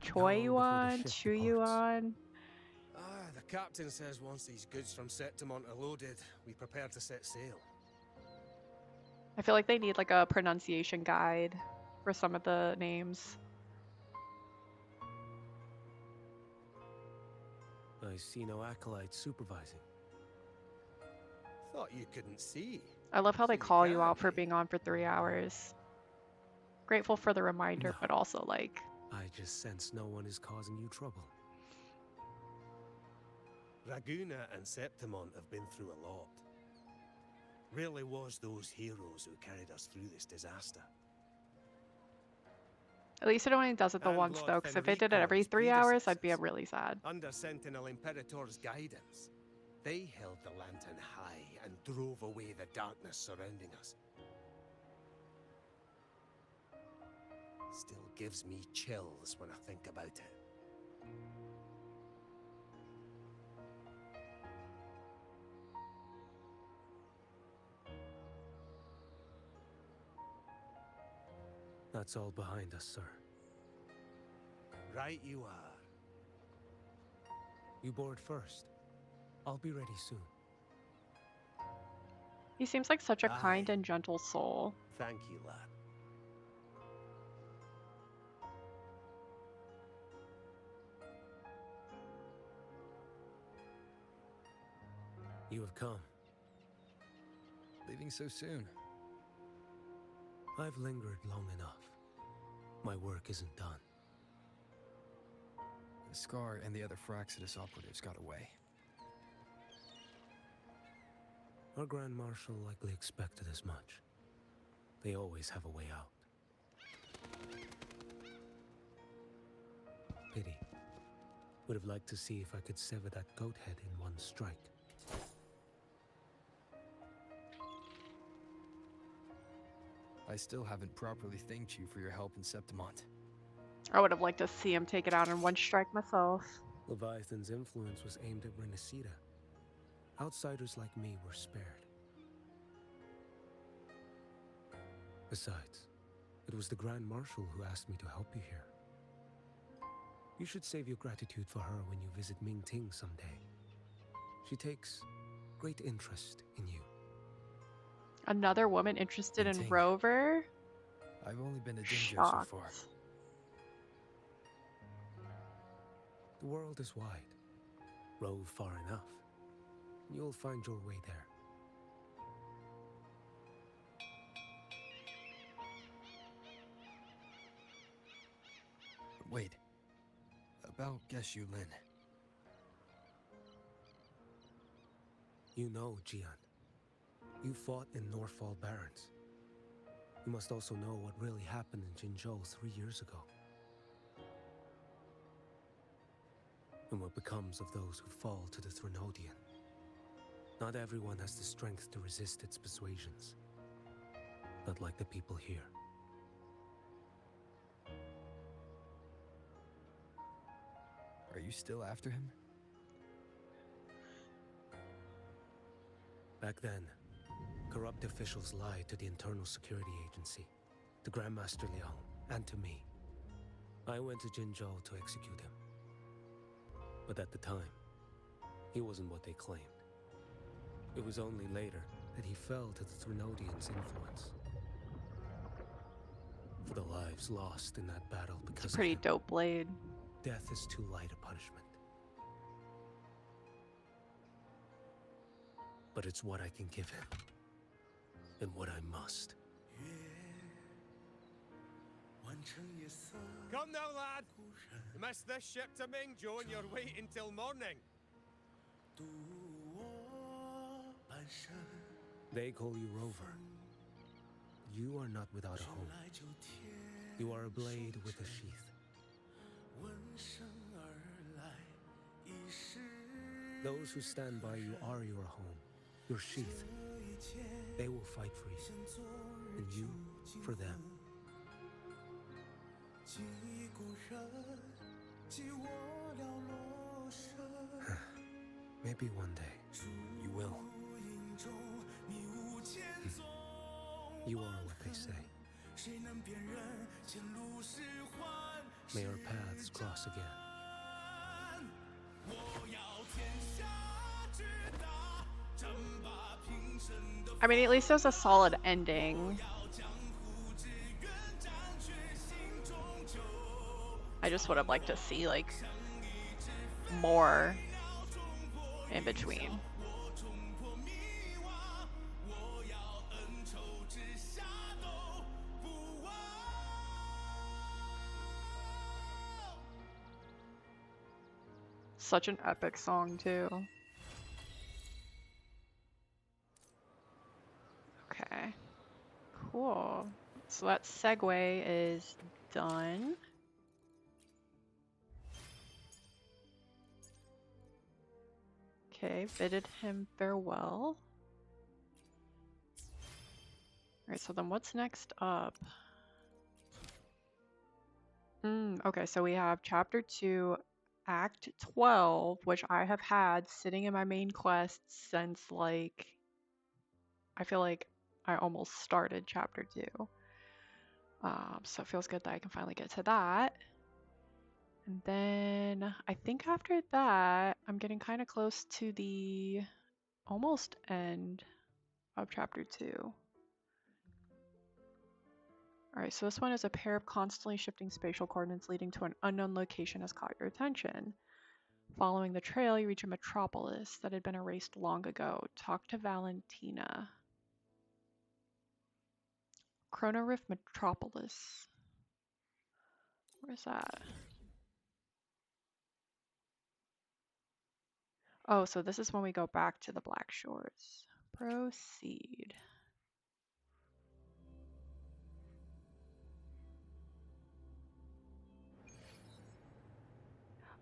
Choi how you long before the on, ship chew you departs? on. The captain says once these goods from Septimont are loaded, we prepare to set sail. I feel like they need like a pronunciation guide for some of the names. I see no acolytes supervising. Thought you couldn't see. I love how they So you call you can, out for eh? being on for 3 hours. Grateful for the reminder, No. but also like, I just sense no one is causing you trouble. Raguna and Septimont have been through a lot. Really was those heroes who carried us through this disaster. at least it only does it the And once Lord though, because if it did it Fenrico, every his 3 hours, I'd be predecessors, really sad. under Sentinel Imperator's guidance, they held the lantern high and drove away the darkness surrounding us. Still gives me chills when I think about it. That's all behind us, sir. Right you are. You board first. I'll be ready soon. He seems like such a kind Aye. and gentle soul. Thank you, lad. You have come. Leaving so soon? I've lingered long enough. My work isn't done. The Scar and the other Firaxidus operatives got away. Our Grand Marshal likely expected as much. They always have a way out. Pity. Would have liked to see if I could sever that goat head in one strike. I still haven't properly thanked you for your help in Septimont. I would have liked to see him take it out in one strike myself. Leviathan's influence was aimed at Renacida. Outsiders like me were spared. Besides, it was the Grand Marshal who asked me to help you here. You should save your gratitude for her when you visit Mingting someday. She takes great interest in you. Another woman interested in Rover? I've only been a Jinjo so far. The world is wide. Rove far enough. You'll find your way there. Wait. About Geshu Lin. You know, Jian. You fought in Northfall Barrens. You must also know what really happened in Jinzhou 3 years ago. And what becomes of those who fall to the Threnodian. Not everyone has the strength to resist its persuasions. Not like the people here. Are you still after him? Back then, corrupt officials lied to the Internal Security Agency, to Grandmaster Liang, and to me. I went to Jinzhou to execute him. But at the time, he wasn't what they claimed. It was only later that he fell to the Threnodians' influence. For the lives lost in that battle because it's a pretty dope blade. Death is too light a punishment. But it's what I can give him. And what I must. Come now, lad! You missed this ship to Mingzhou and you're waiting till morning. They call you Rover. You are not without a home. You are a blade with a sheath. Those who stand by you are your home, your sheath. They will fight for you, and you for them. Maybe one day, you will. You are what they say. May our paths cross again. I mean, at least there's a solid ending. I just would have liked to see, like, more in between. Such an epic song, too. Okay. Cool. So that segue is done. Okay, bidded him farewell. Alright, so then what's next up? Okay, so we have Chapter 2, Act 12, which I have had sitting in my main quest since, like, I feel like I almost started Chapter 2. So it feels good that I can finally get to that. And then I think after that, I'm getting kind of close to the almost end of Chapter 2. Alright, so this one is a pair of constantly shifting spatial coordinates leading to an unknown location has caught your attention. Following the trail, you reach a metropolis that had been erased long ago. Talk to Valentina. Chronoriff Metropolis. Where's that? Oh, so this is when we go back to the Black Shores. Proceed.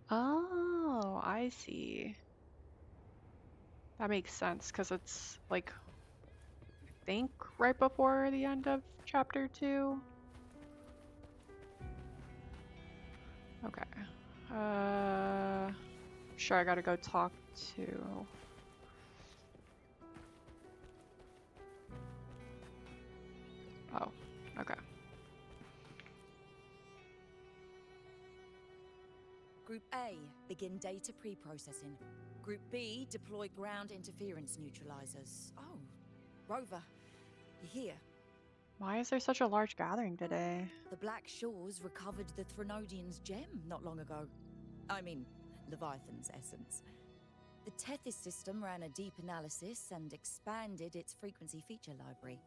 Oh, I see. That makes sense because it's like, I think right before the end of chapter 2. Okay. Sure, I gotta go talk to. Oh, okay. Group A, begin data pre-processing. Group B, deploy ground interference neutralizers. Oh, Rover, you're here. Why is there such a large gathering today? The Black Shores recovered the Threnodian's gem not long ago. I mean, Leviathan's essence. The Tethys system ran a deep analysis and expanded its frequency feature library.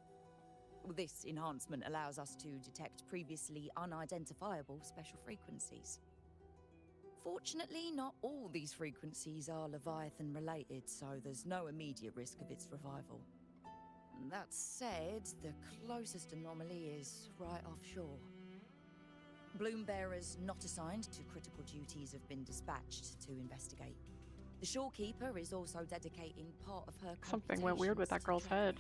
This enhancement allows us to detect previously unidentifiable special frequencies. Fortunately, not all these frequencies are Leviathan related, so there's no immediate risk of its revival. That said, the closest anomaly is right offshore. Bloom bearers not assigned to critical duties have been dispatched to investigate. The shorekeeper is also dedicating part of her Something went weird with that girl's head.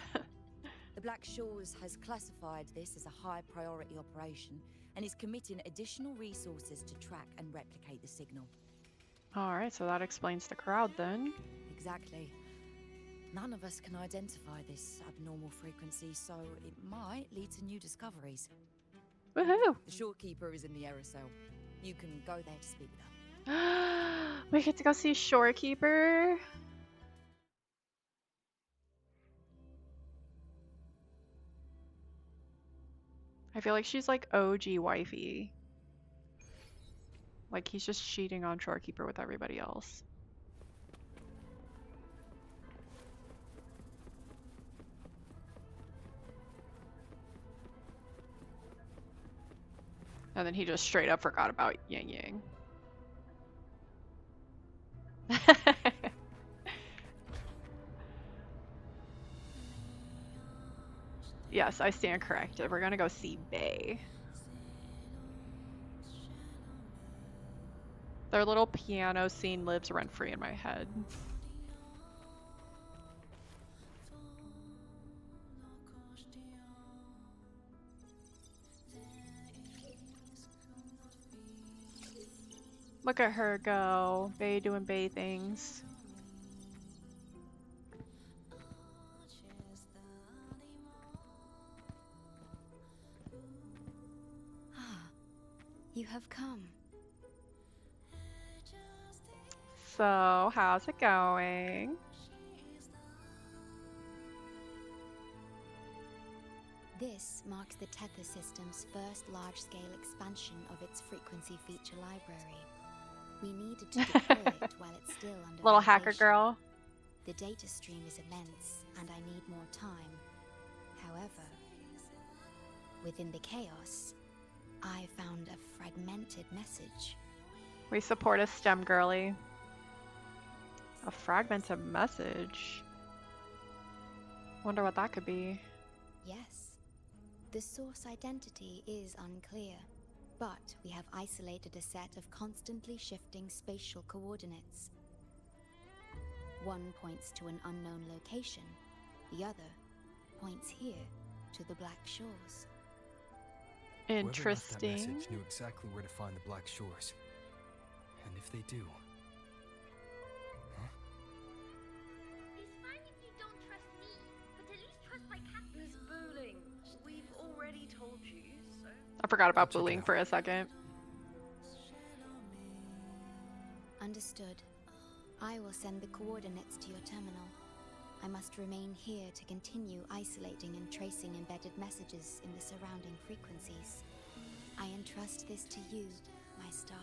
The Black Shores has classified this as a high priority operation and is committing additional resources to track and replicate the signal. Alright, so that explains the crowd then. Exactly. None of us can identify this abnormal frequency, so it might lead to new discoveries. Woohoo! The shorekeeper is in the aerosol. You can go there to speak with her. We get to go see Shorekeeper. I feel like she's like OG wifey. Like he's just cheating on Shorekeeper with everybody else. And then he just straight up forgot about Yang Yang. Yes, I stand corrected. We're gonna go see Bay. Their little piano scene lives rent-free in my head. Look at her go. Bay doing Bay things. You have come. So, how's it going? This marks the Tethys system's first large-scale expansion of its frequency feature library. We needed to deploy it while it's still under Little hacker validation. girl. The data stream is immense, and I need more time. However, within the chaos, I found a fragmented message. We support a STEM girly. A fragmented message. Wonder what that could be. Yes. The source identity is unclear, but we have isolated a set of constantly shifting spatial coordinates. One points to an unknown location, the other points here to the Black Shores. Whoever left that Interesting. message knew exactly where to find the Black Shores. And if they do... Huh? It's fine if you don't trust me, but at least trust my captain. Miss Bowling, we've already told you, so... I forgot about bullying for a second. Understood. I will send the coordinates to your terminal. I must remain here to continue isolating and tracing embedded messages in the surrounding frequencies. I entrust this to you, my star.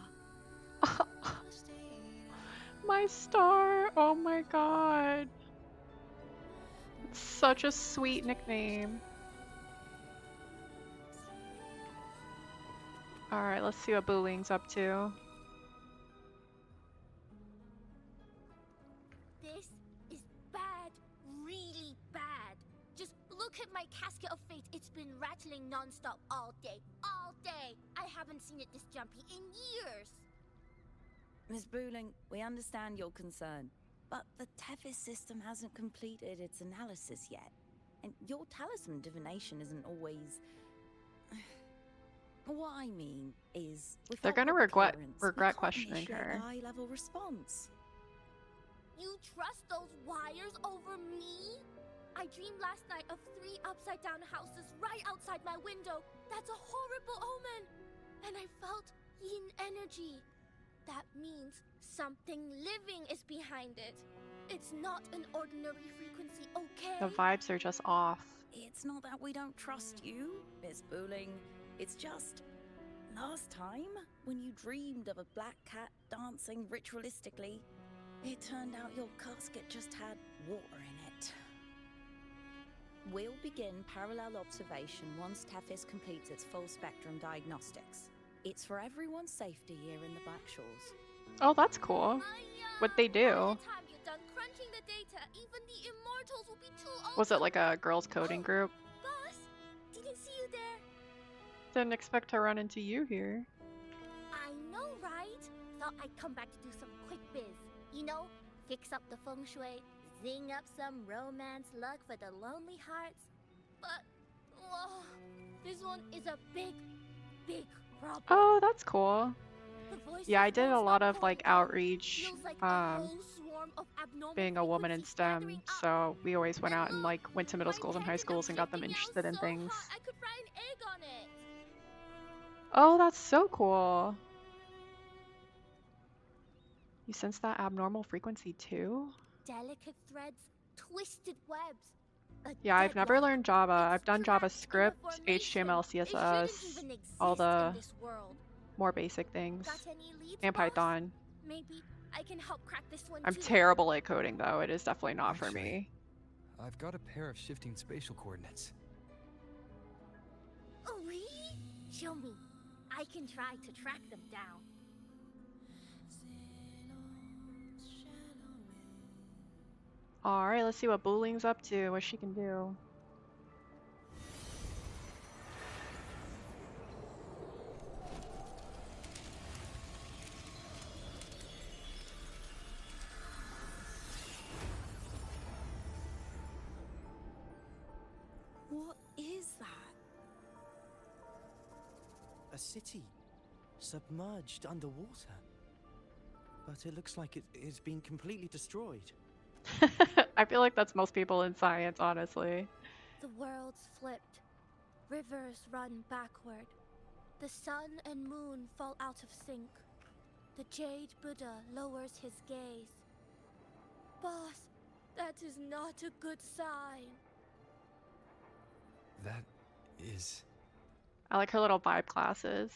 My star. Oh my god. It's such a sweet nickname. Alright, let's see what Buling's up to. This is bad, really bad. Just look at my casket of fate. It's been rattling non-stop all day. All day! I haven't seen it this jumpy in years. Miss Booling, we understand your concern, but the Tethys system hasn't completed its analysis yet. And your talisman divination isn't always... What I mean is, They're gonna regret questioning her. A high-level response. You trust those wires over me? I dreamed last night of 3 upside-down houses right outside my window. That's a horrible omen. And I felt yin energy. That means something living is behind it. It's not an ordinary frequency, okay? The vibes are just off. It's not that we don't trust you, Miss Booling. It's just... Last time, when you dreamed of a black cat dancing ritualistically, it turned out your casket just had water in it. We'll begin parallel observation once Tethys completes its full spectrum diagnostics. It's for everyone's safety here in the Black Shores. Oh, that's cool. What'd they do? Time you're done crunching the data, even the immortals will be too old. Was it like a girls' coding group? Boss, didn't see you there. Didn't expect to run into you here. I know, right? Thought I'd come back to do some quick biz. You know, fix up the feng shui, zing up some romance luck for the lonely hearts. But, whoa, this one is a big, big problem. Oh, that's cool. Yeah, I did a lot of like outreach, being a woman in STEM, so we always went out and like went to middle schools and high schools and got them interested in things. I could fry an egg on it. Oh, that's so cool. You sense that abnormal frequency too? Delicate threads, twisted webs. Yeah, I've never learned Java. I've done JavaScript, HTML, CSS, all the more basic things, and Python. Maybe I can help crack this one I'm too. terrible at coding though. It is definitely not for me. I've got a pair of shifting spatial coordinates. Oh, really? Show me. I can try to track them down. Alright, let's see what Buling's up to, what she can do. What is that? A city, submerged underwater. But it looks like it's been completely destroyed. I feel like that's most people in science, honestly. The world's flipped. Rivers run backward. The sun and moon fall out of sync. The Jade Buddha lowers his gaze. Boss, that is not a good sign. That is... I like her little vibe classes.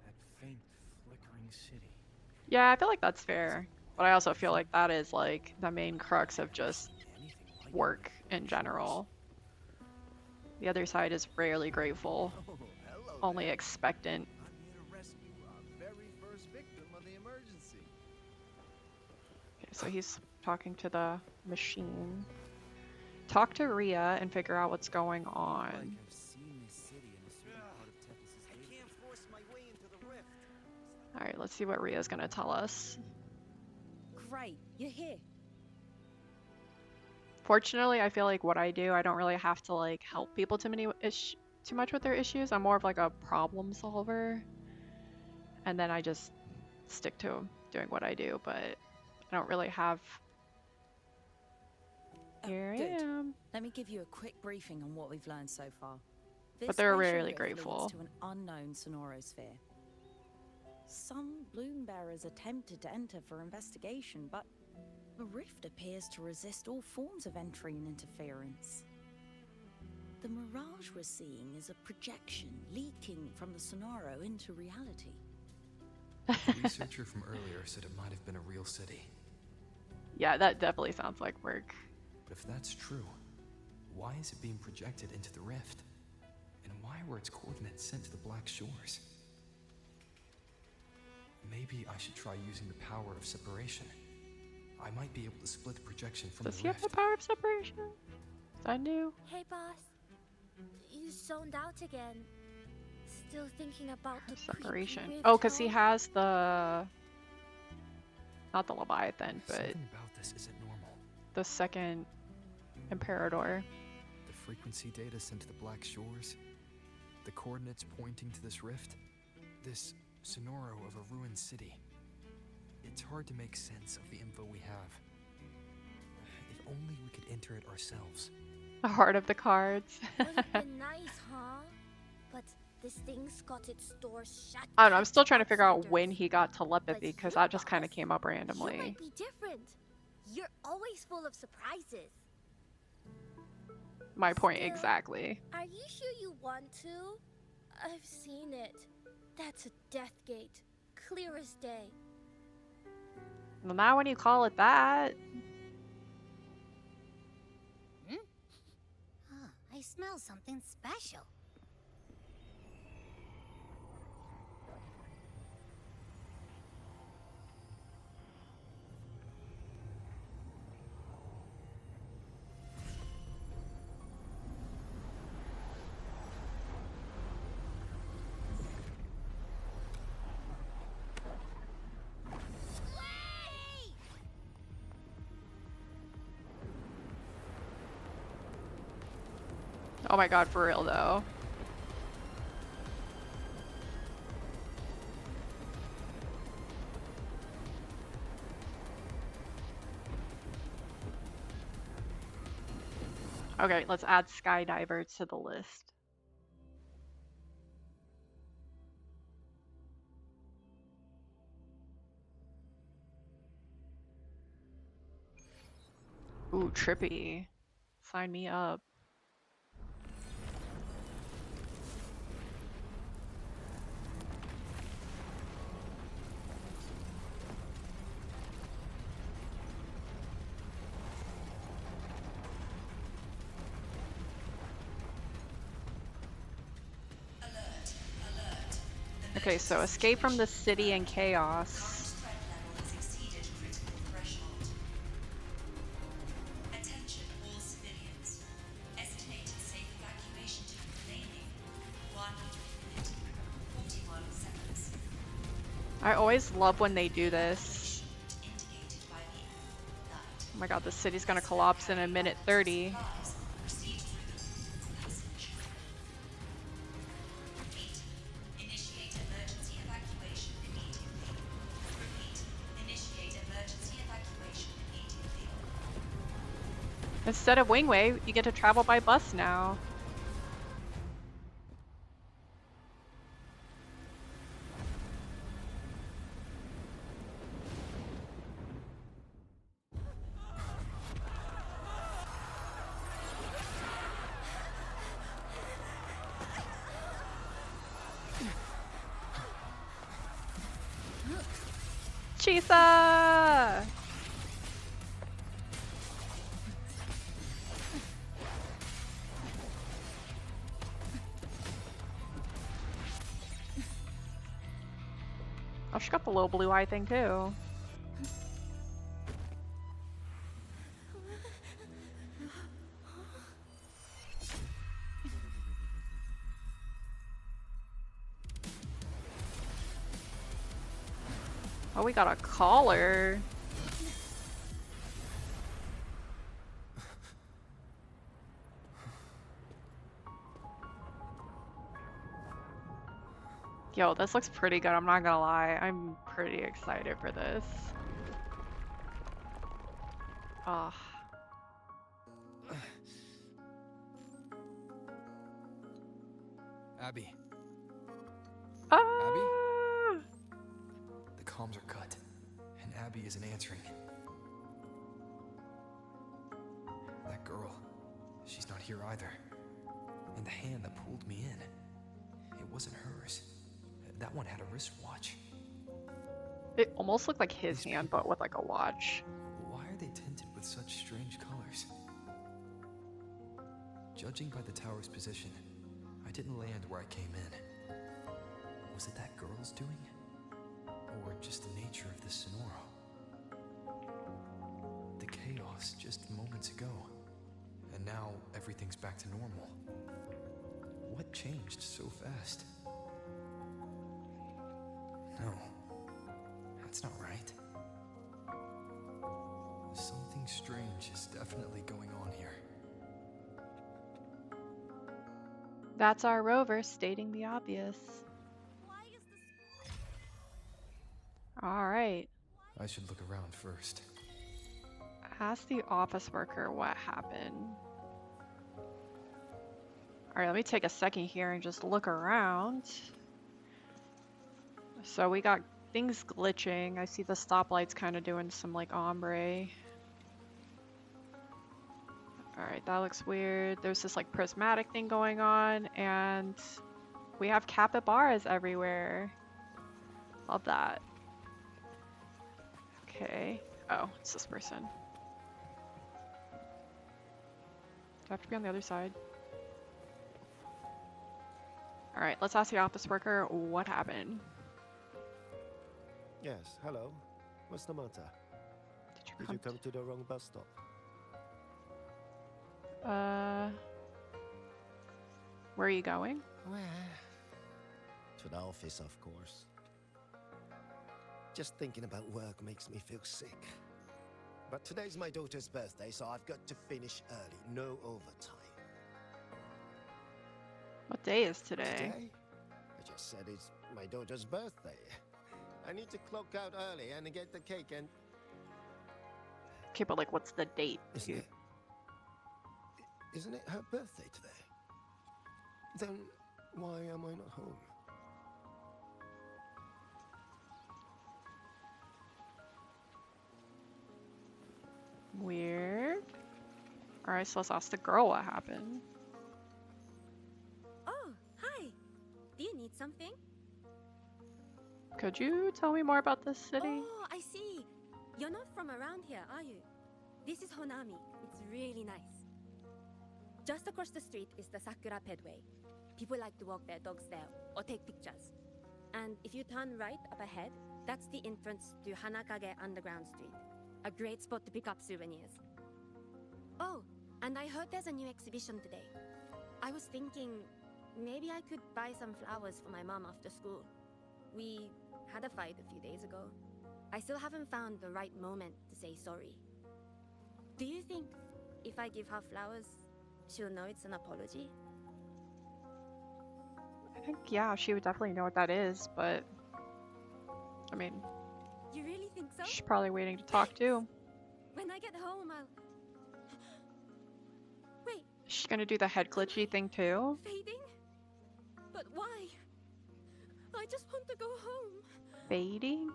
That faint, flickering city. Yeah, I feel like that's fair. But I also feel like that is like the main crux of just work in general. The other side is rarely grateful, only expectant. I'm here to rescue our very first victim of the emergency. Okay, so he's talking to the machine. Talk to Rhea and figure out what's going on. Alright, let's see what Rhea's gonna tell us. Great, you're here. Fortunately, I feel like what I do, I don't really have to like help people too much with their issues. I'm more of like a problem solver. And then I just stick to doing what I do, but I don't really have... Here I am. Let me give you a quick briefing on what we've learned so far. But they're This rarely spatial rift grateful. leads to an unknown sonorosphere. Some bloom bearers attempted to enter for investigation, but the rift appears to resist all forms of entry and interference. The mirage we're seeing is a projection leaking from the Sonaro into reality. The researcher from earlier said it might have been a real city. Yeah, that definitely sounds like work. But if that's true, why is it being projected into the rift? And why were its coordinates sent to the Black Shores? Maybe I should try using the power of separation. I might be able to split the projection from Does the he have rift. the power of separation? Is that new? Hey, boss. You zoned out again. Still thinking about the Separation. creepy Oh, rift because he home? has the... Not the Leviathan, but Something about this isn't normal. the second Imperador. The frequency data sent to the Black Shores, the coordinates pointing to this rift, this sonoro of a ruined city. It's hard to make sense of the info we have. If only we could enter it ourselves. The heart of the cards. Would have been nice, huh? But this thing's got its doors shut. I don't know, I'm still to trying to figure out outsiders. when he got telepathy, because that just kind of came up You randomly. might be different. You're always full of surprises. My point Still, exactly. Are you sure you want to? I've seen it. That's a death gate. Clear as day. Well, now when you call it that... I smell something special. Oh my god, for real though. Okay, let's add Skydiver to the list. Ooh, trippy. Sign me up. Okay, so escape from the city and chaos. Attention all civilians. Estimated safe evacuation time remaining 1 minute 41 seconds. I always love when they do this. Oh my god, the city's gonna collapse in a minute 30. Proceed through the passage. Repeat. Initiate emergency evacuation immediately. Repeat. Initiate emergency evacuation immediately. Instead of Wingway, you get to travel by bus now. Chisa! Oh, she got the little blue eye thing too. Oh, we got a collar. Yo, this looks pretty good, I'm not gonna lie. I'm pretty excited for this. Ah. Abby. Ah! Abby? The comms are cut, and Abby isn't answering. That girl, she's not here either. the hand that pulled me in. It wasn't hers. That one had a wristwatch. It almost looked like his hand, but with like a watch. Why are they tinted with such strange colors? Judging by the tower's position, I didn't land where I came in. Was it that girl's doing? Or just the nature of the Sonoro? The chaos just moments ago, and now everything's back to normal. What changed so fast? No, that's not right. Something strange is definitely going on here. That's our rover stating the obvious. Alright. I should look around first. Ask the office worker what happened. Alright, let me take a second here and just look around. So we got things glitching. I see the stoplights kind of doing some like ombre. Alright, that looks weird. There's this like prismatic thing going on, and we have capybaras everywhere. Love that. Okay. Oh, it's this person. Do I have to be on the other side? Alright, let's ask the office worker what happened. Yes, hello. What's the matter? Did you come to the wrong bus stop? Where are you going? Where? To the office, of course. Just thinking about work makes me feel sick. But today's my daughter's birthday, so I've got to finish early. No overtime. What day is today? Today? I just said it's my daughter's birthday. I need to clock out early and get the cake and... Okay, but like, what's the date? Isn't it her birthday today? Then why am I not home? Weird. Alright, so let's ask the girl what happened. Oh, hi. Do you need something? Could you tell me more about this city? Oh, I see. You're not from around here, are you? This is Honami. It's really nice. Just across the street is the Sakura Pedway. People like to walk their dogs there or take pictures. And if you turn right up ahead, that's the entrance to Hanakage Underground Street. A great spot to pick up souvenirs. Oh, and I heard there's a new exhibition today. I was thinking maybe I could buy some flowers for my mom after school. We had a fight a few days ago. I still haven't found the right moment to say sorry. Do you think if I give her flowers, she'll know it's an apology? I think, yeah, she would definitely know what that is, but... I mean... You really think so? She's probably waiting to talk too. When I get home, I'll... Wait. She's gonna do the head glitchy thing too? Fading? But why? I just want to go home. Fading?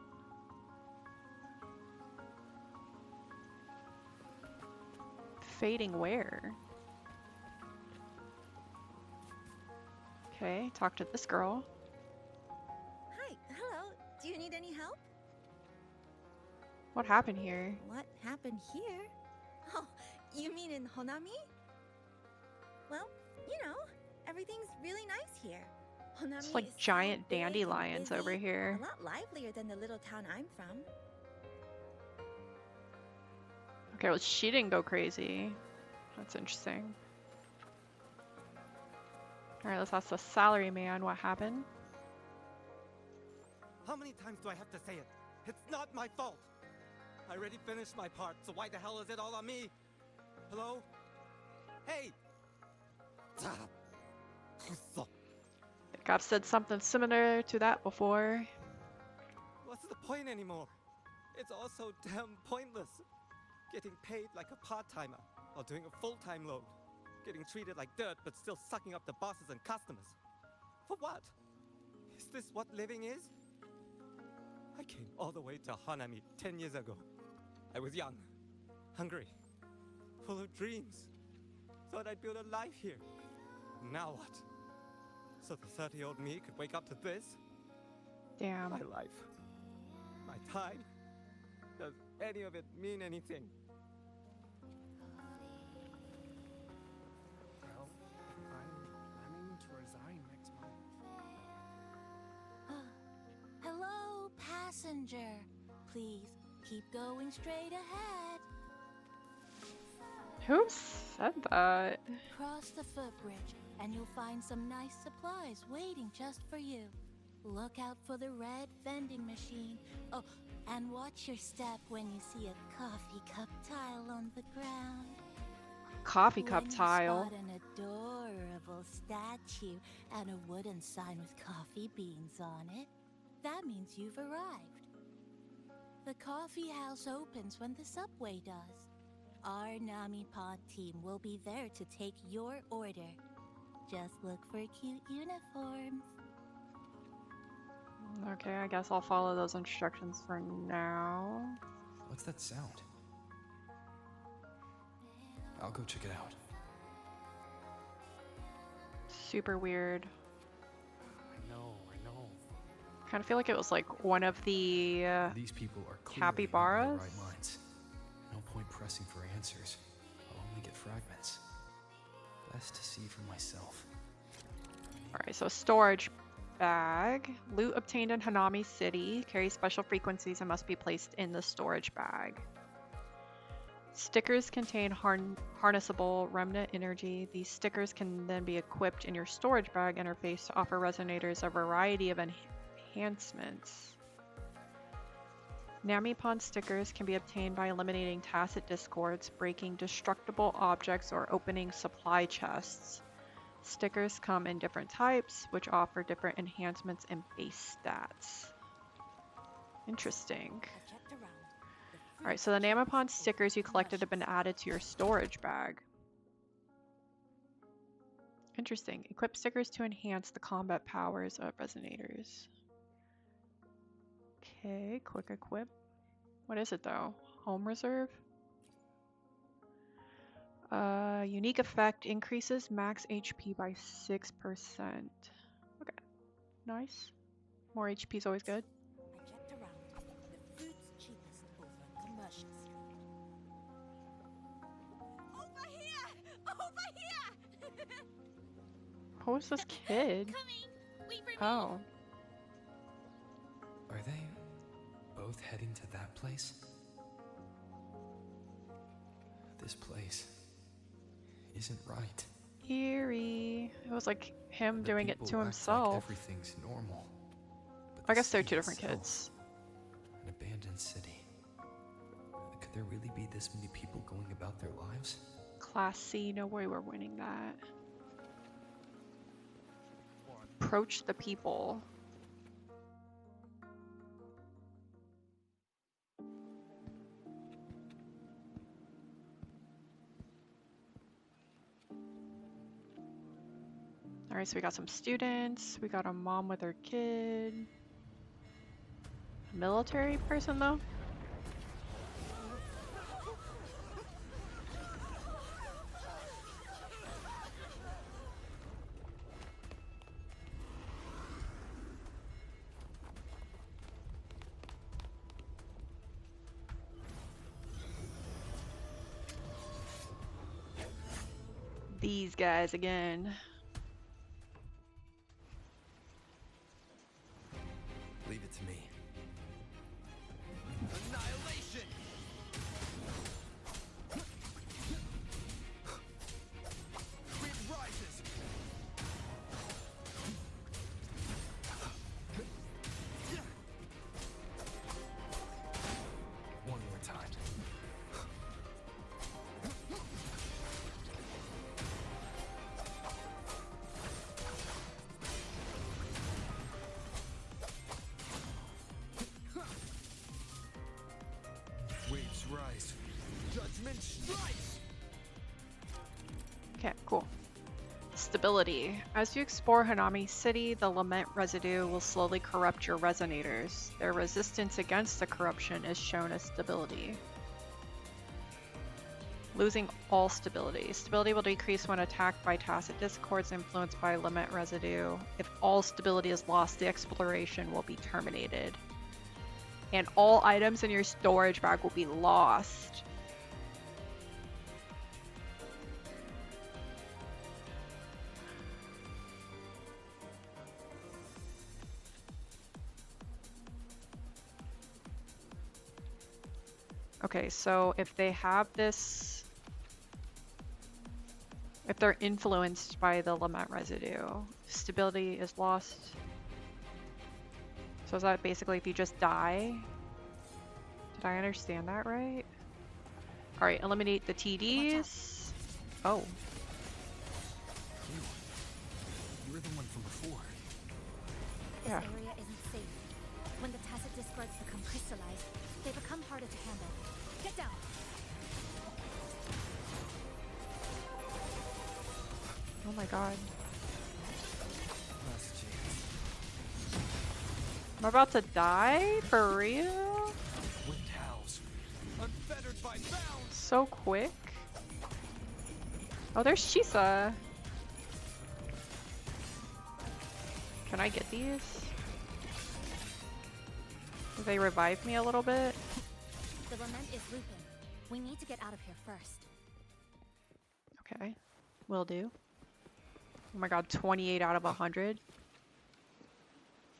Fading where? Okay, talk to this girl. Hi, hello. Do you need any help? What happened here? What happened here? Oh, you mean in Honami? Well, you know, everything's really nice here. Honami It's like is giant so big and dandelions busy, over here. A lot livelier than the little town I'm from. Okay, well, she didn't go crazy. That's interesting. Alright, let's ask the salary man what happened. How many times do I have to say it? It's not my fault! I already finished my part, so why the hell is it all on me? Hello? Hey! I think I've said something similar to that before. What's the point anymore? It's all so damn pointless. Getting paid like a part-timer while doing a full-time load. Getting treated like dirt but still sucking up the bosses and customers. For what? Is this what living is? I came all the way to Hanami 10 years ago. I was young, hungry, full of dreams. Thought I'd build a life here. Now what? So the 30-year-old me could wake up to this? Damn. My life. My time. Does any of it mean anything? Well, I'm planning to resign next month. Hello, passenger. Please keep going straight ahead. Who said that? Cross the footbridge, and you'll find some nice supplies waiting just for you. Look out for the red vending machine. Oh, and watch your step when you see a coffee cup tile on the ground. Coffee cup When tile. you spot an adorable statue and a wooden sign with coffee beans on it, that means you've arrived. The coffee house opens when the subway does. Our Nami Pod team will be there to take your order. Just look for cute uniforms. Okay, I guess I'll follow those instructions for now. What's that sound? I'll go check it out. Super weird. I know. Kind of feel like it was like one of the These people are clearly not in capybaras. their right minds. No point pressing for answers. I'll only get fragments. Best to see for myself. Alright, so storage bag. Loot obtained in Hanami City carries special frequencies and must be placed in the storage bag. Stickers contain harnessable remnant energy. These stickers can then be equipped in your storage bag interface to offer resonators a variety of enhancements. Namipon stickers can be obtained by eliminating tacit discords, breaking destructible objects, or opening supply chests. Stickers come in different types, which offer different enhancements and base stats. Interesting. Alright, so the Namipon stickers you collected have been added to your storage bag. Interesting. Equip stickers to enhance the combat powers of resonators. Okay, quick equip. What is it though? Home reserve? Unique effect increases max HP by 6%. Okay, nice. More HP is always good. I checked around. The food's cheapest over Commercial Street. Over here! Over here! Who is this kid? Oh. Are they both heading to that place? This place isn't right. Eerie. It was like him The doing it people to act himself. Like everything's normal. But I the guess they're city two different itself, kids. An abandoned city. Could there really be this many people going about their lives? Class C, no way we're winning that. Approach the people. Alright, so we got some students, we got a mom with her kid. Military person though? These guys again. Leave it to me. Annihilation! Wind rises! One more time. Waves rise. Judgment strikes! Okay, cool. Stability. As you explore Hanami City, the lament residue will slowly corrupt your resonators. Their resistance against the corruption is shown as stability. Losing all stability. Stability will decrease when attacked by tacit discords influenced by lament residue. If all stability is lost, the exploration will be terminated. And all items in your storage bag will be lost. Okay, so if they have this, if they're influenced by the lament residue, stability is lost. So is that basically if you just die? Did I understand that right? Alright, eliminate the TDs. Oh. You're the one from before. This Yeah. area isn't safe. When the tacit discords become crystallized, they become harder to handle. Get down! Oh my god. Last chance. I'm about to die? For real? Wind howls. Unfettered by bounds. So quick. Oh, there's Shisa. Can I get these? Do they revive me a little bit? The lament is looping. We need to get out of here first. Okay. Will do. Oh my god, 28 out of 100.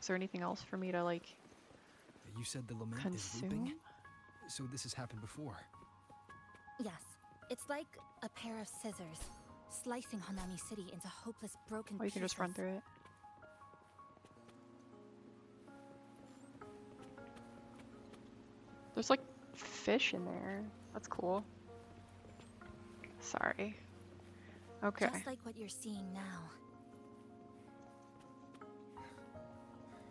Is there anything else for me to, like, You said the lament is looping? consume? So this has happened before. Yes, it's like a pair of scissors, slicing Hanami City into hopeless broken Oh, you can just run through it. There's like fish in there. That's cool. Sorry. Okay. Just like what you're seeing now.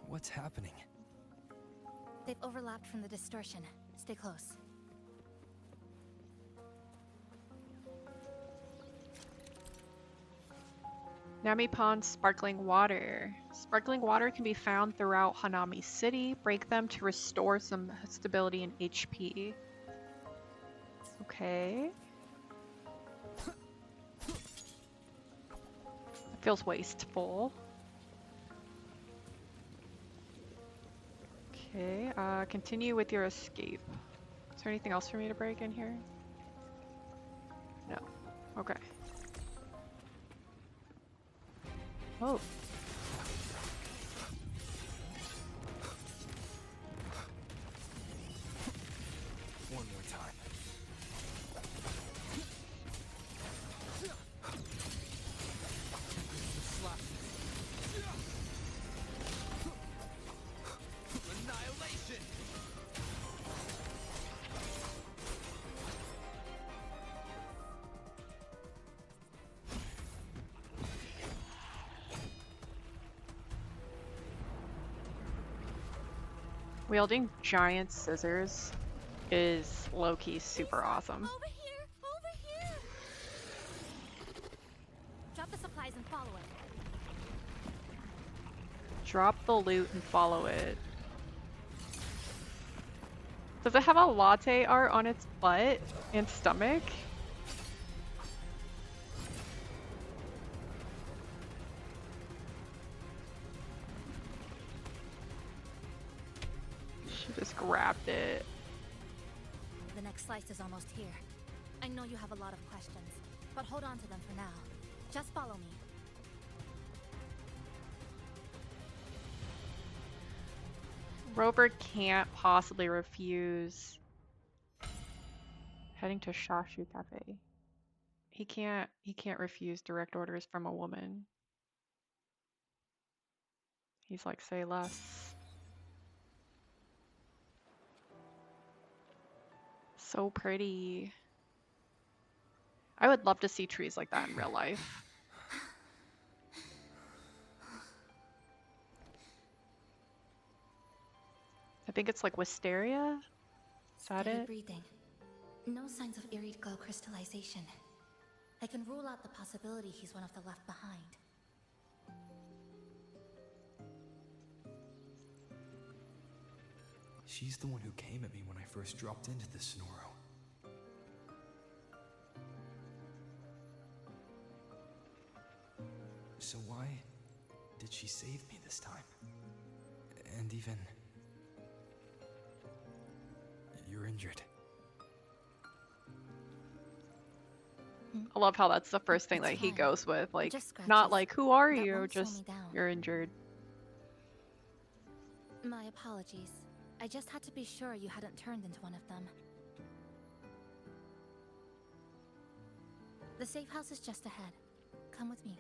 What's happening? They've overlapped from the distortion. Stay close. Nami Pond sparkling water. Sparkling water can be found throughout Hanami City. Break them to restore some stability and HP. Okay. It feels wasteful. Okay, continue with your escape. Is there anything else for me to break in here? No. Okay. Oh. One more time. Annihilation! Wielding giant scissors is low-key super awesome. Over here! Over here! Drop the supplies and follow it. Drop the loot and follow it. Does it have a latte art on its butt and stomach? She just grabbed it. The next slice is almost here. I know you have a lot of questions, but hold on to them for now. Just follow me. Robert can't possibly refuse heading to Shashu Cafe. He can't refuse direct orders from a woman. He's like, say less. So pretty. I would love to see trees like that in real life. I think it's like wisteria. Is that Steady it? breathing. No signs of iridical crystallization. I can rule out the possibility he's one of the left behind. She's the one who came at me when I first dropped into the Sonoro. did she save me this time? And even... You're injured. I love how that's the first thing It's that he fine. goes with, like, Just scratches. not like, who are That you? won't slow Just, me down. you're injured. My apologies. I just had to be sure you hadn't turned into one of them. The safe house is just ahead. Come with me.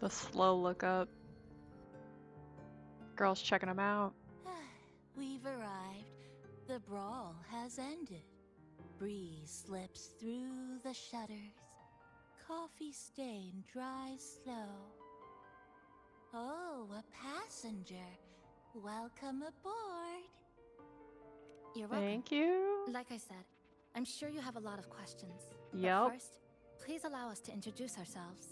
The slow look up. Girls checking him out. We've arrived. The brawl has ended. Breeze slips through the shutters. Coffee stain dries slow. Oh, a passenger. Welcome aboard. You're welcome. Thank you. Like I said, I'm sure you have a lot of questions. Yep. But first, please allow us to introduce ourselves.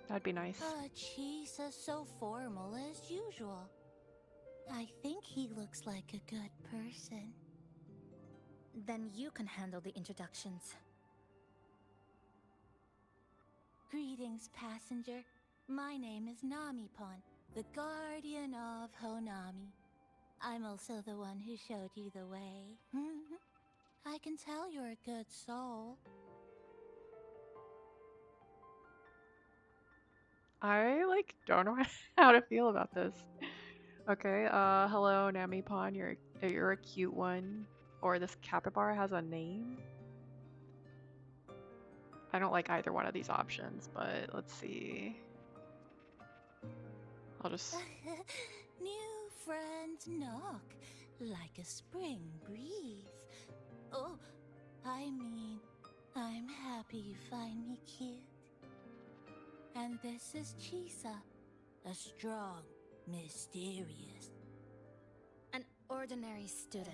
That'd be nice. Chisa so formal as usual. I think he looks like a good person. Then you can handle the introductions. Greetings, passenger. My name is Namipon, the guardian of Honami. I'm also the one who showed you the way. I can tell you're a good soul. I, like, don't know how to feel about this. Okay, hello, Namipon. You're a cute one. Or this capybara has a name? I don't like either one of these options, but let's see. I'll just... New friends knock like a spring breeze. Oh, I mean, I'm happy you find me cute. And this is Chisa, a strong, mysterious... An ordinary student.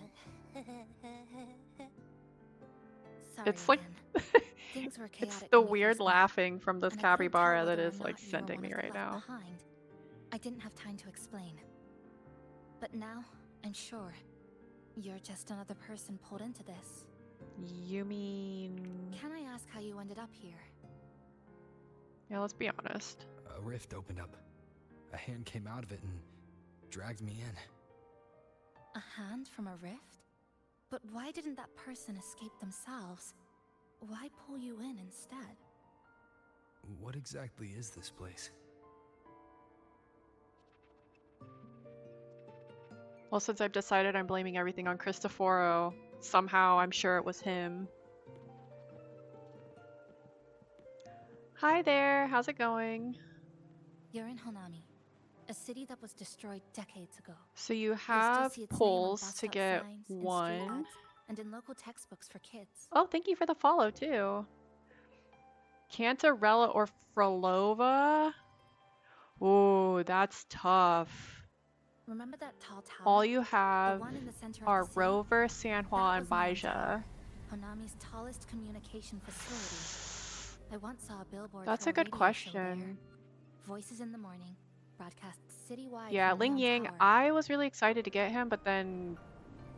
Sorry It's like... Things were it's chaotic the when we weird first met, laughing from this and I couldn't tell capybara that whether or is, like, not you were sending one me of the right left now. behind. I didn't have time to explain. But now, I'm sure. You're just another person pulled into this. You mean... Can I ask how you ended up here? Yeah, let's be honest. A rift opened up. A hand came out of it and dragged me in. A hand from a rift? But why didn't that person escape themselves? Why pull you in instead? What exactly is this place? Well, since I've decided I'm blaming everything on Cristoforo, somehow I'm sure it was him. Hi there, how's it going? You're in Honami, a city that was destroyed decades ago. So you You'll still have see its name on polls bus to stop get signs, in street one. ads, and in local textbooks for kids. Oh, thank you for the follow too. Cantarella or Frolova? Ooh, that's tough. Remember that tall tower? All you The have one in the center of are the city? Rover, San That Juan, and was Neon Baija. Tower, Honami's tallest communication facility. I once saw a billboard That's for a good radio show question. there. Voices in the morning, broadcast citywide Yeah, from Ling Neon Yang, Tower. I was really excited to get him, but then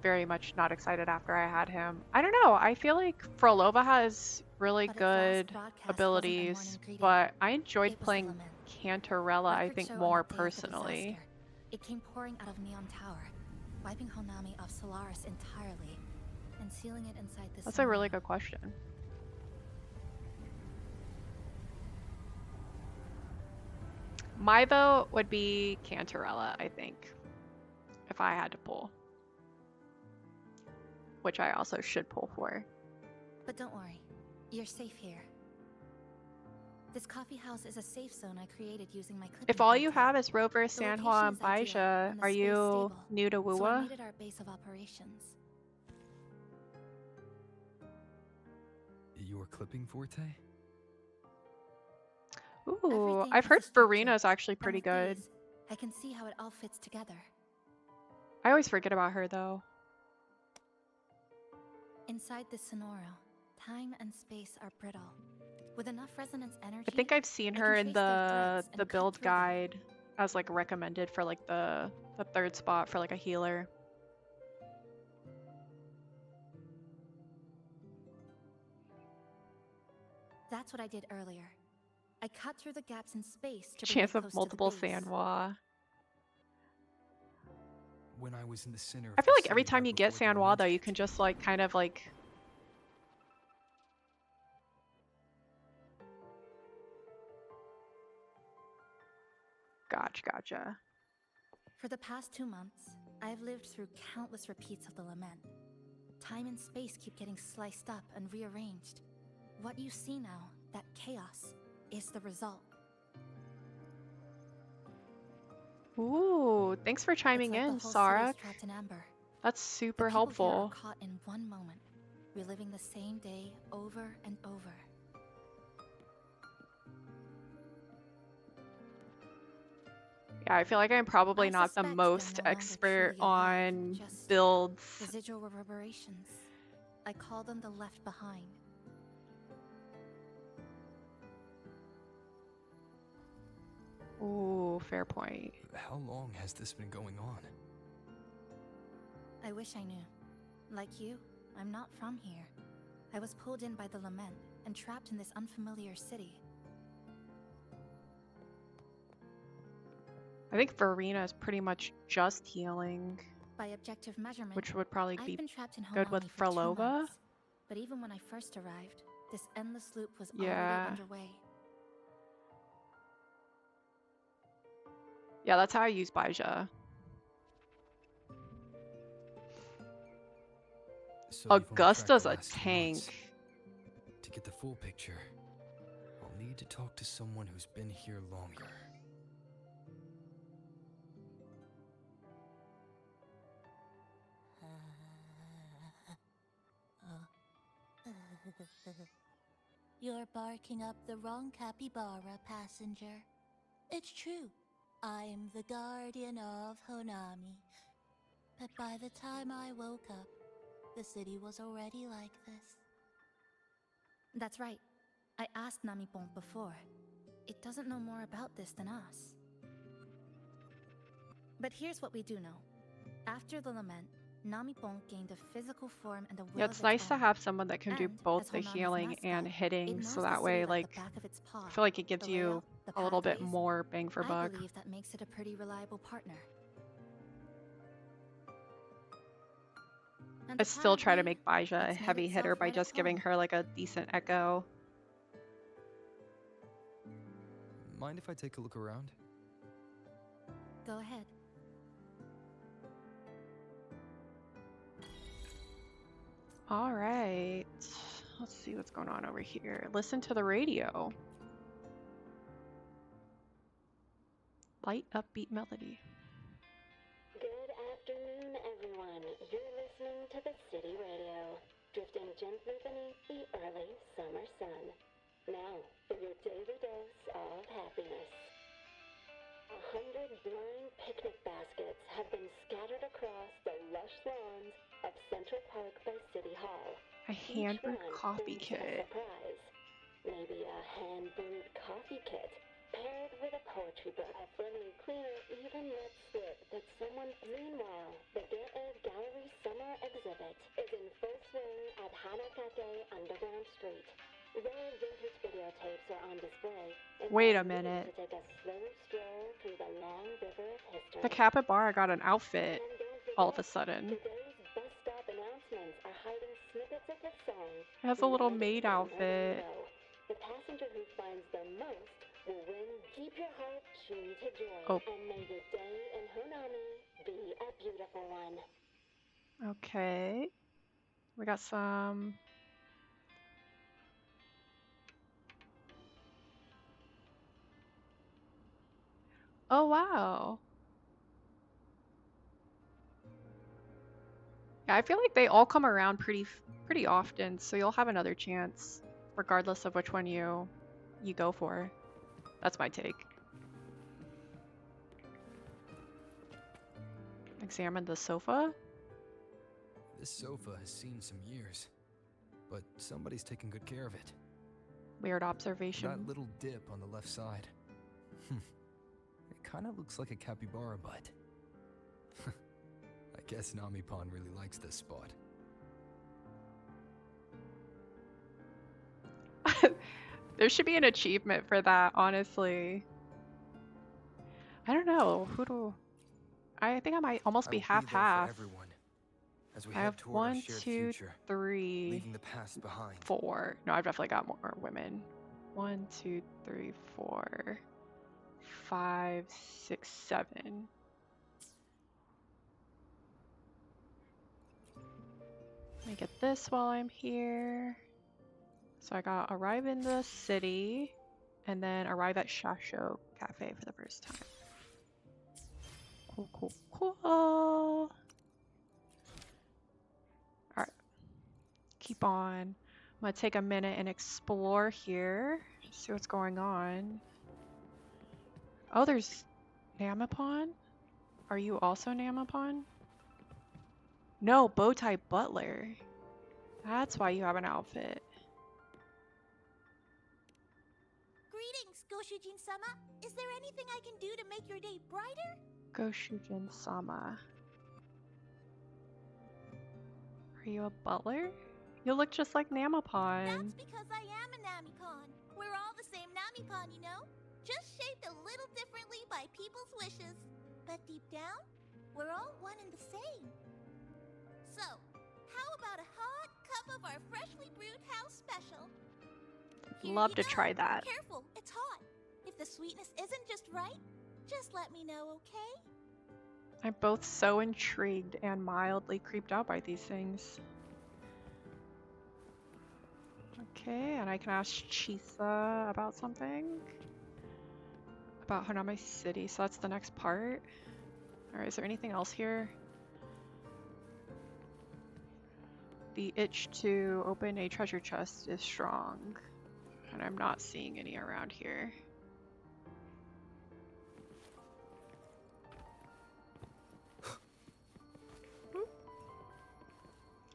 very much not excited after I had him. I don't know, I feel like Frolova has really But its last good broadcast wasn't a abilities, morning greeting. but I enjoyed It was the playing lament. Cantarella, I Records think, show on more the day of the personally. disaster, it came pouring out of Neon Tower, wiping Honami off Solaris entirely, and sealing it inside this. That's a really good question. My vote would be Cantarella, I think, if I had to pull. Which I also should pull for. But don't worry, you're safe here. This coffee house is a safe zone I created using my clipping If all you data. have is Rover, The San location Juan, is ideal, Baija, and the are space you stable, new to so I Wuwa? made it our base of operations. Your clipping forte? Ooh, Everything I've has heard a structure, Farina's actually and pretty with good. these, I can see how it all fits together. I always forget about her though. Inside this Sonoro, time and space are brittle. With enough resonance energy, I think I've seen I her can in trace their threads the and cut build through them. guide as like recommended for like the third spot for like a healer. That's what I did earlier. I cut through the gaps in space to bring Chance you of close multiple to the base. Sanwa. When I was in the center I of feel the like every city time right you get before the Sanwa lament though, you hit, can just like kind of like gotcha. For the past 2 months, I've lived through countless repeats of the lament. Time and space keep getting sliced up and rearranged. What you see now, that chaos, is the result. Ooh, thanks for chiming It's like in, the whole Sarah. city's trapped in amber. That's The super people here are helpful. caught in one moment, reliving the same day over and over. Yeah, I feel like I'm probably I not the suspect most they're no longer expert truly alive, on just builds. residual reverberations. I call them the left behind. Ooh, fair point. how long has this been going on? I wish I knew. Like you, I'm not from here. I was pulled in by the lament and trapped in this unfamiliar city. I think Verena is pretty much just healing, By objective measurement, which would probably I've be been trapped in good with Honami for 2 Frolova. months. But even when I first arrived, this endless loop was Yeah. already underway. Yeah, that's how I use Baija. So you've only tracked Augusta's the a last 2 months. tank. To get the full picture, I'll need to talk to someone who's been here longer. You're barking up the wrong capybara, passenger. It's true. I'm the guardian of Honami. But by the time I woke up, the city was already like this. That's right. I asked Namipon before. It doesn't know more about this than us. But here's what we do know. After the lament, Namipon gained a physical form and a will Yeah, of it's its nice to own. have someone that can do And, both as the Honami's healing mascot, and it hitting, knows so the that city way, like like, the back of its paw. I feel like it gives The you layout, the a little bit pathways. more bang for I buck. believe that makes it a pretty reliable partner. And I still try to apparently, make Baija a it's made heavy hitter itself by right at just giving home. her like a decent echo. Mind if I take a look around? Go ahead. All right. Let's see what's going on over here. Listen to the radio. Light, upbeat melody. Good afternoon, everyone. You're listening to the City Radio, drifting gently beneath the early summer sun. Now, for your daily dose of happiness. 100 blind picnic baskets have been scattered across the lush lawns of Central Park by City Hall. A hand-brewed coffee brings kit. a surprise. Maybe a hand-brewed coffee kit paired with a poetry book. A friendly cleaner even let slip that someone. Meanwhile, the Get Ed Gallery Summer Exhibit is in full swing at Hanakake Underground Street. Rare vintage videotapes are on display. Wait a inviting you minute. To take a slow stroll through the long river of history. The capybara got an outfit And don't forget, all of a sudden. today's bus stop announcements are hiding snippets of the song. It has a little United maid We Never outfit. Know. The passenger who finds the most will win. Keep your heart tuned to joy. Oh. And may your day in Honami be a beautiful one. Okay. We got some. Oh, wow. Yeah, I feel like they all come around pretty often, so you'll have another chance, regardless of which one you go for. That's my take. Examine the sofa. This sofa has seen some years, but somebody's taken good care of it. Weird observation. That little dip on the left side. It kind of looks like a capybara butt. I guess Namipon really likes this spot. There should be an achievement for that, honestly. I don't know. I think I might almost I be will be there for half-half. everyone as we I head have toward our 1, shared 2, future, 3, leaving the past behind. 4. No, I've definitely got more women. 1, 2, 3, 4, 5, 6, 7. Let me get this while I'm here. So I got arrive in the city and then arrive at Shasho Cafe for the first time. Cool, cool, cool. Alright. Keep on. I'm gonna take a minute and explore here. See what's going on. Oh, there's Namapon? Are you also Namapon? No, Bowtie Butler. That's why you have an outfit. Greetings, Goshujin-sama. Is there anything I can do to make your day brighter? Goshujin-sama. Are you a butler? You look just like Namapon. That's because I am a Namipon. We're all the same Namipon, you know? Just shaped a little differently by people's wishes. But deep down, we're all one and the same. So, how about a hot cup of our freshly brewed house special? Love to try that. Careful, it's hot. If the sweetness isn't just right, just let me know, okay? I'm both so intrigued and mildly creeped out by these things. Okay, and I can ask Chisa about something. About Hanami City, so that's the next part. Alright, is there anything else here? The itch to open a treasure chest is strong. And I'm not seeing any around here.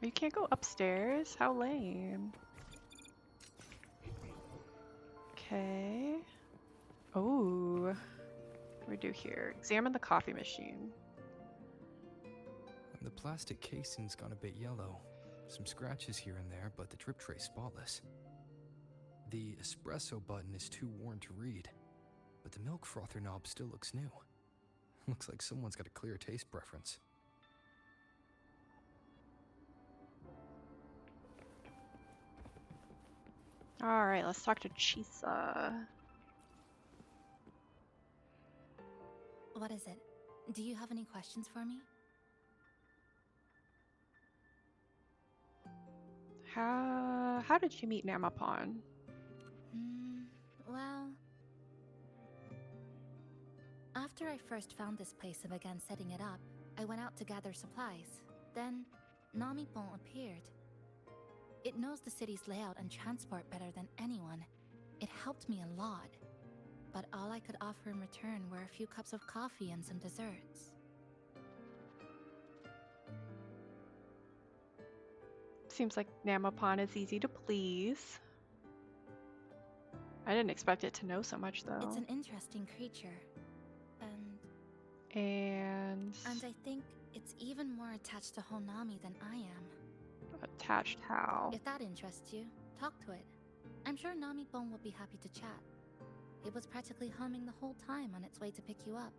You can't go upstairs? How lame. Okay. Oh. What do we do here? Examine the coffee machine. The plastic casing's gone a bit yellow. Some scratches here and there, but the drip tray's spotless. The espresso button is too worn to read, but the milk frother knob still looks new. Looks like someone's got a clear taste preference. Alright, let's talk to Chisa. What is it? Do you have any questions for me? How did you meet Namapon? Well... After I first found this place and began setting it up, I went out to gather supplies. Then, Namipon appeared. It knows the city's layout and transport better than anyone. It helped me a lot. But all I could offer in return were a few cups of coffee and some desserts. Seems like Namapon is easy to please. I didn't expect it to know so much, though. It's an interesting creature. And I think it's even more attached to Honami than I am. Attached how? If that interests you, talk to it. I'm sure Namipon will be happy to chat. It was practically humming the whole time on its way to pick you up.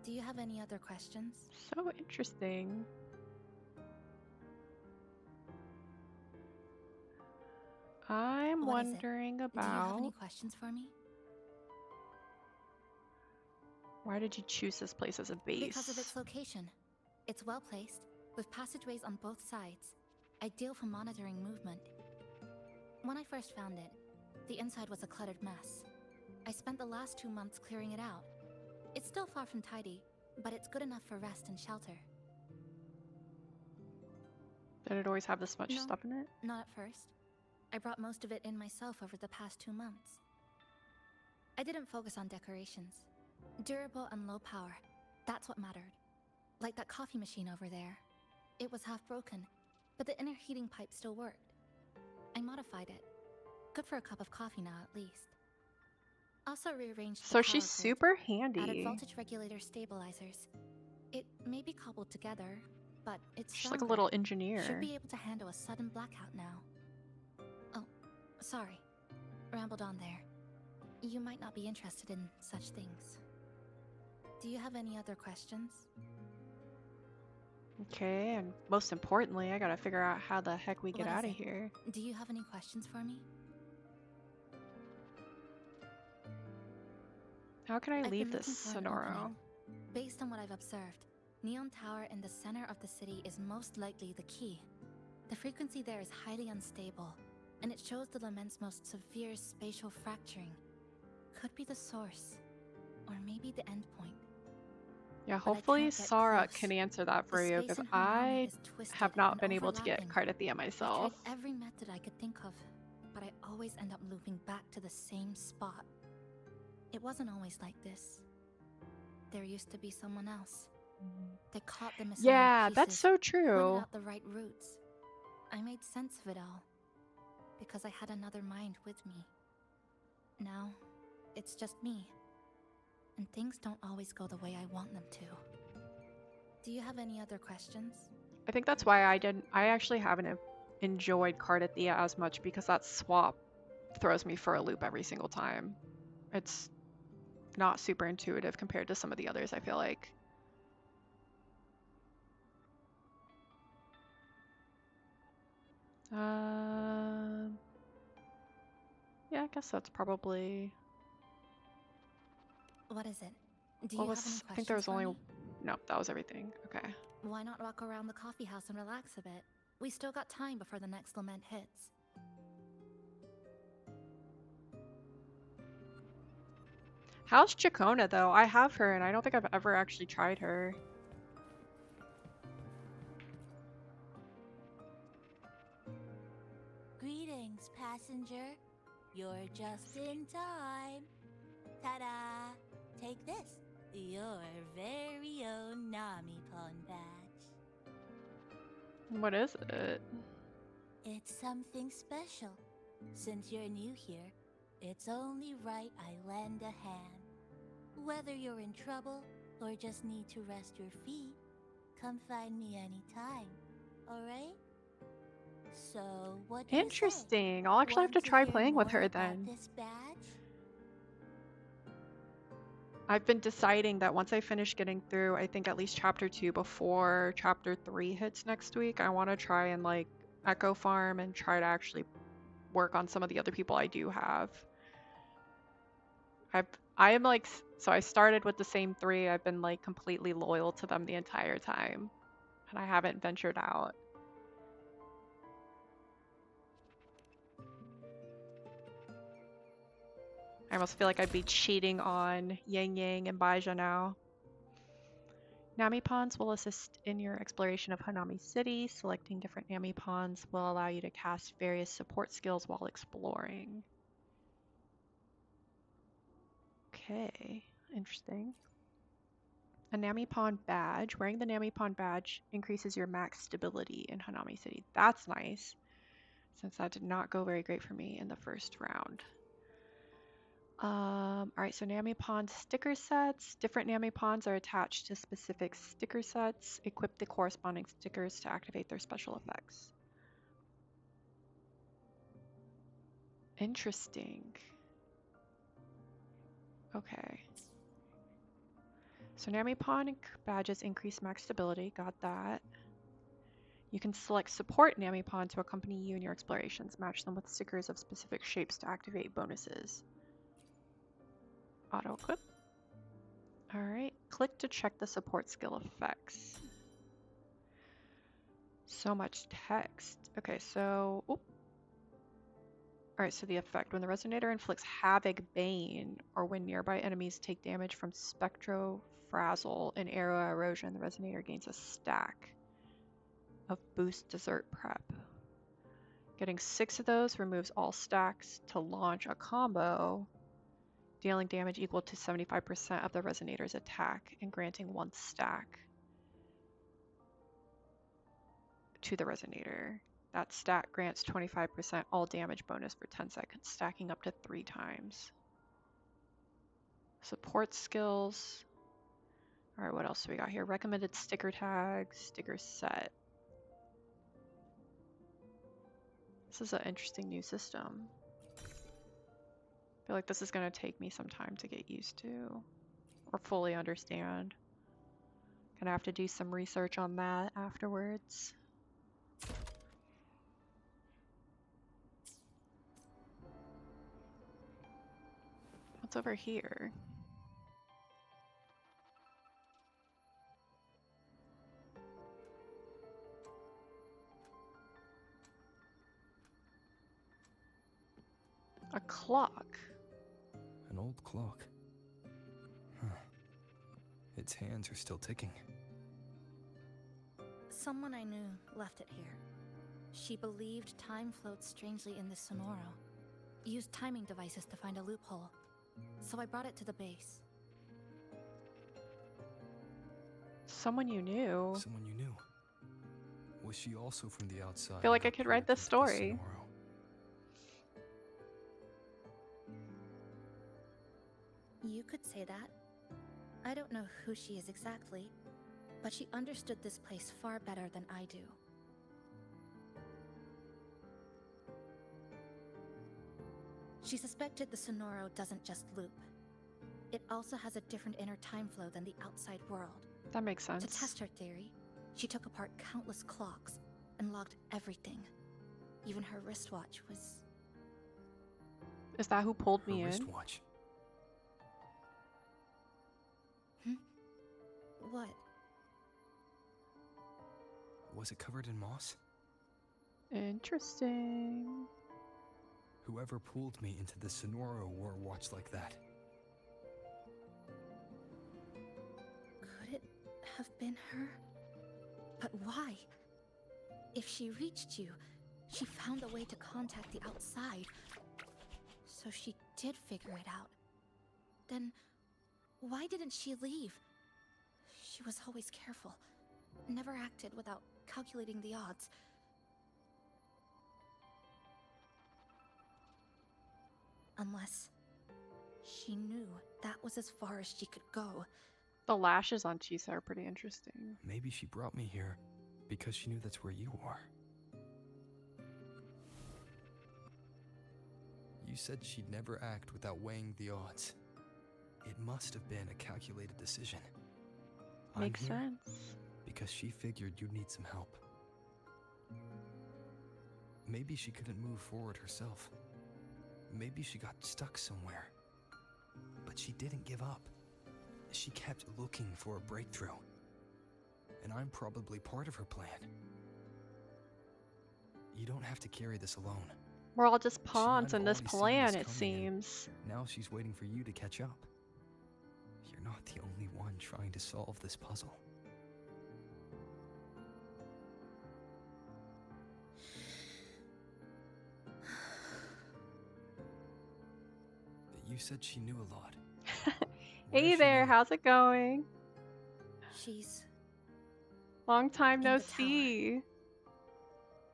Do you have any other questions? So interesting. I'm wondering about... Do you have any questions for me? Why did you choose this place as a base? Because of its location. It's well placed, with passageways on both sides. Ideal for monitoring movement. When I first found it, the inside was a cluttered mess. I spent the last 2 months clearing it out. It's still far from tidy, but it's good enough for rest and shelter. Did it always have this much stuff in it? Not at first. I brought most of it in myself over the past 2 months. I didn't focus on decorations. Durable and low power. That's what mattered. Like that coffee machine over there. It was half broken, but the inner heating pipe still worked. I modified it. Good for a cup of coffee now, at least. Also rearranged the So she's power super grid, handy. added voltage regulator stabilizers. It may be cobbled together, but it's She's like a stronger. little engineer. Should be able to handle a sudden blackout now. Oh, sorry. rambled on there. You might not be interested in such things. Do you have any other questions? Okay, and most importantly, I gotta figure out how the heck we get What is out of it? here. Do you have any questions for me? How can I I've leave been this looking for an Sonoro? opening. Based on what I've observed, Neon Tower in the center of the city is most likely the key. The frequency there is highly unstable, and it shows the Lament's most severe spatial fracturing. Could be the source, or maybe the endpoint. Yeah, But I hopefully can't get Sarah close. can answer that for The you, space because in Hanami I is twisted have not and been able to get overlapping. Cardathia I've myself. tried every method I could think of, but I always end up looping back to the same spot. It wasn't always like this. There used to be someone else. They caught the missing Yeah, pieces, that's so pointed true. out the right routes. I made sense of it all, because I had another mind with me. Now, it's just me. And things don't always go the way I want them to. Do you have any other questions? I think that's why I actually haven't enjoyed Cardathia as much, because that swap throws me for a loop every single time. It's not super intuitive compared to some of the others, I feel like. Yeah, I guess that's probably... What is it? Do What you have any was... I think questions there was for only... me? No, that was everything. Okay. Why not walk around the coffee house and relax a bit? We still got time before the next lament hits. How's Chacona, though? I have her, and I don't think I've ever actually tried her. Greetings, passenger. You're just in time. Ta-da! Take this, your very own Nami Pon badge. What is it? It's something special. Since you're new here, it's only right I lend a hand. Whether you're in trouble or just need to rest your feet, come find me anytime, alright? So, what do you say? Interesting. I'll actually have Want to try hear playing with more her about then. this badge? I've been deciding that once I finish getting through, I think at least chapter 2 before chapter 3 hits next week, I want to try and like echo farm and try to actually work on some of the other people I do have. I am like, so I started with the same 3. I've been like completely loyal to them the entire time, and I haven't ventured out. I almost feel like I'd be cheating on Yang Yang and Baija now. Nami Pawns will assist in your exploration of Hanami City. Selecting different Nami Pawns will allow you to cast various support skills while exploring. Okay, interesting. A Nami Pawn badge. Wearing the Nami Pawn badge increases your max stability in Hanami City. That's nice, since that did not go very great for me in the first round. Alright, so Nami Pawn sticker sets. Different Nami Pawns are attached to specific sticker sets. Equip the corresponding stickers to activate their special effects. Interesting. Okay. So Nami Pawn badges increase max stability. Got that. You can select support Nami Pawn to accompany you in your explorations. Match them with stickers of specific shapes to activate bonuses. Auto equip. Alright, click to check the support skill effects. So much text. Okay, so... Alright, so the effect. When the Resonator inflicts Havoc Bane, or when nearby enemies take damage from Spectro-Frazzle and Arrow Erosion, the Resonator gains a stack of Boost Desert Prep. Getting 6 of those removes all stacks to launch a combo, dealing damage equal to 75% of the Resonator's attack and granting 1 stack to the Resonator. That stack grants 25% all damage bonus for 10 seconds, stacking up to 3 times. Support skills. Alright, what else do we got here? Recommended sticker tags, sticker set. This is an interesting new system. I feel like this is going to take me some time to get used to or fully understand. Gonna have to do some research on that afterwards. What's over here? A clock. An old clock. Huh. Its hands are still ticking. Someone I knew left it here. She believed time flowed strangely in the Sonoro. Used timing devices to find a loophole. So I brought it to the base. Someone you knew? Someone you knew? Was she also from the outside? I feel like I could write this story. You could say that. I don't know who she is exactly, but she understood this place far better than I do. She suspected the Sonoro doesn't just loop. It also has a different inner time flow than the outside world. That makes sense. To test her theory, she took apart countless clocks and logged everything. Even her wristwatch was... Is that who pulled me in? Wristwatch. What? Was it covered in moss? Interesting. Whoever pulled me into the Sonoro wore a watch like that. Could it have been her? But why? If she reached you, she found a way to contact the outside. So she did figure it out. Then why didn't she leave? She was always careful. Never acted without calculating the odds. Unless she knew that was as far as she could go. The lashes on Chisa are pretty interesting. Maybe she brought me here because she knew that's where you are. You said she'd never act without weighing the odds. It must have been a calculated decision. Makes I'm here sense. because she figured you'd need some help. Maybe she couldn't move forward herself. Maybe she got stuck somewhere. But she didn't give up. She kept looking for a breakthrough. And I'm probably part of her plan. You don't have to carry this alone. We're all just She might pawns have in this already seen plan, this it coming, and seems. now she's waiting for you to catch up. You're not the only one trying to solve this puzzle. You said she knew a lot. Hey there, how's it going? She's... Long time no in the tower. see.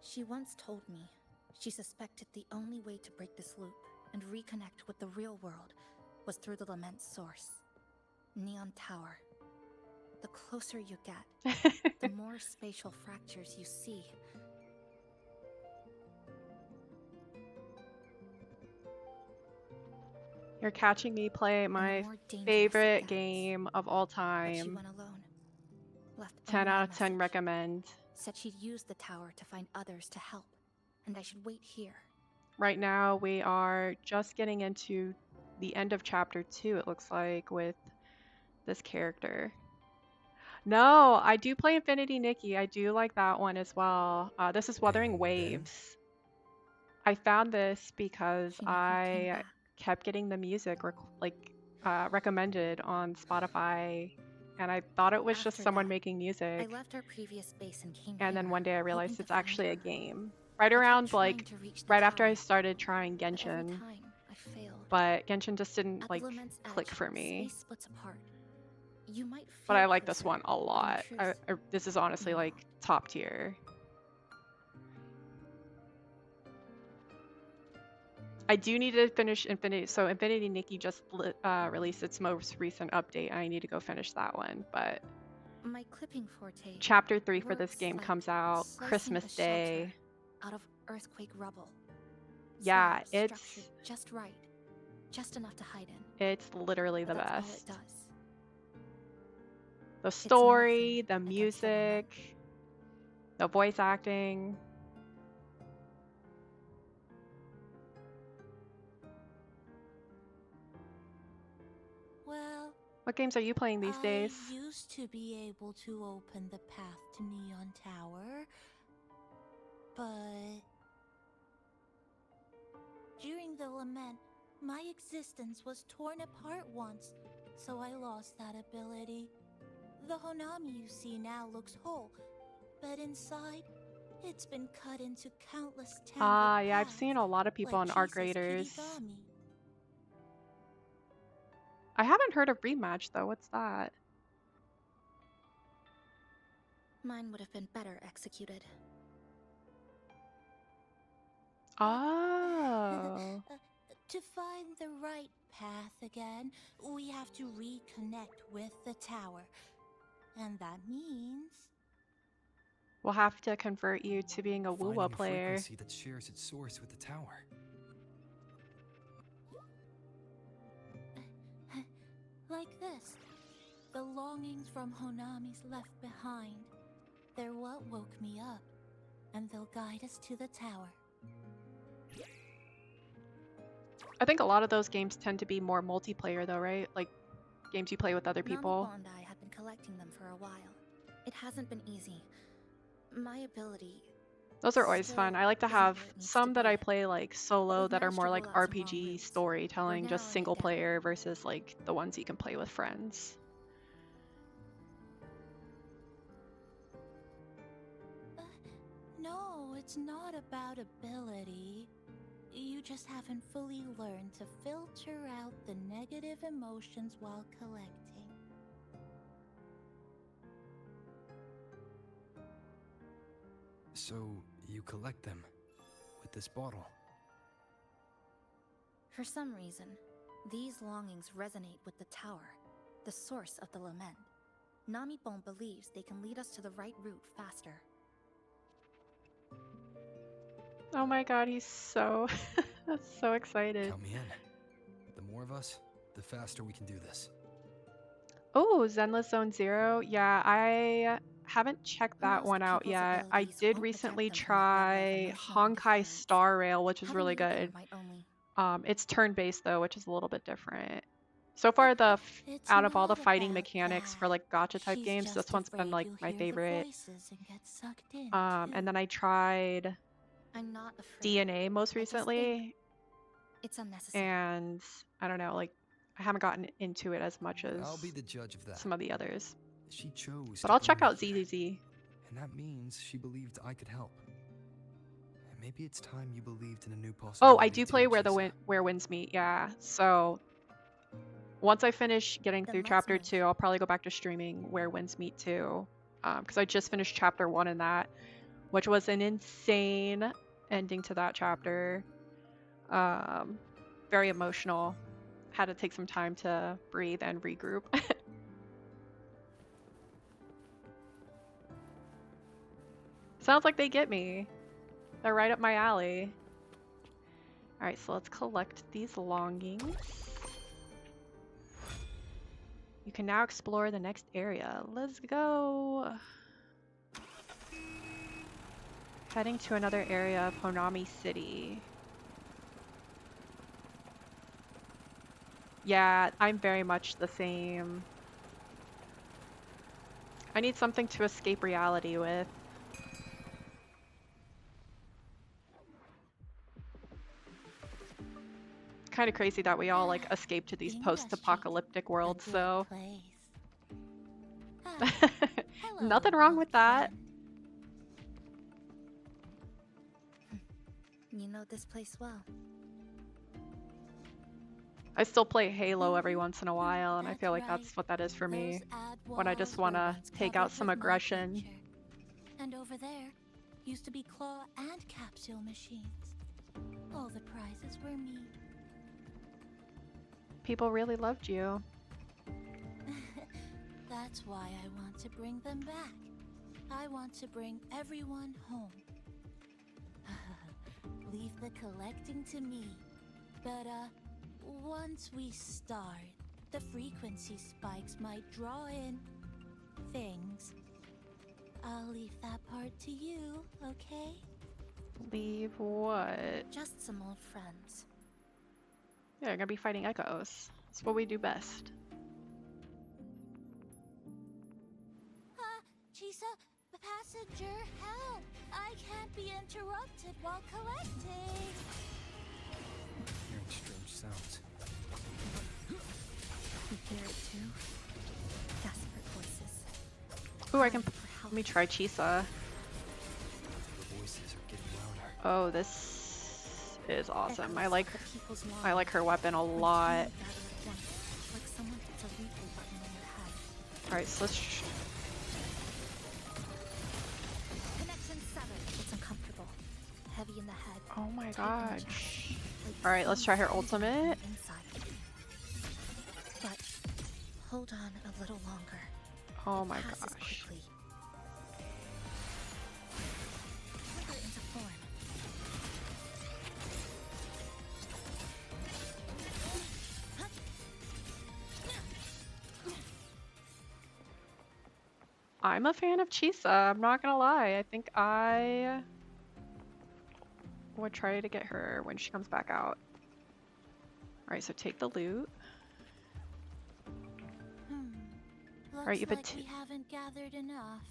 She once told me she suspected the only way to break this loop and reconnect with the real world was through the lament's source. Neon Tower. The closer you get, the more spatial fractures you see. You're catching me play my more dangerous favorite it gets. game of all But she time. went alone. Left 10 only out a of 10 message. recommend. Said she'd use the tower to find others to help, and I should wait here. Right now we are just getting into the end of chapter 2, it looks like, with this character. No, I do play Infinity Nikki. I do like that one as well. This is Wuthering Waves. I found this because I kept getting the music recommended on Spotify, and I thought it was just After someone that, making music. I left our previous base and came And here, then one day I realized hoping it's to find actually a her. game. Right I kept around trying to reach the right after I tower, started trying but every Genshin, time I failed. but Genshin just didn't At the like lament's click edge, for me. space splits apart. You might But feel I like this closer, one a but in lot. truth, This is honestly like top tier. I do need to finish Infinity. So Infinity Nikki just released its most recent update. I need to go finish that one. But my clipping forte chapter 3 for this works game like comes out slicing Christmas a shelter Day. out of earthquake rubble. Yeah, Slabs it's structured just right. Just enough to hide in. It's literally the That's all it best. does. The story, the music, the voice acting. Well, What games are you playing these days? I used to be able to open the path to Neon Tower, but during the lament, my existence was torn apart once, so I lost that ability. The Honami you see now looks whole, but inside, it's been cut into countless tangled Yeah, I've paths, seen a lot of people like on Art Jesus Graders. Kirigami. I haven't heard of Rematch though. What's that? Mine would have been better executed. Oh. To find the right path again, we have to reconnect with the tower. And that means... We'll have to convert you to being a Finding Wuwa a player. frequency that shares its source with the tower. Like this. The longings from Honami's left behind. They're what woke me up, and they'll guide us to the tower. I think a lot of those games tend to be more multiplayer though, right? Like games you play with other people. Nami and I have been collecting them for a while. It hasn't been easy. My ability... Those are always fun. I like to have some that I play like solo We've that are managed to more like roll out some long RPG routes. storytelling, We're just narrowing single it down. player versus like the ones you can play with friends. No, it's not about ability. You just haven't fully learned to filter out the negative emotions while collecting. So, you collect them with this bottle. For some reason, these longings resonate with the tower, the source of the lament. Namipon believes they can lead us to the right route faster. Oh my god, he's so so excited. Count me in. The more of us, the faster we can do this. Oh, Zenless Zone Zero. Yeah, I haven't checked that Most one out people's yet. I abilities did won't protect recently them from the level of try emotional Honkai interference. Star Rail, which is Having really you there good. might only... It's turn-based though, which is a little bit different. So far, out of all the not fighting about mechanics for like gacha type She's games, this just one's been afraid like you'll my hear the favorite. voices and get sucked in, And then I tried I'm not afraid. DNA most I just recently, think it's unnecessary. and I don't know, like I haven't gotten into it as much as I'll be the judge of that. some of the others. She chose But to I'll bring check me out here, ZZZ. and that means she believed I could help. And maybe it's time you believed in a new possibility. Oh, I do too, play Chisa. Where Winds Meet, yeah. So once I finish getting Then through let's chapter move. 2, I'll probably go back to streaming Where Winds Meet too. Because I just finished chapter 1 in that, which was an insane ending to that chapter. Very emotional. Had to take some time to breathe and regroup. Sounds like they get me. They're right up my alley. Alright, so let's collect these longings. You can now explore the next area. Let's go! Heading to another area of Honami City. Yeah, I'm very much the same. I need something to escape reality with. Kind of crazy that we all like escape to these post-apocalyptic worlds, so nothing wrong with that. You know this place well. I still play Halo every once in a while, and I feel like that's what that is for me. When I just want to take out some aggression. And over there used to be claw and capsule machines. All the prizes were me. People really loved you. That's why I want to bring them back. I want to bring everyone home. Leave the collecting to me. But, once we start, the frequency spikes might draw in things. I'll leave that part to you, okay? Leave what? Just some old friends. Yeah, you're gonna be fighting echoes. That's what we do best. Chisa, passenger, help! I can't be interrupted while collecting. Hearing strange sounds. You hear it too? Desperate voices. Ooh, I can. Let me try Chisa. The voices are getting louder. Oh, this is awesome. I like her weapon a lot. Like someone puts a replay button in your head. All right, so let's. Connection 7. It's uncomfortable. Heavy in the head. Oh my tight in the gosh. chest, like All right, let's try her someone's breathing from ultimate. the inside. But hold on a little longer. Oh It my passes gosh. quickly. Trigger into form. I'm a fan of Chisa. I'm not gonna lie. I think I would try to get her when she comes back out. All right, so take the loot. Looks Right, you have a like we haven't gathered enough.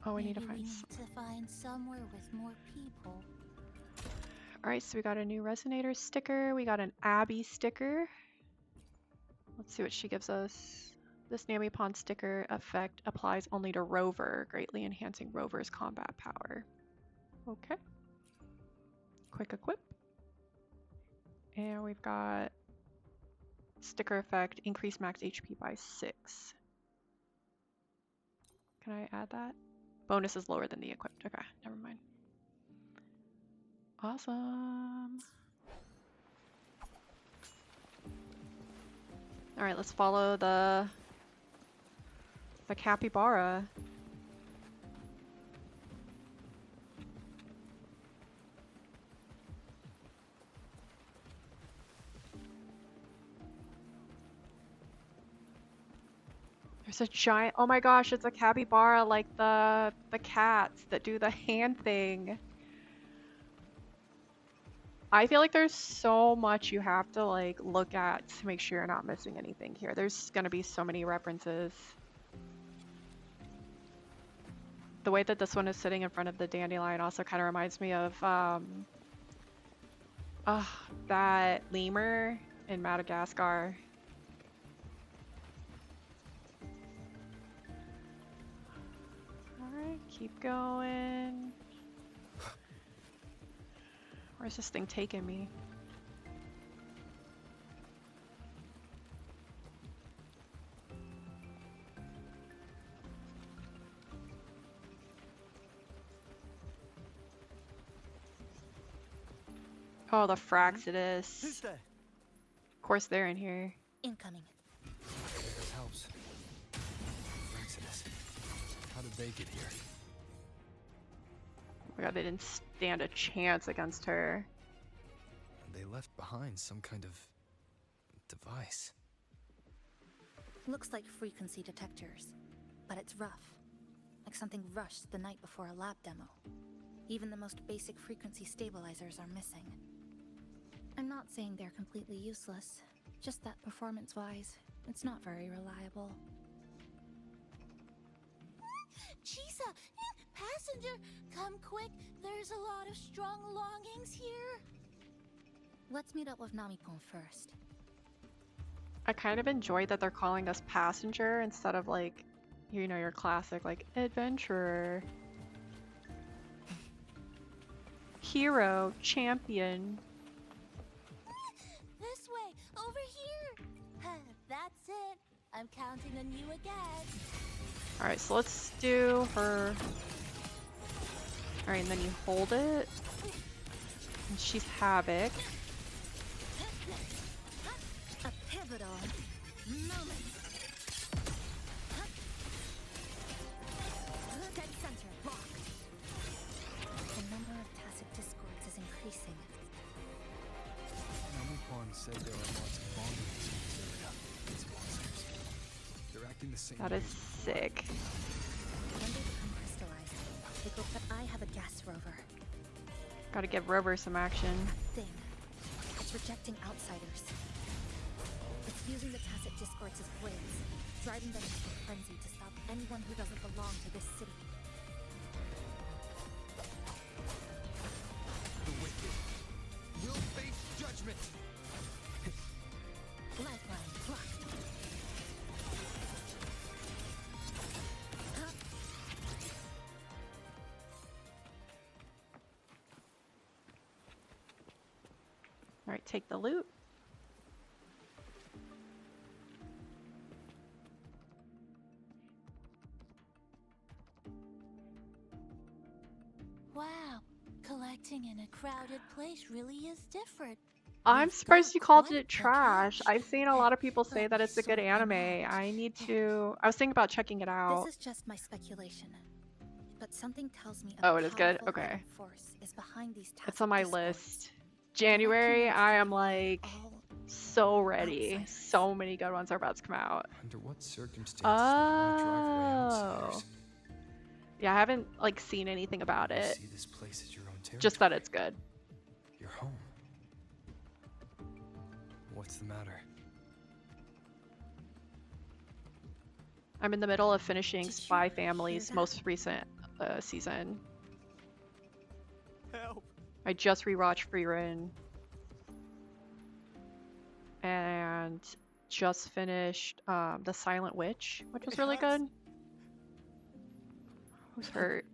Oh, we need to Maybe find. we need to find somewhere with more people. All right, so we got a new resonator sticker. We got an Abby sticker. Let's see what she gives us. This Nami Pawn sticker effect applies only to Rover, greatly enhancing Rover's combat power. Okay. Quick equip. And we've got sticker effect, increase max HP by 6. Can I add that? Bonus is lower than the equipped. Okay, never mind. Awesome. All right, let's follow the capybara. There's a giant, oh my gosh, it's a capybara like the cats that do the hand thing. I feel like there's so much you have to like look at to make sure you're not missing anything here. There's gonna be so many references. The way that this one is sitting in front of the dandelion also kind of reminds me of that lemur in Madagascar. Alright, keep going. Where's this thing taking me? Oh, the Fraxidus. Who's there? Of course they're in here. Incoming. This helps. Fraxidus. How did they get here? Oh my god, they didn't stand a chance against her. They left behind some kind of device. Looks like frequency detectors, but it's rough. Like something rushed the night before a lab demo. Even the most basic frequency stabilizers are missing. I'm not saying they're completely useless, just that performance-wise, it's not very reliable. Chisa, passenger, come quick. There's a lot of strong longings here. Let's meet up with Namipon first. I kind of enjoyed that they're calling us passenger instead of like, you know, your classic like adventurer. Hero, champion. This way, over here. That's it. I'm counting on you again. Alright, so let's do her. Alright, and then you hold it. And she's Havoc. A pivotal moment. Dead center blocked. The number of tacit discords is increasing. Namipon said there are more acting the same That way is as before. sick. When they become crystallized, they go. But I have a gas rover. Gotta give Rover some action. Thing. It's rejecting outsiders. It's using the tacit discords as blades, driving them into a frenzy to stop anyone who doesn't belong to this city. The wicked will face judgment. Lifeline blocked. All right, take the loot. Wow, collecting in a crowded place really is different. I'm You've surprised got you called quite it the trash. catch. I've seen a lot of people say Let that me it's a good sort them anime. out. I need to. I was thinking about checking it out. This is just my speculation, but something tells me Oh, a it is good? powerful Okay. hidden force is behind these tacit It's on my discords. list. January, Connecting I them am like so ready. outsiders. So many good ones are about to come out. Under what circumstances would you want to drive away Oh. outsiders? Yeah, I haven't like seen anything about You it. see this place as your own territory. Just that it's good. Your home. What's the matter? I'm in the middle of finishing Did Spy you Family's hear that? most recent season. Help! I just rewatched Frieren and just finished The Silent Witch, which was really good. Who's hurt?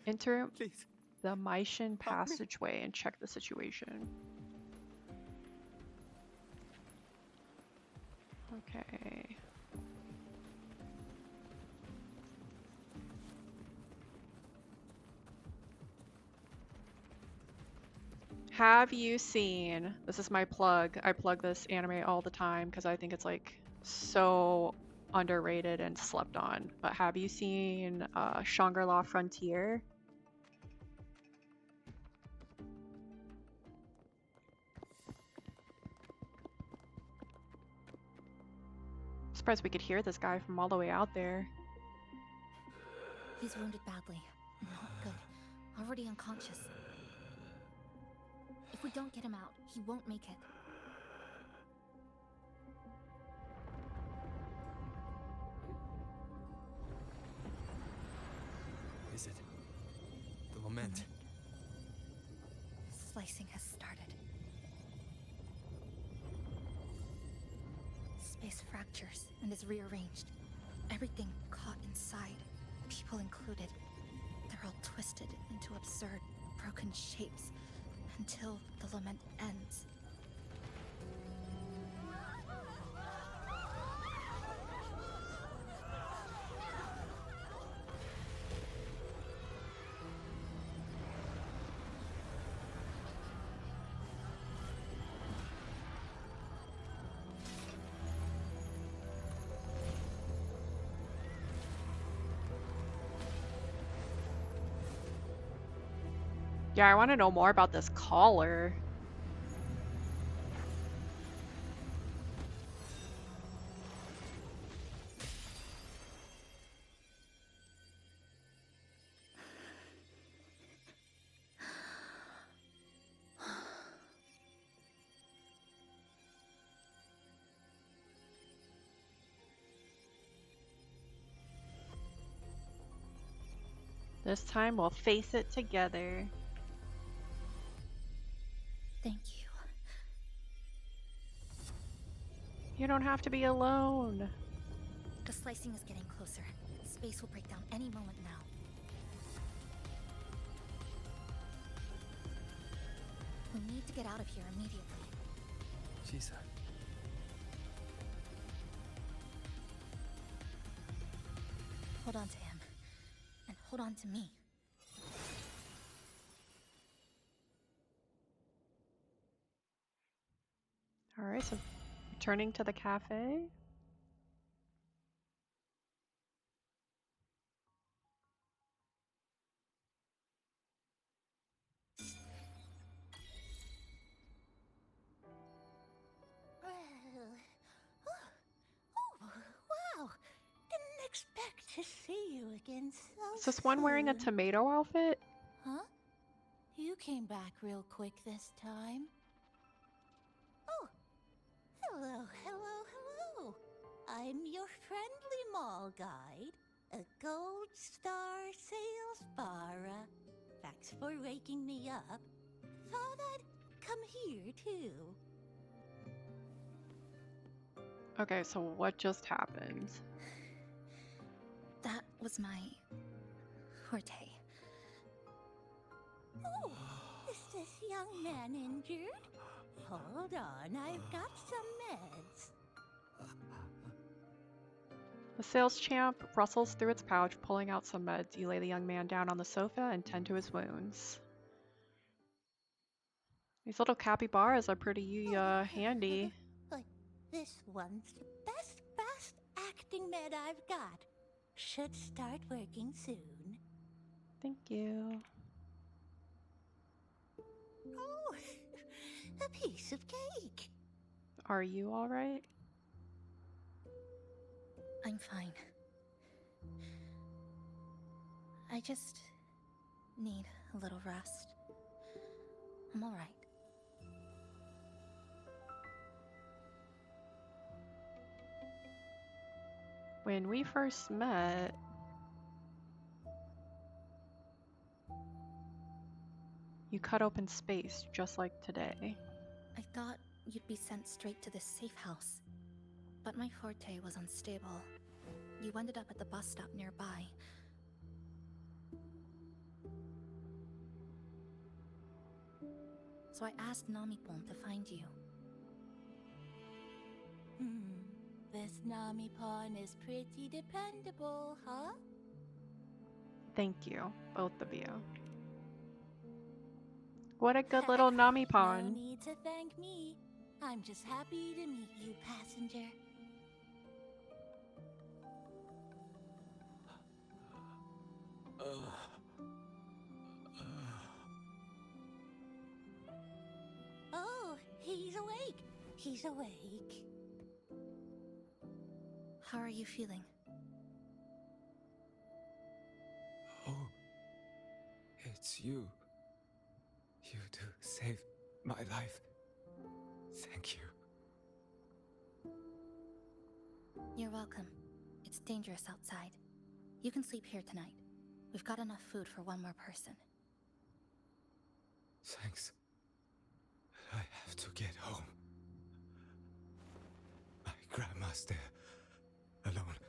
Enter Please. the Maishin Help me. passageway and check the situation. Okay. Have you seen, this is my plug, I plug this anime all the time because I think it's like so underrated and slept on, but have you seen Shangri-La Frontier? I'm surprised we could hear this guy from all the way out there. He's wounded badly. Not good. Already unconscious. If we don't get him out, he won't make it. Is it? The lament. Slicing has started. Space fractures and is rearranged. Everything caught inside, people included. They're all twisted into absurd, broken shapes until the lament ends. Yeah, I want to know more about this caller. This time we'll face it together. Thank you. You don't have to be alone. The slicing is getting closer. Space will break down any moment now. We need to get out of here immediately. Chisa. Hold on to him. And hold on to me. Alright, so returning to the cafe. Wow, to see you again so Is this one wearing a soon. tomato outfit? Huh? You came back real quick this time. Oh, hello, hello, hello. I'm your friendly mall guide, a Gold Star Sales Bara. Thanks for waking me up. Thought I'd come here too. Okay, so what just happened? That was my forte. Oh, is this young man injured? Hold on, I've got some meds. The sales champ rustles through its pouch, pulling out some meds. You lay the young man down on the sofa and tend to his wounds. These little capybaras are pretty handy. But this one's the best acting med I've got. Should start working soon. Thank you. Oh, a piece of cake. Are you alright? I'm fine. I just need a little rest. I'm alright. When we first met, you cut open space just like today. I thought you'd be sent straight to this safe house. But my forte was unstable. You ended up at the bus stop nearby. So I asked Namipon to find you. This Namipon is pretty dependable, huh? Thank you, both of you. What a good little No Namipon. need to thank me. I'm just happy to meet you, passenger. Oh, he's awake. He's awake. How are you feeling? Oh, it's you. You two saved my life. Thank you. You're welcome. It's dangerous outside. You can sleep here tonight. We've got enough food for one more person. Thanks. I have to get home. My grandma's there, alone.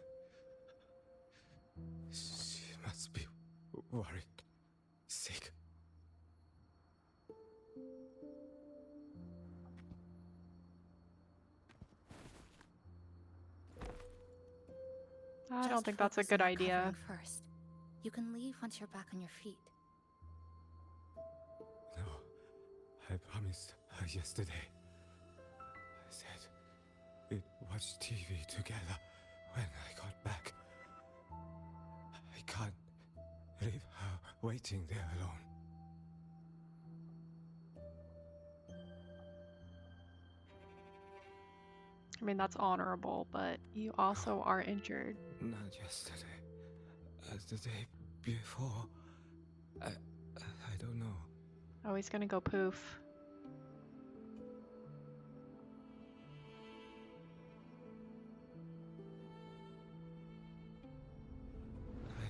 She must be worried, sick. I don't Just think that's a focus good on idea. recovering first. You can leave once you're back on your feet. No, I promised her yesterday. I said we'd watch TV together when I got back. I can't leave her waiting there alone. I mean, that's honorable, but you also are injured. Not yesterday. The day before. I don't know. Oh, he's gonna go poof. I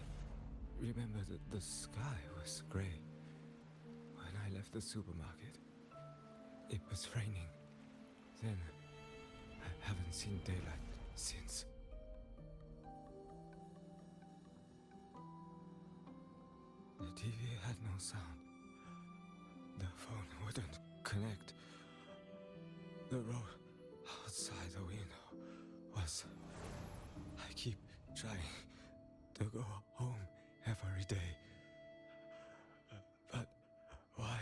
remember that the sky was gray. When I left the supermarket, it was raining. Then, I haven't seen daylight since. The TV had no sound. The phone wouldn't connect. The road outside the window was... I keep trying to go home every day. But why?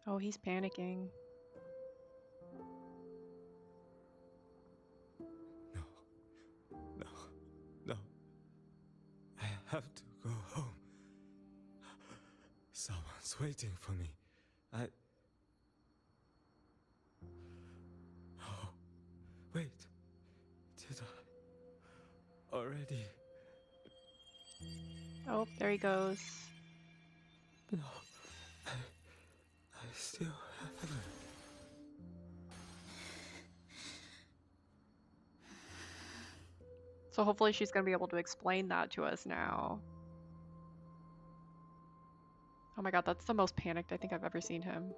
Oh, he's panicking. No. I have to go home. Someone's waiting for me. Oh, wait. Did I already Oh, there he goes. No. I still have her. So hopefully she's going to be able to explain that to us now. Oh my god, that's the most panicked I think I've ever seen him.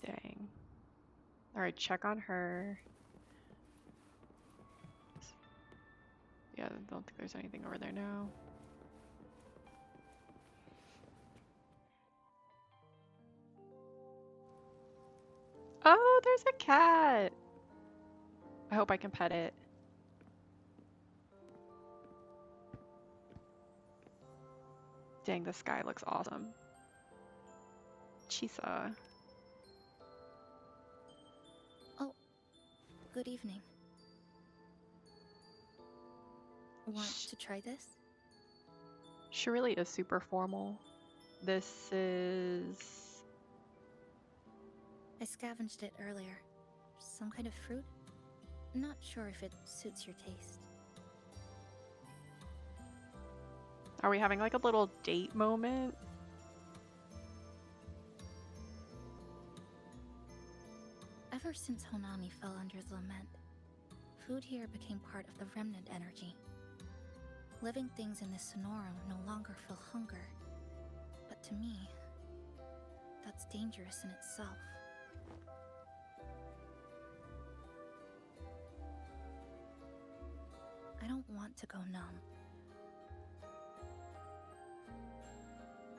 Dang. Alright, check on her. Yeah, I don't think there's anything over there now. Oh, there's a cat! I hope I can pet it. Dang, this guy looks awesome. Chisa. Oh, good evening. Want to try this? She really is super formal. This is... I scavenged it earlier. Some kind of fruit? Not sure if it suits your taste. Are we having like a little date moment? Ever since Honami fell under the lament, food here became part of the remnant energy. Living things in this Sonorum no longer feel hunger. But to me, that's dangerous in itself. I don't want to go numb.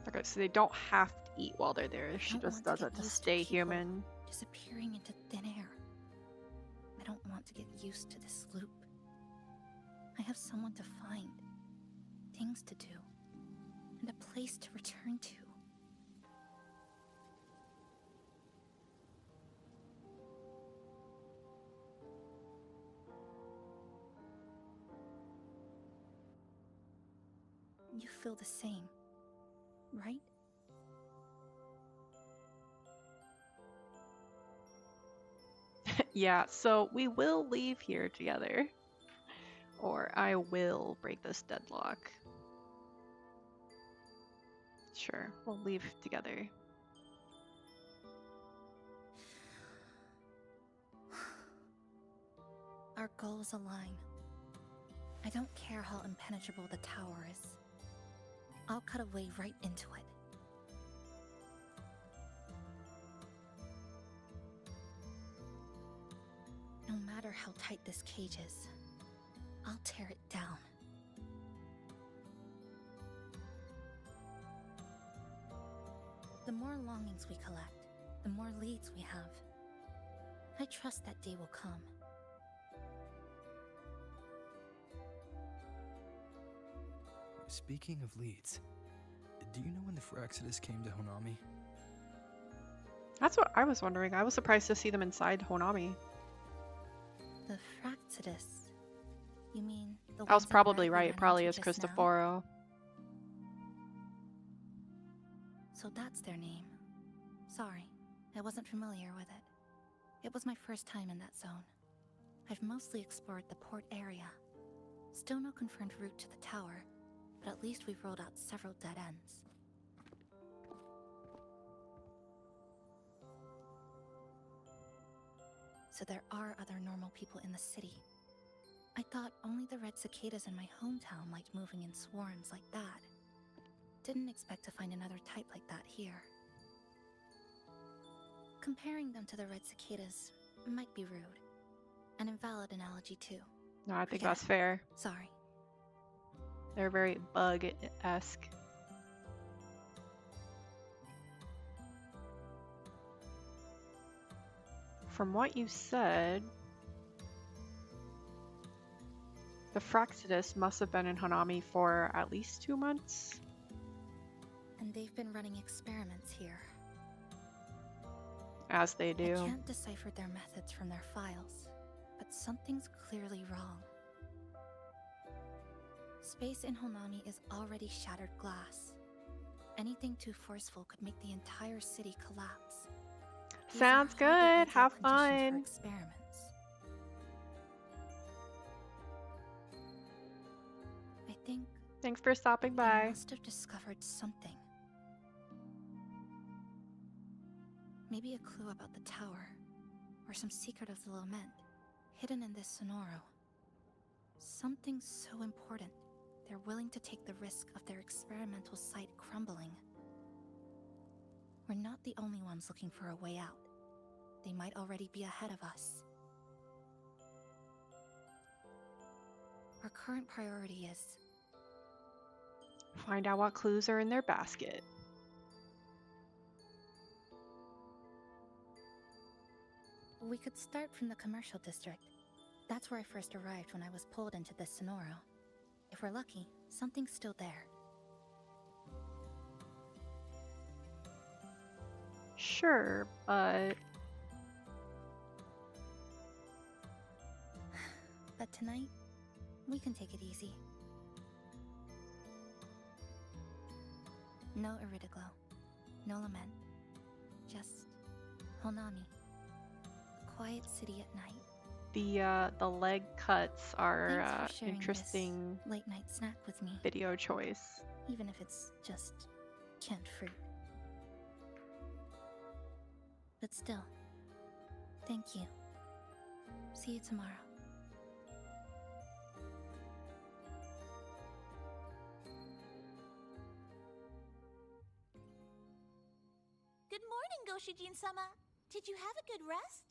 Okay, so they don't have to eat while they're there. She just does it to stay human. Disappearing into thin air. I don't want to get used to this loop. I have someone to find, things to do, and a place to return to. You feel the same, right? Yeah, so we will leave here together. Or I will break this deadlock. Sure, we'll leave together. Our goals align. I don't care how impenetrable the tower is. I'll cut a way right into it. No matter how tight this cage is, I'll tear it down. The more longings we collect, the more leads we have. I trust that day will come. Speaking of leads, do you know when the Phraxidus came to Honami? That's what I was wondering. I was surprised to see them inside Honami. The Phraxidus? You mean the I was ones probably Red right. we It ran probably into is just now? Cristoforo. So that's their name. Sorry, I wasn't familiar with it. It was my first time in that zone. I've mostly explored the port area. Still no confirmed route to the tower, but at least we've rolled out several dead ends. So there are other normal people in the city. I thought only the red cicadas in my hometown liked moving in swarms like that. Didn't expect to find another type like that here. Comparing them to the red cicadas might be rude. An invalid analogy too. No, I think Forget that's it. fair. Sorry. They're very bug-esque. From what you said, the Phraxidus must have been in Hanami for at least 2 months. And they've been running experiments here. As they do. I can't decipher their methods from their files, but something's clearly wrong. Space in Honami is already shattered glass. Anything too forceful could make the entire city collapse. These Sounds are hardly good. ideal Have conditions for fun. experiments. I think Thanks for stopping they by. must have discovered something. Maybe a clue about the tower, or some secret of the lament, hidden in this Sonoro. Something so important, they're willing to take the risk of their experimental site crumbling. We're not the only ones looking for a way out. They might already be ahead of us. Our current priority is... Find out what clues are in their basket. We could start from the commercial district. That's where I first arrived when I was pulled into this Sonoro. If we're lucky, something's still there. Sure, but... But tonight, we can take it easy. No Iridaglow. No lament. Just Honami. A quiet city at night. The leg cuts are Thanks for sharing interesting this late night snack with me. video choice. Even if it's just canned fruit. But still, thank you. See you tomorrow. Good morning, Goshijin-sama. Did you have a good rest?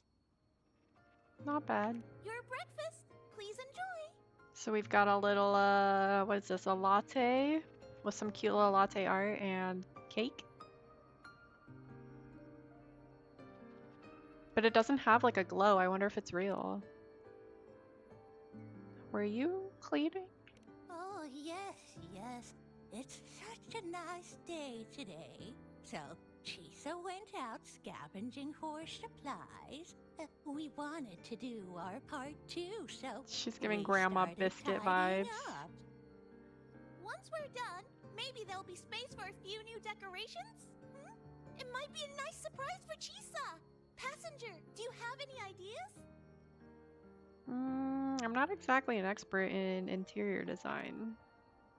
Not bad. Your breakfast. Please enjoy. So we've got a little, what is this, a latte with some cute little latte art and cake. But it doesn't have like a glow. I wonder if it's real. Were you cleaning? Oh, yes, yes. It's such a nice day today. So, Chisa went out scavenging for supplies. We wanted to do our part too, so She's giving we Grandma started Biscuit tidying vibes. up. Once we're done, maybe there'll be space for a few new decorations? It might be a nice surprise for Chisa. Passenger, do you have any ideas? I'm not exactly an expert in interior design,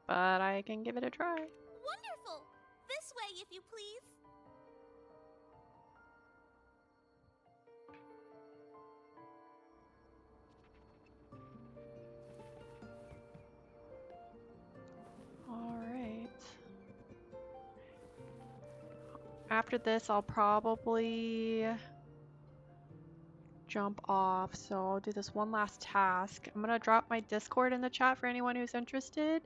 but I can give it a try. Wonderful! This way, if you please. Alright. After this, I'll probably jump off, so I'll do this one last task. I'm gonna drop my Discord in the chat for anyone who's interested.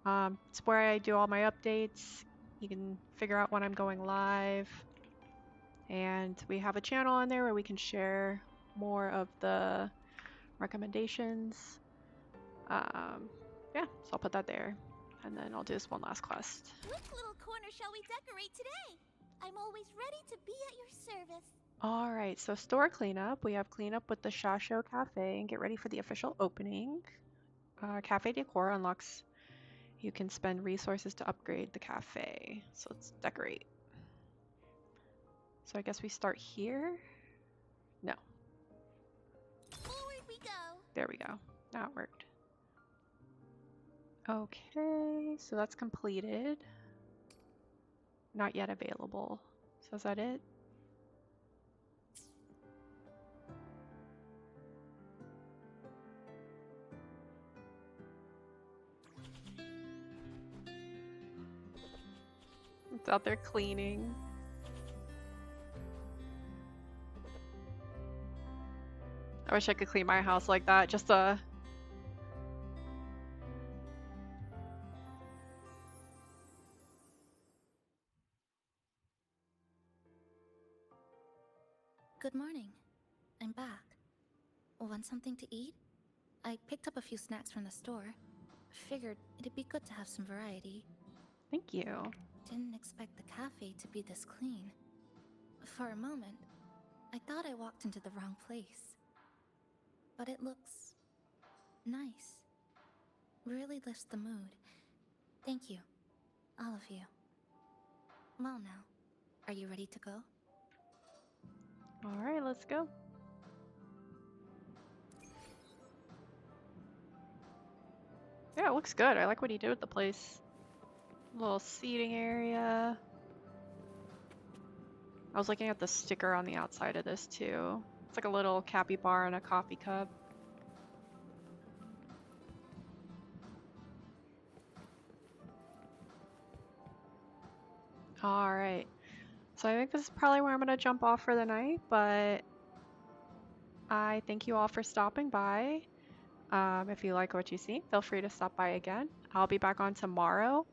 It's where I do all my updates. You can figure out when I'm going live. And we have a channel in there where we can share more of the recommendations. Yeah, so I'll put that there. And then I'll do this one last quest. Which little corner shall we decorate today? I'm always ready to be at your service. Alright, so store cleanup. We have cleanup with the Shasho Cafe and get ready for the official opening. Cafe decor unlocks. You can spend resources to upgrade the cafe. So let's decorate. So I guess we start here? No. Forward we go. There we go. That worked. Okay, so that's completed. Not yet available. So is that it? It's out there cleaning. I wish I could clean my house like that. Just Good morning. I'm back. Want something to eat? I picked up a few snacks from the store. Figured it'd be good to have some variety. Thank you. Didn't expect the cafe to be this clean. For a moment, I thought I walked into the wrong place. But it looks nice. Really lifts the mood. Thank you, all of you. Well, now, are you ready to go? All right, let's go. Yeah, it looks good. I like what he did with the place. Little seating area. I was looking at the sticker on the outside of this too. It's like a little capybara and a coffee cup. All right. So I think this is probably where I'm going to jump off for the night, but I thank you all for stopping by. If you like what you see, feel free to stop by again. I'll be back on tomorrow,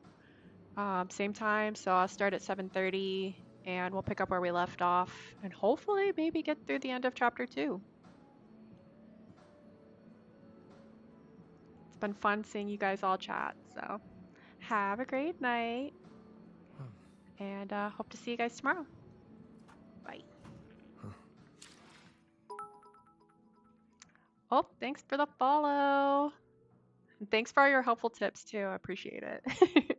same time, so I'll start at 7:30 and we'll pick up where we left off and hopefully maybe get through the end of chapter 2. It's been fun seeing you guys all chat, so have a great night and hope to see you guys tomorrow. Bye. Oh, thanks for the follow. And thanks for all your helpful tips too. I appreciate it.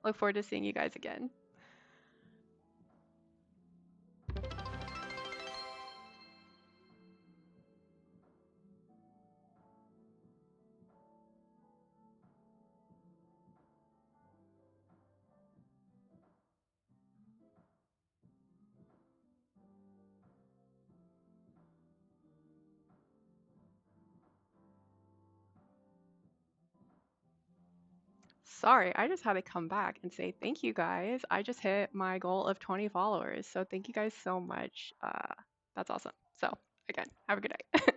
Look forward to seeing you guys again. Sorry, I just had to come back and say thank you guys. I just hit my goal of 20 followers. So thank you guys so much. That's awesome. So again, have a good night.